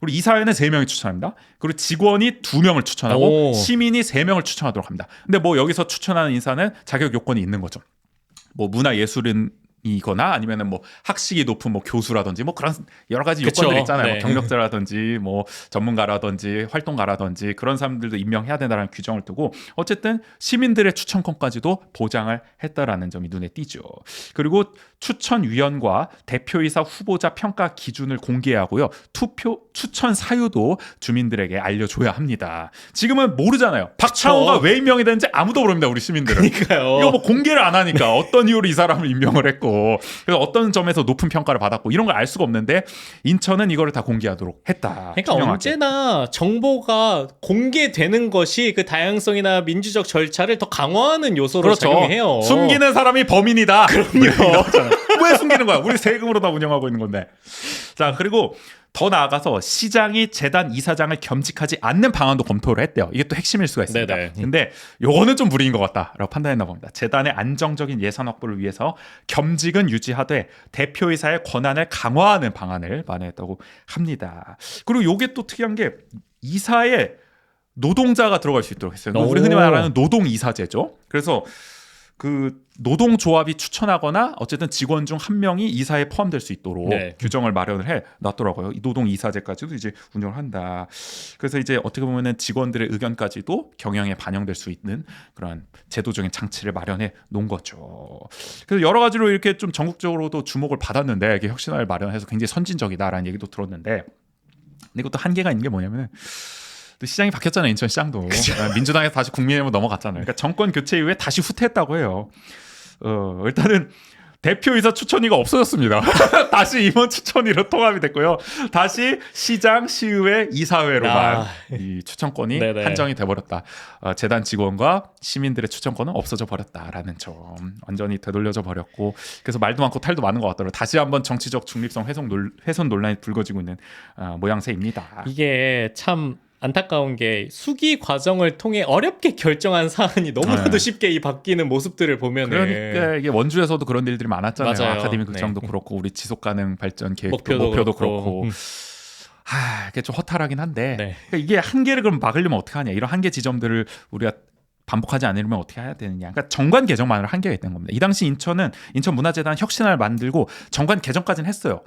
그리고 이사회는 3명이 추천합니다. 그리고 직원이 2명을 추천하고 시민이 3명을 추천하도록 합니다. 근데 뭐 여기서 추천하는 인사는 자격 요건이 있는 거죠. 뭐 문화예술인이거나 아니면은 뭐 학식이 높은 뭐 교수라든지 뭐 그런 여러 가지 요건들이 있잖아요. 네. 뭐 경력자라든지 뭐 전문가라든지 활동가라든지 그런 사람들도 임명해야 된다는 규정을 두고 어쨌든 시민들의 추천권까지도 보장을 했다라는 점이 눈에 띄죠. 그리고 추천위원과 대표이사 후보자 평가 기준을 공개하고요. 추천 사유도 주민들에게 알려줘야 합니다. 지금은 모르잖아요. 박창호가 왜 임명이 됐는지 아무도 모릅니다. 우리 시민들은. 그러니까요. 이거 뭐 공개를 안 하니까 어떤 이유로 이 사람을 임명을 했고 그래서 어떤 점에서 높은 평가를 받았고 이런 걸 알 수가 없는데 인천은 이거를 다 공개하도록 했다. 그러니까 투명하게. 언제나 정보가 공개되는 것이 그 다양성이나 민주적 절차를 더 강화하는 요소로 작용해요. 숨기는 사람이 범인이다. 그럼요. 왜 숨기는 거야? 우리 세금으로 다 운영하고 있는 건데. 자, 그리고 더 나아가서 시장이 재단 이사장을 겸직하지 않는 방안도 검토를 했대요. 이게 또 핵심일 수가 있습니다. 네네. 근데 요거는 좀 무리인 것 같다라고 판단했나 봅니다. 재단의 안정적인 예산 확보를 위해서 겸직은 유지하되 대표이사의 권한을 강화하는 방안을 마련했다고 합니다. 그리고 요게 또 특이한 게 이사에 노동자가 들어갈 수 있도록 했어요. 우리 흔히 말하는 노동이사제죠. 그래서 그 노동조합이 추천하거나 어쨌든 직원 중 한 명이 이사에 포함될 수 있도록 규정을 마련을 해 놨더라고요. 이 노동이사제까지도 이제 운영을 한다. 그래서 이제 어떻게 보면은 직원들의 의견까지도 경영에 반영될 수 있는 그런 제도적인 장치를 마련해 놓은 거죠. 그래서 여러 가지로 이렇게 좀 전국적으로도 주목을 받았는데 이게 혁신안을 마련해서 굉장히 선진적이다라는 얘기도 들었는데 근데 이것도 한계가 있는 게 뭐냐면은 시장이 바뀌었잖아요. 인천시장도. 민주당에서 다시 국민의힘으로 넘어갔잖아요. 그러니까 정권 교체 이후에 다시 후퇴했다고 해요. 일단은 대표이사 추천위가 없어졌습니다. 다시 임원 추천위로 통합이 됐고요. 다시 시장, 시의회, 이사회로만 이 추천권이 한정이 돼버렸다. 재단 직원과 시민들의 추천권은 없어져 버렸다라는 점. 완전히 되돌려져 버렸고 그래서 말도 많고 탈도 많은 것 같더라고요. 다시 한번 정치적 중립성 훼손 논란이 불거지고 있는 모양새입니다. 이게 참 안타까운 게 수기 과정을 통해 어렵게 결정한 사안이 너무나도 쉽게 이 바뀌는 모습들을 보면 그러니까 이게 원주에서도 그런 일들이 많았잖아요. 맞아요. 아카데미 극장도 그렇고 우리 지속 가능 발전 계획도 목표도 그렇고. 이게 좀 허탈하긴 한데 그러니까 이게 한계를 그럼 막으려면 어떻게 하냐. 이런 한계 지점들을 우리가 반복하지 않으려면 어떻게 해야 되느냐. 그러니까 정관 개정만으로 한계가 있는 겁니다. 이 당시 인천 문화재단 혁신안을 만들고 정관 개정까지는 했어요.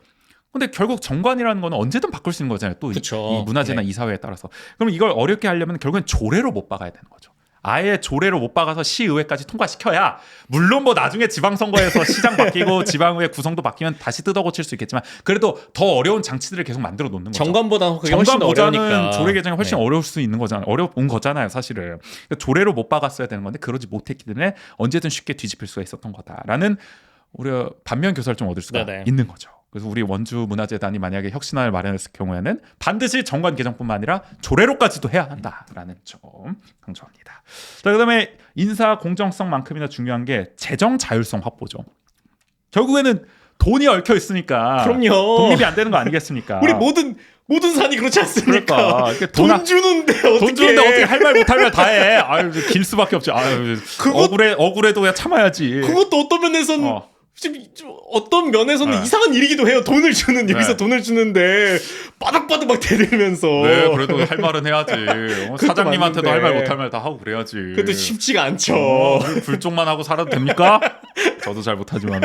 근데 결국 정관이라는 거는 언제든 바꿀 수 있는 거잖아요. 또 이 문화재나 이사회에 따라서. 그럼 이걸 어렵게 하려면 결국엔 조례로 못 박아야 되는 거죠. 아예 조례로 못 박아서 시의회까지 통과시켜야 물론 뭐 나중에 지방선거에서 시장 바뀌고 지방의회 구성도 바뀌면 다시 뜯어고칠 수 있겠지만 그래도 더 어려운 장치들을 계속 만들어 놓는 거죠. 정관보다는 그게 훨씬 어려우니까. 조례 개정이 훨씬 어려울 수 있는 거잖아요. 어려운 거잖아요, 사실은. 그러니까 조례로 못 박았어야 되는 건데 그러지 못했기 때문에 언제든 쉽게 뒤집힐 수가 있었던 거다라는 우리가 반면 교사를 좀 얻을 수가 있는 거죠. 그래서 우리 원주 문화재단이 만약에 혁신안을 마련했을 경우에는 반드시 정관 개정뿐만 아니라 조례로까지도 해야 한다라는 점 강조합니다. 자, 그다음에 인사 공정성만큼이나 중요한 게 재정 자율성 확보죠. 결국에는 돈이 얽혀 있으니까 그럼요. 독립이 안 되는 거 아니겠습니까? 우리 모든 산이 그렇지 않습니까? 그러니까 돈 주는데 어떻게 할 말 못 할 말 다 해. 아유, 길 수밖에 없지. 아유, 억울해도 그냥 참아야지. 그것도 어떤 면에서는 지금 어떤 면에서는 이상한 일이기도 해요. 돈을 주는 여기서 돈을 주는데 바닥바닥 막 대들면서. 네, 그래도 할 말은 해야지. 사장님한테도 할 말 못 할 말 다 하고 그래야지. 그래도 쉽지가 않죠. 불쪽만 하고 살아도 됩니까? 저도 잘 못하지만.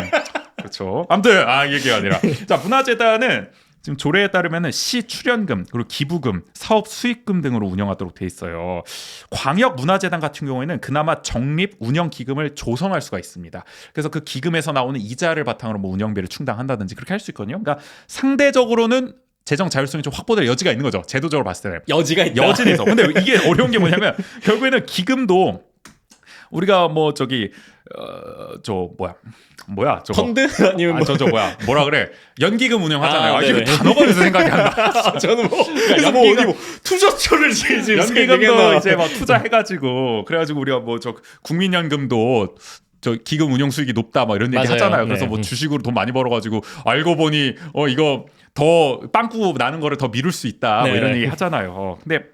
그렇죠. 아무튼 얘기가 아니라. 자, 문화재단은 지금 조례에 따르면은 시 출연금 그리고 기부금, 사업 수익금 등으로 운영하도록 돼 있어요. 광역문화재단 같은 경우에는 그나마 적립 운영 기금을 조성할 수가 있습니다. 그래서 그 기금에서 나오는 이자를 바탕으로 뭐 운영비를 충당한다든지 그렇게 할 수 있거든요. 그러니까 상대적으로는 재정 자율성이 좀 확보될 여지가 있는 거죠. 제도적으로 봤을 때는 여지가 있다. 여지는 있어. 근데 이게 어려운 게 뭐냐면 결국에는 기금도 우리가 뭐 저기 저 뭐야 저거 펀드 아니면 뭐 저 뭐라 그래 연기금 운영하잖아요. 아, 이게 네네. 단어가 그래서 생각이 안 나. 저는 뭐 그러니까 그래서 뭐 어디 뭐 투자처를 지금 연기금도 이제 막 투자해가지고 그래가지고 우리가 뭐 저 국민연금도 저 기금 운용 수익이 높다 막 이런 얘기 맞아요. 하잖아요. 그래서 네. 뭐 주식으로 돈 많이 벌어가지고 알고 보니 이거 더 빵꾸 나는 거를 더 미룰 수 있다 뭐 네. 이런 얘기 하잖아요. 근데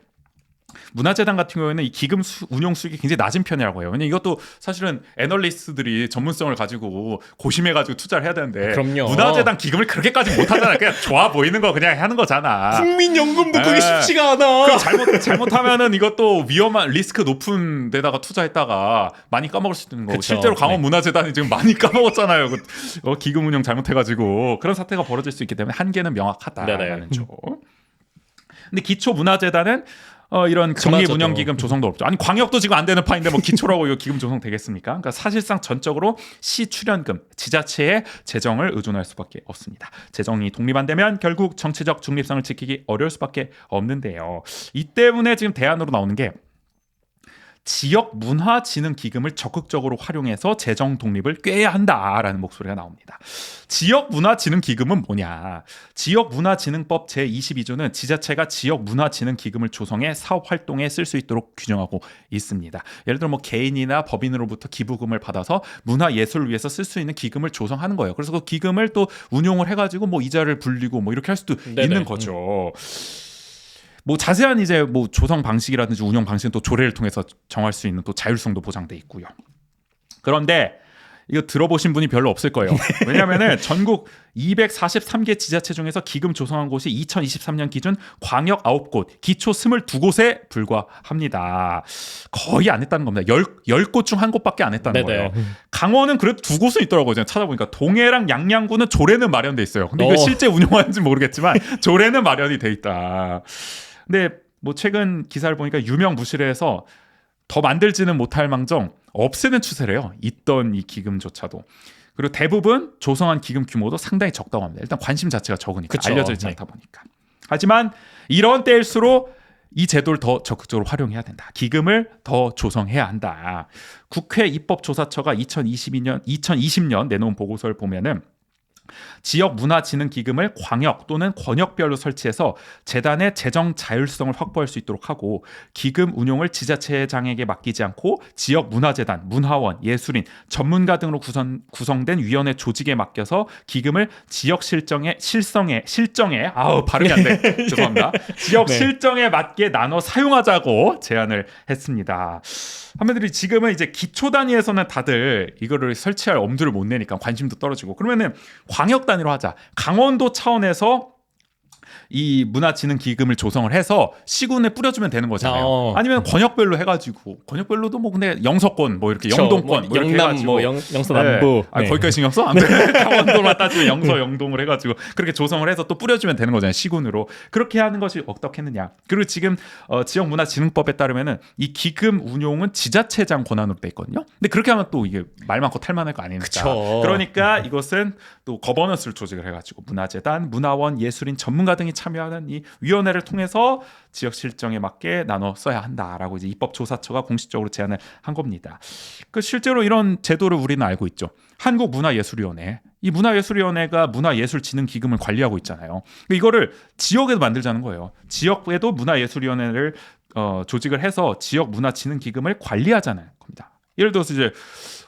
문화재단 같은 경우에는 이 기금 운용 수익이 굉장히 낮은 편이라고 해요. 왜냐면 이것도 사실은 애널리스트들이 전문성을 가지고 고심해가지고 투자를 해야 되는데 그럼요. 문화재단 기금을 그렇게까지 못하잖아요. 그냥 좋아 보이는 거 그냥 하는 거잖아. 국민연금도 그게 네. 쉽지가 않아. 잘못하면은 이것도 위험한 리스크 높은 데다가 투자했다가 많이 까먹을 수 있는 거고 그쵸. 실제로 강원 네. 문화재단이 지금 많이 까먹었잖아요. 기금 운용 잘못해가지고 그런 사태가 벌어질 수 있기 때문에 한계는 명확하다라는 네네. 쪽. 근데 기초 문화재단은 이런 적립 그마저도. 운영 기금 조성도 없죠. 아니 광역도 지금 안 되는 판인데 뭐 기초라고 이거 기금 조성 되겠습니까? 그러니까 사실상 전적으로 시 출연금, 지자체의 재정을 의존할 수밖에 없습니다. 재정이 독립 안 되면 결국 정치적 중립성을 지키기 어려울 수밖에 없는데요. 이 때문에 지금 대안으로 나오는 게 지역 문화 진흥 기금을 적극적으로 활용해서 재정 독립을 꾀해야 한다라는 목소리가 나옵니다. 지역 문화 진흥 기금은 뭐냐? 지역 문화 진흥법 제22조는 지자체가 지역 문화 진흥 기금을 조성해 사업 활동에 쓸 수 있도록 규정하고 있습니다. 예를 들어 뭐 개인이나 법인으로부터 기부금을 받아서 문화 예술을 위해서 쓸 수 있는 기금을 조성하는 거예요. 그래서 그 기금을 또 운용을 해 가지고 뭐 이자를 불리고 뭐 이렇게 할 수도 네네. 있는 거죠. 뭐 자세한 이제 뭐 조성 방식이라든지 운영 방식은 또 조례를 통해서 정할 수 있는 또 자율성도 보장돼 있고요. 그런데 이거 들어보신 분이 별로 없을 거예요. 왜냐하면은 전국 243개 지자체 중에서 기금 조성한 곳이 2023년 기준 광역 9곳, 기초 22곳에 불과합니다. 거의 안 했다는 겁니다. 10곳 중 한 곳밖에 안 했다는 네네. 거예요. 강원은 그래도 2곳은 있더라고요. 제가 찾아보니까 동해랑 양양구는 조례는 마련돼 있어요. 근데 이거 실제 운영하는지 모르겠지만 조례는 마련이 돼 있다. 근데 뭐 최근 기사를 보니까 유명 무실에서 더 만들지는 못할 망정 없애는 추세래요. 있던 이 기금조차도. 그리고 대부분 조성한 기금 규모도 상당히 적다고 합니다. 일단 관심 자체가 적으니까 그쵸. 알려져 있지 않다 보니까. 하지만 이런 때일수록 이 제도를 더 적극적으로 활용해야 된다. 기금을 더 조성해야 한다. 국회 입법조사처가 2020년 내놓은 보고서를 보면은 지역 문화진흥 기금을 광역 또는 권역별로 설치해서 재단의 재정 자율성을 확보할 수 있도록 하고 기금 운용을 지자체장에게 맡기지 않고 지역 문화재단, 문화원, 예술인, 전문가 등으로 구성된 위원회 조직에 맡겨서 기금을 지역 실정에 발음이 안 돼. 죄송합니다. 지역 네. 실정에 맞게 나눠 사용하자고 제안을 했습니다. 한마디로 지금은 이제 기초 단위에서는 다들 이거를 설치할 엄두를 못 내니까 관심도 떨어지고 그러면은 광역 단위로 하자. 강원도 차원에서 이 문화진흥 기금을 조성을 해서 시군에 뿌려주면 되는 거잖아요. 아니면 권역별로 해가지고 권역별로도 뭐 근데 영서권 뭐 이렇게 그쵸. 영동권 뭐 이렇게 영남 해가지고 뭐 영서 남부. 아, 네. 거기까지 신경 써? 안 돼. 강원도만 따지면 영서 영동을 해가지고 그렇게 조성을 해서 또 뿌려주면 되는 거잖아요. 시군으로 그렇게 하는 것이 어떻겠느냐. 그리고 지금 지역문화진흥법에 따르면은 이 기금 운용은 지자체장 권한으로 돼 있거든요. 근데 그렇게 하면 또 이게 말 많고 탈 많을 거 아닙니까? 그쵸. 그러니까 이것은 또 거버넌스를 조직을 해가지고 문화재단, 문화원, 예술인, 전문가 등이 참여하는 이 위원회를 통해서 지역 실정에 맞게 나눠 써야 한다라고 이제 입법조사처가 공식적으로 제안을 한 겁니다. 그 실제로 이런 제도를 우리는 알고 있죠. 한국문화예술위원회. 이 문화예술위원회가 문화예술진흥기금을 관리하고 있잖아요. 이거를 지역에도 만들자는 거예요. 지역에도 문화예술위원회를 조직을 해서 지역 문화진흥기금을 관리하자는 겁니다. 예를 들어서 이제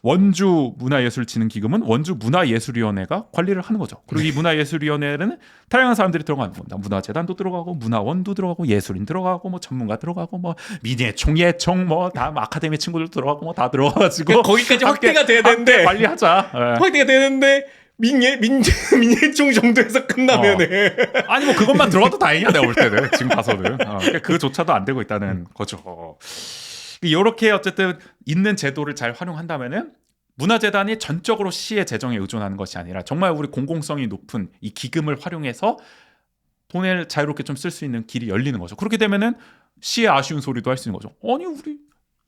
원주 문화예술진흥기금은 원주 문화예술위원회가 관리를 하는 거죠. 그리고 이 문화예술위원회는 다양한 사람들이 들어가는 겁니다. 문화재단도 들어가고 문화원도 들어가고 예술인 들어가고 뭐 전문가 들어가고 뭐 민예총, 예총 뭐 다 아카데미 친구들 들어가고 뭐 다 들어가가지고 그러니까 거기까지 확대가 돼야 되는데 함께 관리하자. 예. 확대가 되는데 민예총 정도에서 끝나면은 아니 뭐 그것만 들어가도 다행이야 내가 볼 때는 지금 봐서는 그러니까 그조차도 안 되고 있다는 거죠. 이렇게 어쨌든 있는 제도를 잘 활용한다면은 문화재단이 전적으로 시의 재정에 의존하는 것이 아니라 정말 우리 공공성이 높은 이 기금을 활용해서 돈을 자유롭게 좀 쓸 수 있는 길이 열리는 거죠. 그렇게 되면은 시의 아쉬운 소리도 할 수 있는 거죠. 아니 우리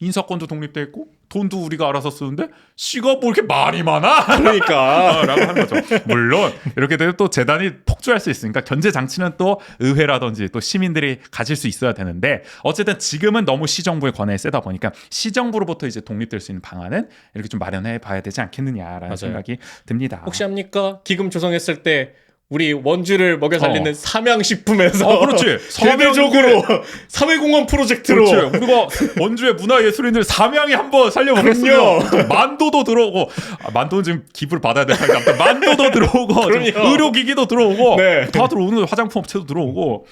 인사권도 독립돼 있고 돈도 우리가 알아서 쓰는데 시가 뭐 이렇게 말이 많아? 그러니까 라고 하는 거죠. 물론 이렇게 되면 또 재단이 폭주할 수 있으니까 견제 장치는 또 의회라든지 또 시민들이 가질 수 있어야 되는데 어쨌든 지금은 너무 시정부의 권한이 세다 보니까 시정부로부터 이제 독립될 수 있는 방안은 이렇게 좀 마련해 봐야 되지 않겠느냐라는 맞아요. 생각이 듭니다. 혹시 합니까? 기금 조성했을 때 우리 원주를 먹여 살리는 삼양식품에서 그렇지. 대대적으로 사회공헌 프로젝트로 그렇지. 우리가 원주의 문화예술인들 삼양이 한번 살려보겠으면 만도도 들어오고 만도는 지금 기부를 받아야 되니까 아무튼 만도도 들어오고 그럼요. 의료기기도 들어오고 네. 다 들어오는 거예요. 화장품 업체도 들어오고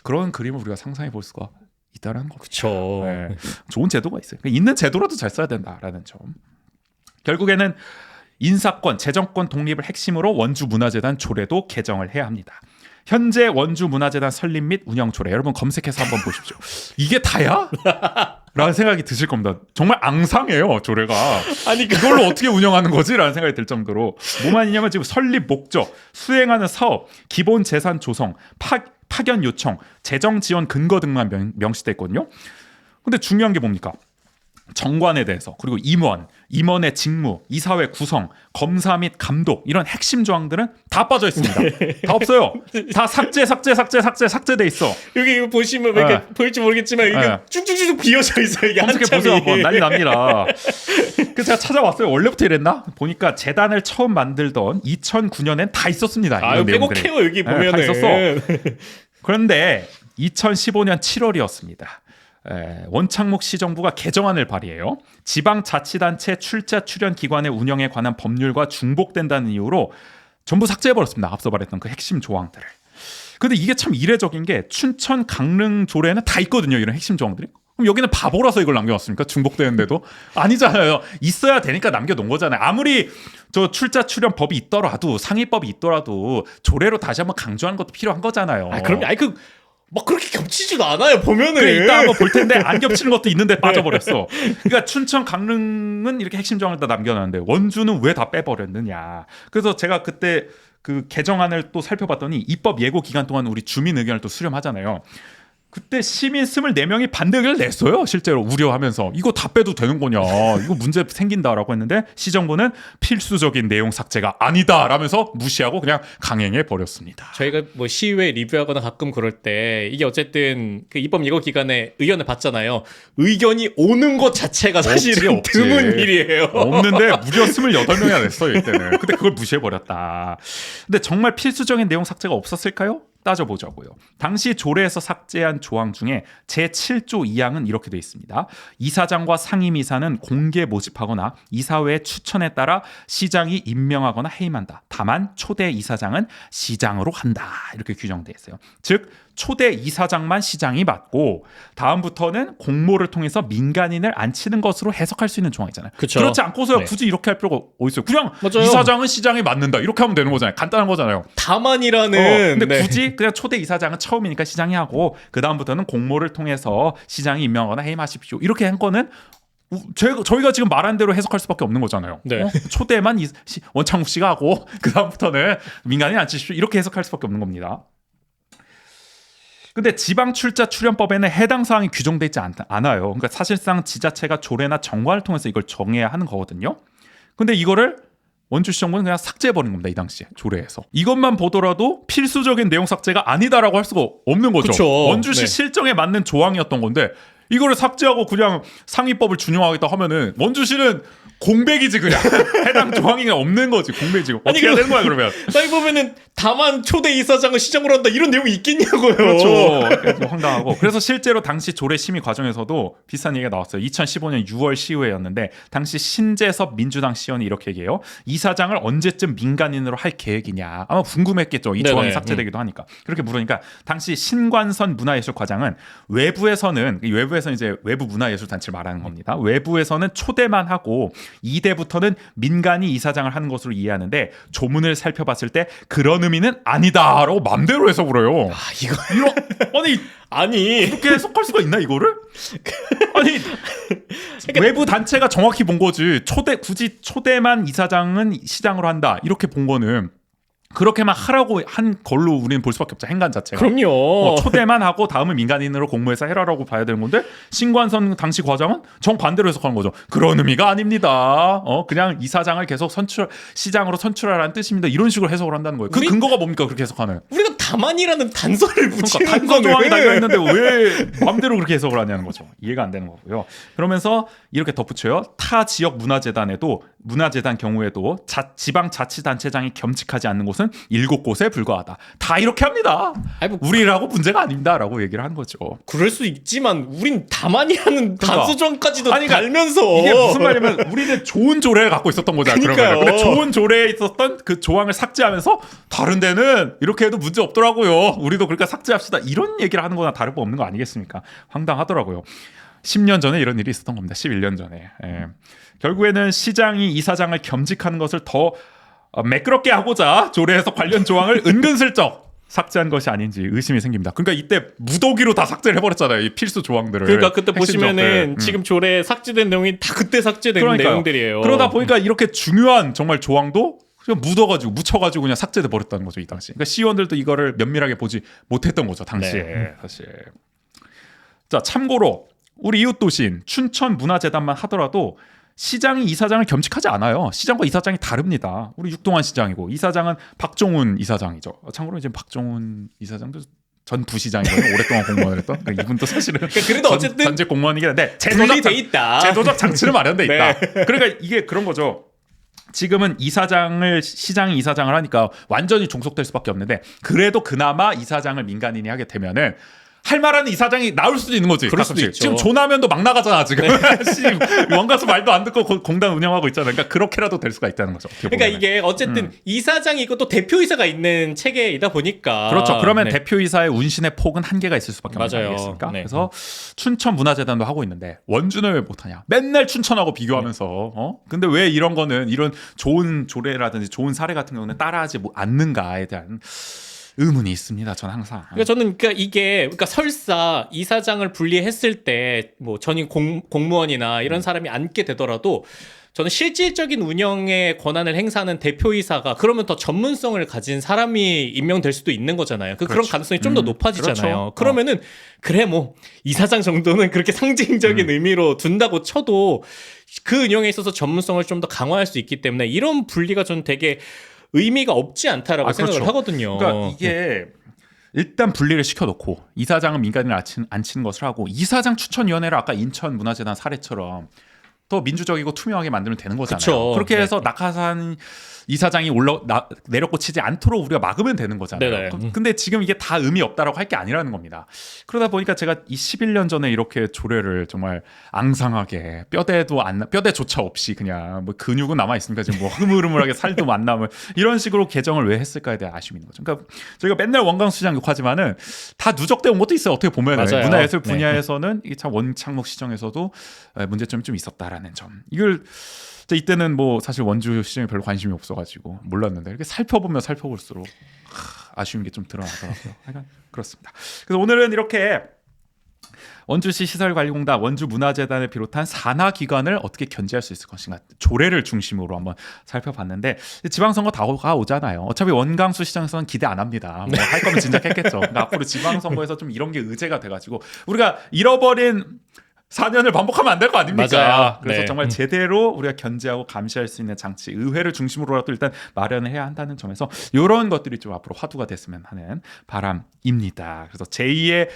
그런 그림을 우리가 상상해 볼 수가 있다는 거죠. 그렇죠. 네. 좋은 제도가 있어요. 있는 제도라도 잘 써야 된다라는 점. 결국에는 인사권, 재정권 독립을 핵심으로 원주문화재단 조례도 개정을 해야 합니다. 현재 원주문화재단 설립 및 운영 조례 여러분 검색해서 한번 보십시오. 이게 다야? 라는 생각이 드실 겁니다. 정말 앙상해요 조례가. 아니 이걸로 어떻게 운영하는 거지? 라는 생각이 들 정도로 뭐만 있냐면 지금 설립 목적, 수행하는 사업, 기본 재산 조성, 파견 요청, 재정 지원 근거 등만 명시돼 있거든요. 근데 중요한 게 뭡니까? 정관에 대해서 그리고 임원의 직무, 이사회 구성, 검사 및 감독 이런 핵심 조항들은 다 빠져 있습니다. 다 없어요. 다 삭제돼 있어. 여기 이거 보시면 왜 이렇게 보일지 모르겠지만 이게 네. 쭉쭉쭉 비어져 있어요. 이게 검색해 한참이. 보세요 한번 난리 납니다. 그래서 제가 찾아왔어요. 원래부터 이랬나? 보니까 재단을 처음 만들던 2009년엔 다 있었습니다. 아유 이런 내용들이. 빼곡해요 여기 네, 보면은. 다 있었어. 그런데 2015년 7월이었습니다. 원창목 시정부가 개정안을 발의해요. 지방자치단체 출자 출연 기관의 운영에 관한 법률과 중복된다는 이유로 전부 삭제해버렸습니다. 앞서 말했던 그 핵심 조항들을. 근데 이게 참 이례적인 게 춘천 강릉 조례는 다 있거든요. 이런 핵심 조항들이. 그럼 여기는 바보라서 이걸 남겨놨습니까? 중복되는데도? 아니잖아요. 있어야 되니까 남겨놓은 거잖아요. 아무리 저 출자 출연 법이 있더라도 상위법이 있더라도 조례로 다시 한번 강조하는 것도 필요한 거잖아요. 아 그럼 아니 막 그렇게 겹치지도 않아요 보면은. 그래 이따 한번 볼 텐데 안 겹치는 것도 있는데 빠져버렸어. 그러니까 춘천 강릉은 이렇게 핵심 조항을 다 남겨놨는데 원주는 왜 다 빼버렸느냐. 그래서 제가 그때 그 개정안을 또 살펴봤더니 입법 예고 기간 동안 우리 주민 의견을 또 수렴하잖아요. 그때 시민 24명이 반대 의견을 냈어요. 실제로 우려하면서 이거 다 빼도 되는 거냐, 이거 문제 생긴다라고 했는데 시정부는 필수적인 내용 삭제가 아니다라면서 무시하고 그냥 강행해 버렸습니다. 저희가 뭐 시의회 리뷰하거나 가끔 그럴 때 이게 어쨌든 그 입법 예고 기간에 의견을 받잖아요. 의견이 오는 것 자체가 사실은 없지. 드문 일이에요. 없는데 무려 28명이나 냈어요 이때는. 근데 그걸 무시해버렸다. 근데 정말 필수적인 내용 삭제가 없었을까요? 따져보자고요. 당시 조례에서 삭제한 조항 중에 제7조 2항은 이렇게 되어 있습니다. 이사장과 상임이사는 공개 모집하거나 이사회의 추천에 따라 시장이 임명하거나 해임한다. 다만 초대 이사장은 시장으로 한다. 이렇게 규정되어 있어요. 즉 초대 이사장만 시장이 맡고 다음부터는 공모를 통해서 민간인을 앉히는 것으로 해석할 수 있는 조항이잖아요. 그쵸. 그렇지 않고서요. 네. 굳이 이렇게 할 필요가 어디 있어요. 그냥 맞아요. 이사장은 시장이 맡는다. 이렇게 하면 되는 거잖아요. 간단한 거잖아요. 다만이라는. 근데 네. 굳이 그냥 초대 이사장은 처음이니까 시장이 하고 그 다음부터는 공모를 통해서 시장이 임명하거나 해임하십시오. 이렇게 한 거는 저희가 지금 말한 대로 해석할 수밖에 없는 거잖아요. 네. 초대만 원창욱 씨가 하고 그 다음부터는 민간인 앉히십시오. 이렇게 해석할 수밖에 없는 겁니다. 근데 지방 출자 출연법에는 해당 사항이 규정되어 있지 않아요. 그러니까 사실상 지자체가 조례나 정관을 통해서 이걸 정해야 하는 거거든요. 근데 이거를 원주시정부는 그냥 삭제해버린 겁니다. 이 당시에 조례에서. 이것만 보더라도 필수적인 내용 삭제가 아니다라고 할 수가 없는 거죠. 그쵸. 원주시 네. 실정에 맞는 조항이었던 건데 이거를 삭제하고 그냥 상위법을 준용하겠다 하면은 원주시는 공백이지 그냥. 해당 조항이 없는 거지. 공백이지. 어떻게 해야 되는 거야 그러면. 아니 보면은 다만 초대 이사장은 시장으로 한다 이런 내용이 있겠냐고요. 그렇죠. 황당하고. 그래서 실제로 당시 조례 심의 과정에서도 비슷한 얘기가 나왔어요. 2015년 6월 시의회였는데 당시 신재섭 민주당 시의원이 이렇게 얘기해요. 이사장을 언제쯤 민간인으로 할 계획이냐. 아마 궁금했겠죠. 이 조항이 네네. 삭제되기도 하니까. 그렇게 물으니까 당시 신관선 문화예술과장은 외부에서는 이제 외부 문화예술단체를 말하는 겁니다. 외부에서는 초대만 하고 2대부터는 민간이 이사장을 하는 것으로 이해하는데 조문을 살펴봤을 때 그런 의미는 아니다라고 맘대로 해석을 해요. 아 이거 아니 아니 그렇게 해석할 수가 있나 이거를? 아니 외부 단체가 정확히 본 거지. 굳이 초대만 이사장은 시장으로 한다 이렇게 본 거는 그렇게만 하라고 한 걸로 우리는 볼 수밖에 없죠. 행간 자체가. 그럼요. 초대만 하고 다음은 민간인으로 공모해서 해라라고 봐야 되는 건데 신관선 당시 과장은 정반대로 해석하는 거죠. 그런 의미가 아닙니다. 그냥 이사장을 계속 시장으로 선출하라는 뜻입니다. 이런 식으로 해석을 한다는 거예요. 그 우리- 근거가 뭡니까? 그렇게 해석하는. 우리가 다만이라는 단서를 붙이는 단서 거는 조항이 달려 있는데 왜 마음대로 그렇게 해석을 하냐는 거죠. 이해가 안 되는 거고요. 그러면서 이렇게 덧붙여요. 타 지역 문화재단 경우에도 지방자치단체장이 겸직하지 않는 곳은 7곳에 불과하다. 다 이렇게 합니다. 아니, 뭐 우리라고 문제가 아닙니다라고 얘기를 하는 거죠. 그럴 수 있지만 우린 다만이라는 단서 조항까지도 아니, 그러니까 달면서 이게 무슨 말이냐면 우리는 좋은 조례를 갖고 있었던 거잖아. 그러니까요. 근데 좋은 조례에 있었던 그 조항을 삭제하면서 다른 데는 이렇게 해도 문제 없더라고요. 우리도 그러니까 삭제합시다. 이런 얘기를 하는 거나 다를 바 없는 거 아니겠습니까? 황당하더라고요. 10년 전에 이런 일이 있었던 겁니다. 11년 전에. 예. 결국에는 시장이 이사장을 겸직하는 것을 더 매끄럽게 하고자 조례에서 관련 조항을 은근슬쩍 삭제한 것이 아닌지 의심이 생깁니다. 그러니까 이때 무더기로 다 삭제를 해버렸잖아요. 이 필수 조항들을. 그러니까 그때 핵심 보시면은 조항들. 지금 조례에 삭제된 내용이 다 그때 삭제된 그러니까요. 내용들이에요. 그러다 보니까 이렇게 중요한 정말 조항도 그냥 묻혀가지고 그냥 삭제돼 버렸다는 거죠 이 당시. 그러니까 시의원들도 이거를 면밀하게 보지 못했던 거죠 당시에. 네. 사실. 자 참고로 우리 이웃 도시인 춘천 문화재단만 하더라도 시장이 이사장을 겸직하지 않아요. 시장과 이사장이 다릅니다. 우리 육동환 시장이고 이사장은 박종훈 이사장이죠. 참고로 이제 박종훈 이사장도 전 부시장이거든요. 오랫동안 공무원을 했던. 그러니까 이분도 사실은 그래도 어쨌든 전직 공무원이긴 한데 분리돼 있다. 제도적 장치는 마련돼 있다. 네. 그러니까 이게 그런 거죠. 지금은 시장이 이사장을 하니까 완전히 종속될 수밖에 없는데 그래도 그나마 이사장을 민간인이 하게 되면은 할 말하는 이사장이 나올 수도 있는 거지. 그럴 수도 가끔씩. 있죠. 지금 조나면도 막 나가잖아 지금. 원가수 말도 안 듣고 공단 운영하고 있잖아. 그러니까 그렇게라도 될 수가 있다는 거죠. 그러니까 이게 어쨌든 이사장이 있고 또 대표이사가 있는 체계이다 보니까 그렇죠. 그러면 네. 대표이사의 운신의 폭은 한계가 있을 수밖에 없는 거 맞아요. 아니겠습니까? 네. 그래서 춘천 문화재단도 하고 있는데 원주는 왜 못하냐? 맨날 춘천하고 비교하면서 근데 왜 이런 거는 이런 좋은 조례라든지 좋은 사례 같은 경우는 따라하지 않는가에 대한 의문이 있습니다. 저는 항상. 그러니까 저는 그러니까 설사 이사장을 분리했을 때 뭐 전임 공무원이나 이런 사람이 앉게 되더라도 저는 실질적인 운영의 권한을 행사하는 대표이사가 그러면 더 전문성을 가진 사람이 임명될 수도 있는 거잖아요. 그런 그렇죠. 가능성이 좀 더 높아지잖아요. 그렇죠. 그러면은 그래 뭐 이사장 정도는 그렇게 상징적인 의미로 둔다고 쳐도 그 운영에 있어서 전문성을 좀 더 강화할 수 있기 때문에 이런 분리가 저는 되게 의미가 없지 않다라고 그렇죠. 생각을 하거든요. 그러니까 이게 일단 분리를 시켜놓고 이사장은 민간인을 앉히는 것을 하고 이사장 추천위원회를 아까 인천문화재단 사례처럼 더 민주적이고 투명하게 만들면 되는 거잖아요. 그쵸. 그렇게 네. 해서 낙하산 이사장이 내려꽂히지 않도록 우리가 막으면 되는 거잖아요. 네네. 근데 지금 이게 다 의미 없다라고 할 게 아니라는 겁니다. 그러다 보니까 제가 이 11년 전에 이렇게 조례를 정말 앙상하게 뼈대조차 없이 그냥 뭐 근육은 남아 있습니까? 지금 뭐 흐물흐물하게 살도 안 남을 이런 식으로 개정을 왜 했을까에 대한 아쉬움이 있는 거죠. 그러니까 저희가 맨날 원광수 시장 욕하지만은 다 누적돼 온 것도 있어요. 어떻게 보면 맞아요. 문화예술 네. 분야에서는 이게 참 원창목 시정에서도 문제점이 좀 있었다라는 점. 이걸 이때는 뭐 사실 원주 시장에 별로 관심이 없어가지고 몰랐는데 이렇게 살펴보면 살펴볼수록 아쉬운 게 좀 드러나더라고요. 하여간 그렇습니다. 그래서 오늘은 이렇게 원주시 시설관리공단, 원주문화재단을 비롯한 산하기관을 어떻게 견제할 수 있을 것인가 조례를 중심으로 한번 살펴봤는데 지방선거 다가오잖아요. 어차피 원광수 시장에서는 기대 안 합니다. 뭐 할 거면 진작 했겠죠. 그러니까 앞으로 지방선거에서 좀 이런 게 의제가 돼가지고 우리가 잃어버린 4년을 반복하면 안 될 거 아닙니까? 맞아요. 그래서 네. 정말 제대로 우리가 견제하고 감시할 수 있는 장치, 의회를 중심으로라도 일단 마련을 해야 한다는 점에서 이런 것들이 좀 앞으로 화두가 됐으면 하는 바람입니다. 그래서 제2의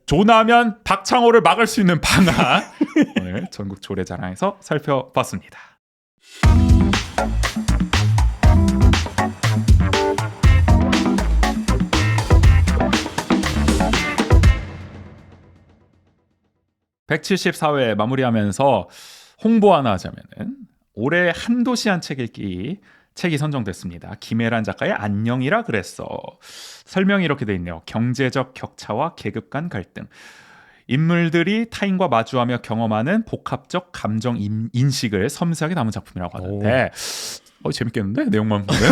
조나면 박창호를 막을 수 있는 방안 오늘 전국 조례자랑에서 살펴봤습니다. (174회) 마무리하면서 홍보 하나 하자면은 올해 한도시 한 책 읽기 책이 선정됐습니다. 김혜란 작가의 안녕이라 그랬어. 설명이 이렇게 돼 있네요. 경제적 격차와 계급 간 갈등. 인물들이 타인과 마주하며 경험하는 복합적 감정 인식을 섬세하게 담은 작품이라고 하는데 재밌겠는데? 내용만 보면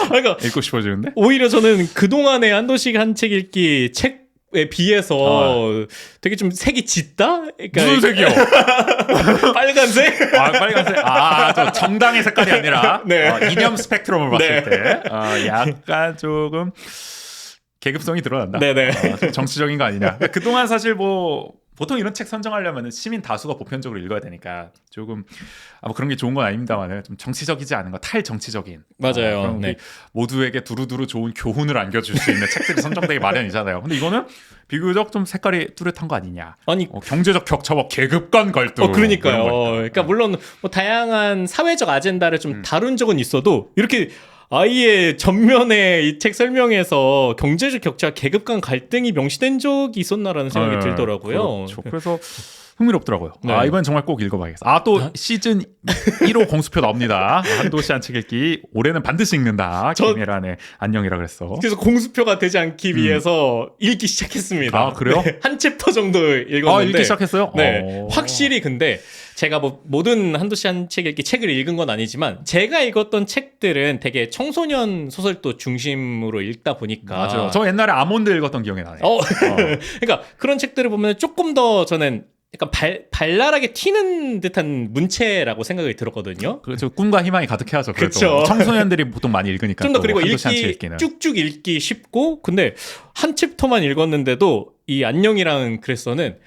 그러니까 읽고 싶어지는데? 오히려 저는 그동안의 한도식 한 책 읽기 책 비해서 되게 좀 색이 짙다? 그러니까 무슨 색이요? 빨간색? 빨간색. 저 정당의 색깔이 아니라 네. 이념 스펙트럼을 봤을 네. 때 약간 조금 계급성이 드러난다. 네네. 좀 정치적인 거 아니냐. 그동안 사실 뭐 보통 이런 책 선정하려면 시민 다수가 보편적으로 읽어야 되니까 조금 뭐 그런 게 좋은 건 아닙니다만 좀 정치적이지 않은 거, 탈정치적인 맞아요. 그런 네. 모두에게 두루두루 좋은 교훈을 안겨줄 수 있는 책들이 선정되기 마련이잖아요. 근데 이거는 비교적 좀 색깔이 뚜렷한 거 아니냐. 아니 경제적 격차와 계급 간 갈등. 그러니까요. 그런 거 있다. 그러니까 물론 뭐 다양한 사회적 아젠다를 좀 다룬 적은 있어도 이렇게 아예 전면에 이 책 설명에서 경제적 격차, 계급 간 갈등이 명시된 적이 있었나라는 생각이 들더라고요. 그렇죠. 그래서 흥미롭더라고요. 네. 이번 정말 꼭 읽어봐야겠어. 또 시즌 1호 공수표 나옵니다. 한도시 한 책 읽기 올해는 반드시 읽는다. 김혜란의 안녕이라 그랬어. 그래서 공수표가 되지 않기 위해서 읽기 시작했습니다. 그래요? 네, 한 챕터 정도 읽었는데 읽기 시작했어요? 네, 확실히 근데 제가 뭐 모든 한도시 한 책 읽기 책을 읽은 건 아니지만 제가 읽었던 책들은 되게 청소년 소설도 중심으로 읽다 보니까 맞아요. 저 옛날에 아몬드 읽었던 기억이 나네요. 그러니까 그런 책들을 보면 조금 더 저는 약간 발랄하게 튀는 듯한 문체라고 생각이 들었거든요. 그렇죠. 꿈과 희망이 가득해하죠. 그쵸. 청소년들이 보통 많이 읽으니까. 좀 더 그리고 한도시 한책 읽기 읽기는. 쭉쭉 읽기 쉽고 근데 한 챕터만 읽었는데도 이 안녕이라는 글에서는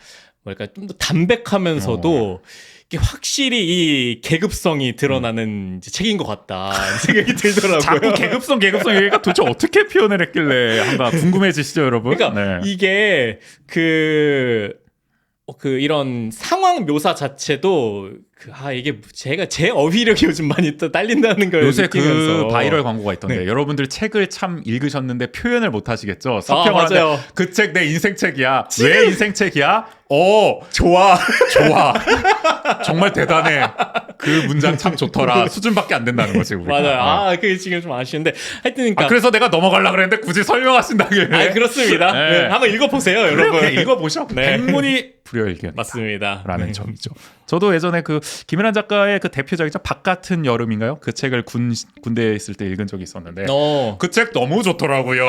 뭐랄까 좀 더 담백하면서도 이게 확실히 이 계급성이 드러나는 이제 책인 것 같다 생각이 들더라고요. 자꾸 계급성 얘기가 도대체 어떻게 표현을 했길래 한가 궁금해지시죠, 여러분? 그러니까 이게 이런 상황 묘사 자체도 이게 제 어휘력이 요즘 많이 또 딸린다는 걸 요새 느끼면서 바이럴 광고가 있던데 네. 여러분들 책을 참 읽으셨는데 표현을 못 하시겠죠? 서평을 맞아요. 하는데 그 책 내 인생 책이야. 왜 인생 책이야? 좋아. 정말 대단해. 그 문장 참 좋더라. 수준밖에 안 된다는 거지 우리가. 맞아요. 그게 지금 좀 아쉬운데 하여튼 그러니까 그래서 내가 넘어가려고 그랬는데 굳이 설명하신다길래. 그렇습니다. 네. 한번 읽어보세요, 여러분. 그냥 읽어보셔. 네. 백문이 불여일견. 맞습니다. 라는 점이죠. 저도 예전에 그 김연아 작가의 그 대표작이죠. 바깥은 여름인가요? 그 책을 군대에 있을 때 읽은 적이 있었는데 그 책 너무 좋더라고요.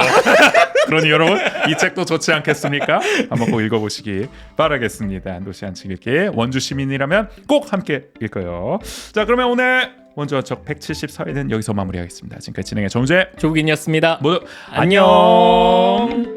그러니 여러분 이 책도 좋지 않겠습니까? 한번 꼭 읽어보시기 바라겠습니다. 한도시 한책 읽기 원주 시민이라면 꼭 함께 읽어요. 자 그러면 오늘 원주 한책 174회는 여기서 마무리하겠습니다. 지금까지 진행의 정재 조국인이었습니다. 모두 안녕.